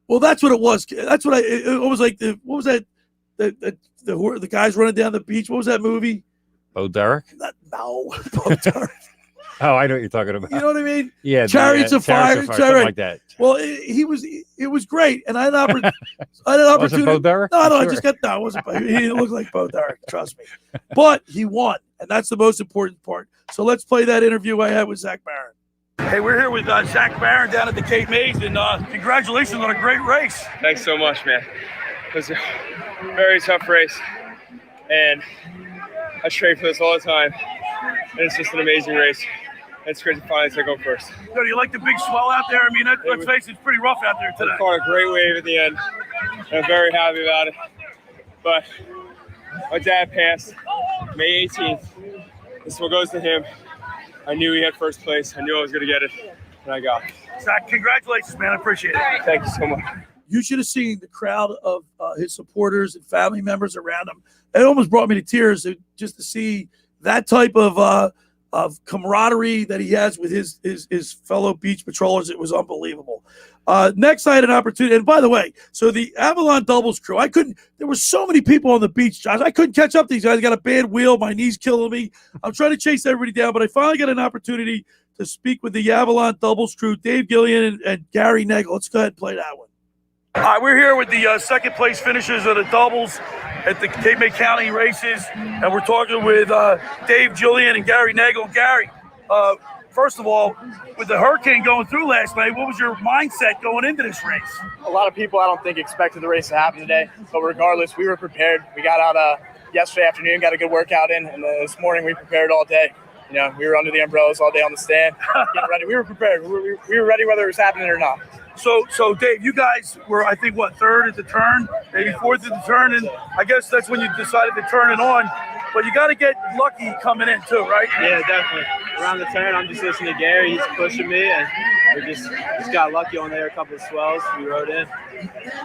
Speaker 1: Well, that's what it was. That's what it was like. What was that? The guys running down the beach. What was that movie?
Speaker 2: Bo Derek?
Speaker 1: No, Bo Derek.
Speaker 2: Oh, I know what you're talking about.
Speaker 1: You know what I mean?
Speaker 2: Yeah,
Speaker 1: Chariots of Fire,
Speaker 2: something like that.
Speaker 1: Well, it was great, and I had an opportunity.
Speaker 2: Was it Bo Derek?
Speaker 1: No, I just got no. It wasn't. He didn't look like Bo Derek. Trust me. But he won, and that's the most important part. So let's play that interview I had with Zach Barron. Hey, we're here with Zach Barron down at the Cape Mays, and congratulations on a great race.
Speaker 17: Thanks so much, man. It was a very tough race, and I train for this all the time, and it's just an amazing race. It's great to finally take home first.
Speaker 1: Do you like the big swell out there? I mean, let's face it, it's pretty rough out there today.
Speaker 17: I caught a great wave at the end, and I'm very happy about it. But my dad passed May 18th. This one goes to him. I knew he had first place. I knew I was going to get it, and I got it.
Speaker 1: Zach, congratulations, man. I appreciate it.
Speaker 17: Thank you so much.
Speaker 1: You should have seen the crowd of his supporters and family members around him. It almost brought me to tears just to see that type of camaraderie that he has with his fellow beach patrollers. It was unbelievable. Next, I had an opportunity. And by the way, so the Avalon doubles crew, there were so many people on the beach, Josh. I couldn't catch up to these guys. I got a bad wheel. My knee's killing me. I'm trying to chase everybody down, but I finally got an opportunity to speak with the Avalon doubles crew, Dave Gillian and Gary Nagel. Let's go ahead and play that one. All right, we're here with the second place finishers of the doubles at the Cape May County races, and we're talking with Dave Gillian and Gary Nagel. Gary, first of all, with the hurricane going through last night, what was your mindset going into this race?
Speaker 18: A lot of people, I don't think, expected the race to happen today, but regardless, we were prepared. We got out yesterday afternoon, got a good workout in, and this morning we prepared all day. You know, we were under the umbrellas all day on the stand, getting ready. We were prepared. We were ready whether it was happening or not.
Speaker 1: So Dave, you guys were, I think, third at the turn, maybe fourth at the turn, and I guess that's when you decided to turn it on. But you got to get lucky coming in too, right?
Speaker 18: Yeah, definitely. Around the turn, I'm just listening to Gary. He's pushing me, and we just got lucky on there. A couple of swells, we rode in.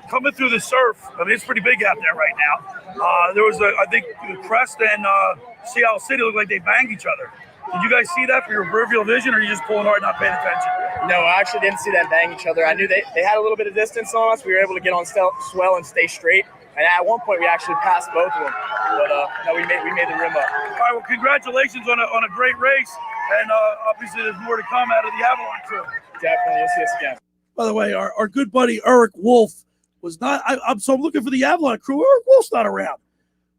Speaker 1: Coming through the surf, I mean, it's pretty big out there right now. There was, I think, Crest and Seattle City looked like they banged each other. Did you guys see that for your peripheral vision, or are you just pulling hard, not paying attention?
Speaker 18: No, I actually didn't see them bang each other. I knew they had a little bit of distance on us. We were able to get on swell and stay straight. And at one point, we actually passed both of them. But no, we made the rim up.
Speaker 1: All right, well, congratulations on a great race. And obviously, there's more to come out of the Avalon crew.
Speaker 18: Definitely, you'll see us again.
Speaker 1: By the way, our good buddy Eric Wolf was not. I'm looking for the Avalon crew. Eric Wolf's not around.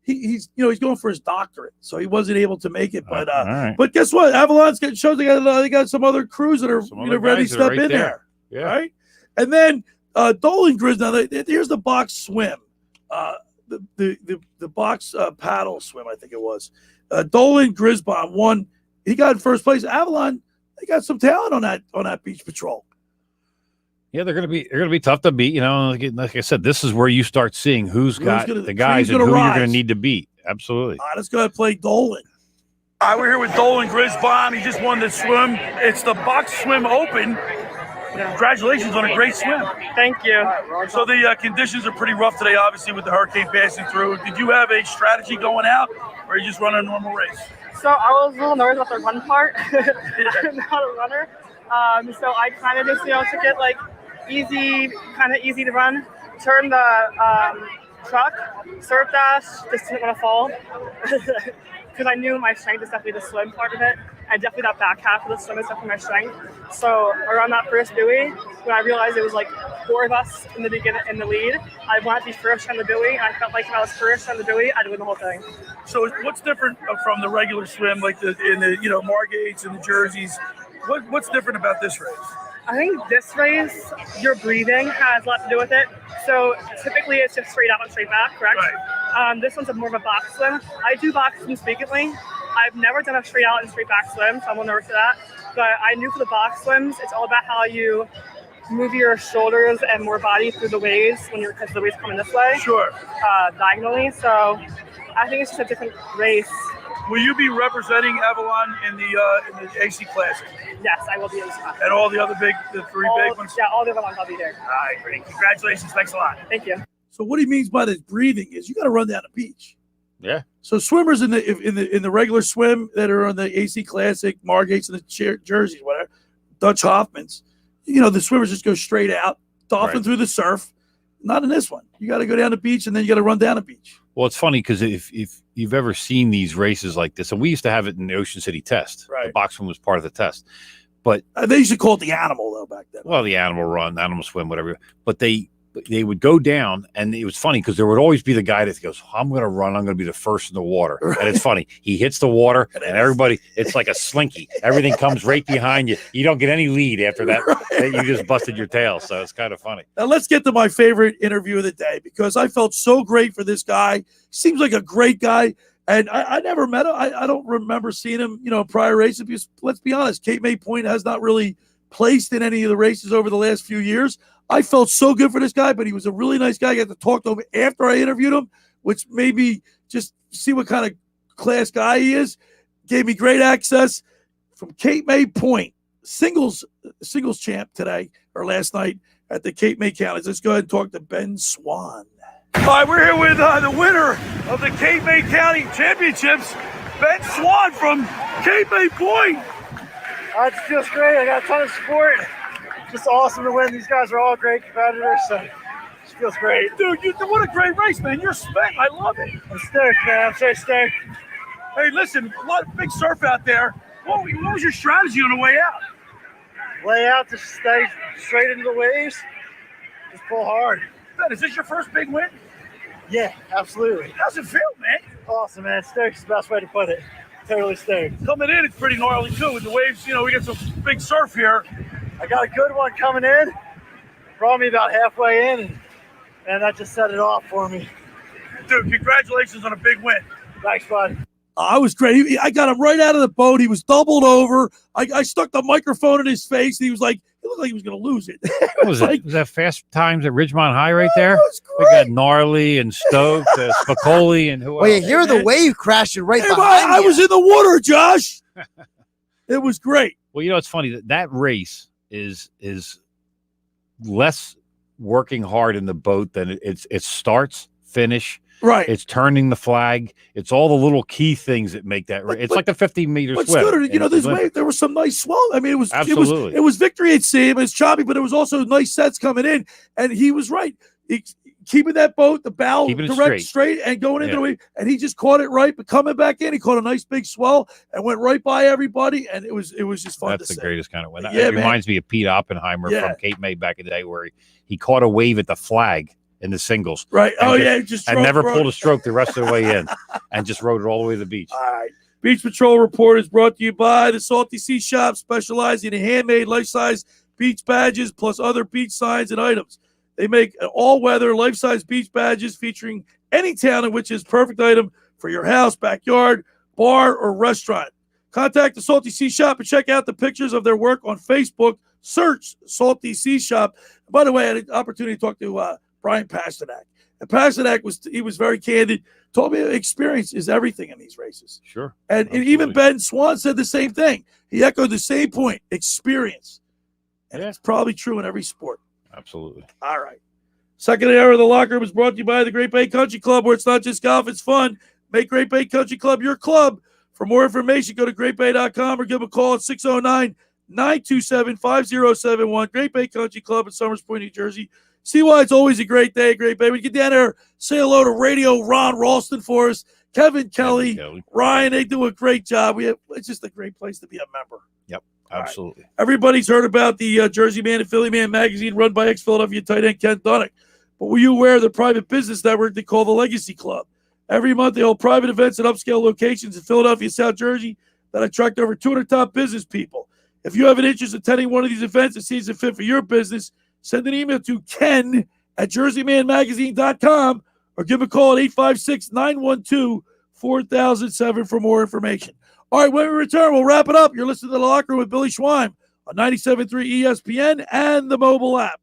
Speaker 1: He's going for his doctorate, so he wasn't able to make it. But
Speaker 2: right.
Speaker 1: But guess what? Avalon's getting shows. They got some other crews that are ready to step in there.
Speaker 2: Yeah.
Speaker 1: Right. And then Dolan Grizz. Now here's the box swim. The box paddle swim. I think it was. Dolan Grisbon won. He got in first place. Avalon. They got some talent on that beach patrol.
Speaker 2: Yeah, they're gonna be tough to beat. You know, like I said, this is where you start seeing who's got the guys and who you're gonna need to beat. Absolutely.
Speaker 1: All right, let's go ahead and play Dolan. All right, we're here with Dolan Grisbon. He just won the swim. It's the box swim open. Congratulations on a great swim.
Speaker 5: Thank you.
Speaker 1: So the conditions are pretty rough today, obviously, with the hurricane passing through. Did you have a strategy going out, or are you just running a normal race?
Speaker 5: So I was a little nervous about the run part. I'm not a runner. So I kind of just, took it like easy to run. Turn the truck, surf dash, just didn't want to fall. Because I knew my strength is definitely the swim part of it. And definitely that back half of the swim is definitely my strength. So around that first buoy, when I realized it was like four of us in the beginning in the lead, I wanted to be first on the buoy. And I felt like if I was first on the buoy, I'd win the whole thing.
Speaker 1: So what's different from the regular swim, like in the Margates and the jerseys? What's different about this race?
Speaker 5: I think this race, your breathing has a lot to do with it. So typically it's just straight out and straight back, correct?
Speaker 1: Right.
Speaker 5: This one's more of a box swim. I do box swims frequently. I've never done a straight out and straight back swim, so I'm a little nervous for that. But I knew for the box swims, it's all about how you move your shoulders and more body through the waves because the waves coming this way.
Speaker 1: Sure.
Speaker 5: Diagonally. So I think it's just a different race.
Speaker 1: Will you be representing Avalon in the AC Classic?
Speaker 5: Yes, I will be in this class.
Speaker 1: And all the other three big ones?
Speaker 5: Yeah, all the other ones I'll be there.
Speaker 1: All right, great. Congratulations. Thanks a lot.
Speaker 5: Thank you.
Speaker 1: So what he means by this breathing is you got to run down the beach.
Speaker 2: Yeah.
Speaker 1: So swimmers in the regular swim that are on the AC Classic, Margates and the jerseys, whatever, Dutch Hoffmans, the swimmers just go straight out, dolphin through the surf. Not in this one. You got to go down the beach and then you got to run down the beach.
Speaker 2: Well, it's funny because if you've ever seen these races like this, and we used to have it in the Ocean City test.
Speaker 1: Right.
Speaker 2: The box swim was part of the test. But
Speaker 1: they used to call it the animal though back then.
Speaker 2: Well, the animal run, animal swim, whatever. But they would go down, and it was funny because there would always be the guy that goes, I'm going to run. I'm going to be the first in the water. Right. And it's funny. He hits the water, and everybody, it's like a slinky. Everything comes right behind you. You don't get any lead after that. Right. You just busted your tail. So it's kind of funny.
Speaker 1: Now, let's get to my favorite interview of the day because I felt so great for this guy. Seems like a great guy. And I never met him. I don't remember seeing him, prior races. Because let's be honest, Cape May Point has not really placed in any of the races over the last few years. I felt so good for this guy, but he was a really nice guy. I got to talk to him after I interviewed him, which made me just see what kind of class guy he is. Gave me great access from Cape May Point, singles champ today or last night at the Cape May County. Let's go ahead and talk to Ben Swan. All right, we're here with the winner of the Cape May County Championships, Ben Swan from Cape May Point.
Speaker 20: It feels great. I got a ton of support. Just awesome to win. These guys are all great competitors, so it just feels great.
Speaker 1: Dude, what a great race, man. You're spent. I love it.
Speaker 20: I'm stoked, man. I'm so stoked.
Speaker 1: Hey, listen, a lot of big surf out there. What was your strategy on the way out?
Speaker 20: Way out to stay straight into the waves. Just pull hard.
Speaker 1: Ben, is this your first big win?
Speaker 20: Yeah, absolutely.
Speaker 1: How's it feel, man?
Speaker 20: Awesome, man. Stoked is the best way to put it. Totally stoked.
Speaker 1: Coming in, it's pretty gnarly, too, with the waves. We got some big surf here.
Speaker 20: I got a good one coming in. Brought me about halfway in, and that just set it off for me.
Speaker 1: Dude, congratulations on a big win.
Speaker 20: Thanks, bud.
Speaker 1: I was great. I got him right out of the boat. He was doubled over. I stuck the microphone in his face. And he was like, he looked like he was going to lose it.
Speaker 2: What was it? Was that Fast Times at Ridgemont High right there?
Speaker 1: We
Speaker 2: got Gnarly and Stokes, Spicoli, and who else?
Speaker 3: Well, you hear the wave crashing right behind
Speaker 1: I
Speaker 3: you.
Speaker 1: was in the water, Josh. It was great.
Speaker 2: Well, it's funny that race is less working hard in the boat than it starts, finish.
Speaker 1: Right.
Speaker 2: It's turning the flag. It's all the little key things that make that race. It's like a 50-meter
Speaker 1: But
Speaker 2: swim.
Speaker 1: Scooter, there was some nice swell. I mean, it was
Speaker 2: Absolutely.
Speaker 1: It was victory at sea. It was choppy, but it was also nice sets coming in. And he was right. Keeping that boat, the bow direct straight and going into the wave. And he just caught it right, but coming back in, he caught a nice big swell and went right by everybody. And it was just fun.
Speaker 2: That's the greatest kind of win.
Speaker 1: Yeah,
Speaker 2: It reminds me of Pete Oppenheimer from Cape May back in the day, where he caught a wave at the flag in the singles.
Speaker 1: Right.
Speaker 2: And
Speaker 1: Just
Speaker 2: and never pulled a stroke the rest of the way in, and just rode it all the way to the beach.
Speaker 1: All right. Beach Patrol Report is brought to you by the Salty Sea Shop, specializing in handmade life-size beach badges plus other beach signs and items. They make all-weather life-size beach badges featuring any town in which is perfect item for your house, backyard, bar, or restaurant. Contact the Salty Sea Shop and check out the pictures of their work on Facebook. Search Salty Sea Shop. By the way, I had an opportunity to talk to Brian Pasternak. And Pasternak was very candid, told me experience is everything in these races.
Speaker 2: Sure.
Speaker 1: And even Ben Swan said the same thing. He echoed the same point, experience. And it's probably true in every sport.
Speaker 2: Absolutely.
Speaker 1: All right. Second hour of the Locker Room is brought to you by the Great Bay Country Club, where it's not just golf, it's fun. Make Great Bay Country Club your club. For more information, go to greatbay.com or give a call at 609-927-5071. Great Bay Country Club in Summers Point, New Jersey. See why it's always a great day at Great Bay. When you get down there, say hello to Radio Ron Ralston for us, Kevin Kelly, Ryan. They do a great job. It's just a great place to be a member.
Speaker 2: Yep, absolutely.
Speaker 1: Right. Everybody's heard about the Jersey Man and Philly Man magazine run by ex-Philadelphia tight end Ken Dunnick. But were you aware of the private business network they call the Legacy Club? Every month they hold private events at upscale locations in Philadelphia, South Jersey that attract over 200 top business people. If you have an interest in attending one of these events that seems to fit for your business, send an email to ken@jerseymanmagazine.com or give a call at 856-912-4007 for more information. All right, when we return, we'll wrap it up. You're listening to The Locker Room with Billy Schweim on 97.3 ESPN and the mobile app.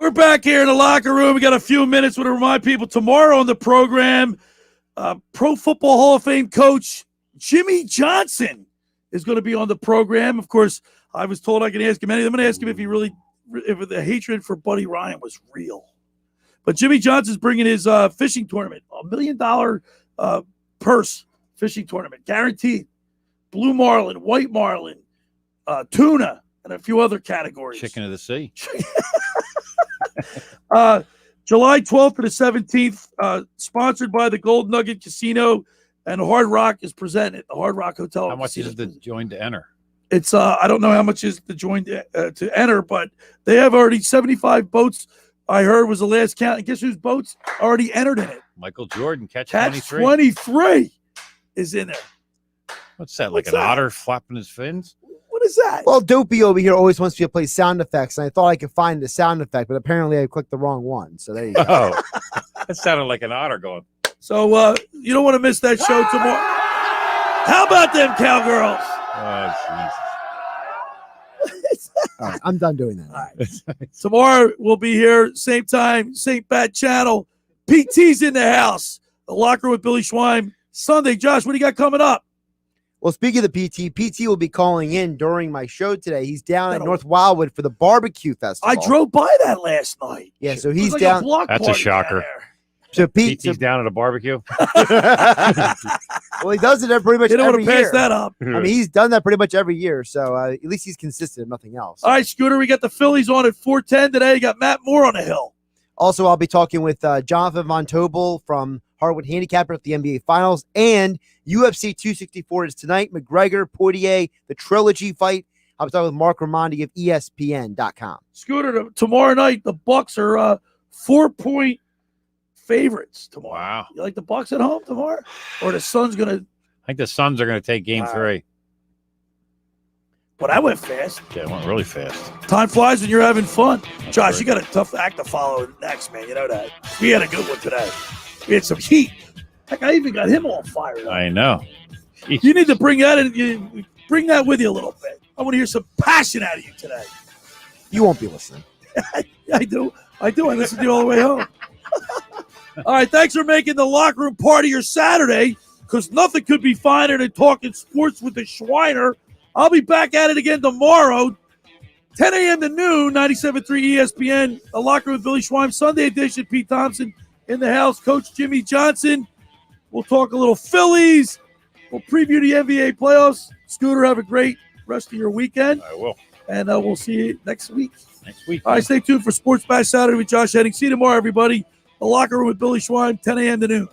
Speaker 1: We're back here in the locker room. We got a few minutes. Want to remind people tomorrow on the program, Pro Football Hall of Fame coach Jimmy Johnson is going to be on the program. Of course, I was told I can ask him anything. I'm going to ask him if the hatred for Buddy Ryan was real. But Jimmy Johnson's bringing his fishing tournament, $1 million purse fishing tournament, guaranteed. Blue marlin, white marlin, tuna, and a few other categories.
Speaker 2: Chicken of the sea.
Speaker 1: July 12th to the 17th, sponsored by the Gold Nugget Casino, and Hard Rock is presented at the Hard Rock Hotel.
Speaker 2: How much is the join to enter?
Speaker 1: It's I don't know how much is the join to enter, but they have already 75 boats. I heard was the last count. And guess whose boats already entered in it?
Speaker 2: Michael Jordan, catch 23.
Speaker 1: 23 is in there.
Speaker 2: What's that? Like an otter flapping his fins?
Speaker 1: What is that?
Speaker 3: Well, Dopey over here always wants me to play sound effects, and I thought I could find the sound effect, but apparently I clicked the wrong one. So there you go.
Speaker 2: Oh, that sounded like an otter going.
Speaker 1: So you don't want to miss that show tomorrow. How about them cowgirls?
Speaker 2: Oh,
Speaker 3: All right, I'm done doing that.
Speaker 1: All right. Tomorrow we'll be here, same time, St. Pat channel. PT's in the house. The Locker with Billy Schweim. Sunday, Josh, what do you got coming up?
Speaker 3: Well, speaking of the PT will be calling in during my show today. He's down at North Wildwood for the barbecue festival.
Speaker 1: I drove by that last night.
Speaker 3: Yeah, so he's
Speaker 1: like
Speaker 3: down.
Speaker 2: That's a shocker.
Speaker 3: So
Speaker 2: PT's down at a barbecue.
Speaker 3: Well, he does it pretty much
Speaker 1: You don't
Speaker 3: every
Speaker 1: want to pass
Speaker 3: year.
Speaker 1: that up.
Speaker 3: I mean, he's done that pretty much every year. So at least he's consistent, if nothing else.
Speaker 1: All right, Scooter, we got the Phillies on at 4:10 today. You got Matt Moore on the hill.
Speaker 3: Also, I'll be talking with Jonathan Von Tobel from Harwood Handicapper at the NBA Finals, and UFC 264 is tonight. McGregor, Poirier, the trilogy fight. I'll be talking with Mark Ramondi of ESPN.com.
Speaker 1: Scooter, tomorrow night the Bucks are 4-point favorites tomorrow.
Speaker 2: Wow.
Speaker 1: You like the Bucks at home tomorrow, or the Suns gonna?
Speaker 2: I think the Suns are going to take Game 3.
Speaker 1: But I went fast.
Speaker 2: Yeah, it went really fast.
Speaker 1: Time flies when you're having fun. Josh, you got a tough act to follow next, man. You know that. We had a good one today. We had some heat. Heck, I even got him all fired up.
Speaker 2: I know.
Speaker 1: You need to bring that in. You bring that with you a little bit. I want to hear some passion out of you today.
Speaker 3: You won't be listening.
Speaker 1: I do. I listen to you all the way home. All right, thanks for making the locker room part of your Saturday, because nothing could be finer than talking sports with the Schweiner. I'll be back at it again tomorrow, 10 a.m. to noon, 97.3 ESPN, the locker room with Billy Schweim, Sunday edition. Pete Thompson in the house, Coach Jimmy Johnson. We'll talk a little Phillies. We'll preview the NBA playoffs. Scooter, have a great rest of your weekend.
Speaker 2: I will.
Speaker 1: And we'll see you next week.
Speaker 2: Next week.
Speaker 1: All right, stay tuned for Sports Bash Saturday with Josh Henning. See you tomorrow, everybody. The locker room with Billy Schweim, 10 a.m. to noon.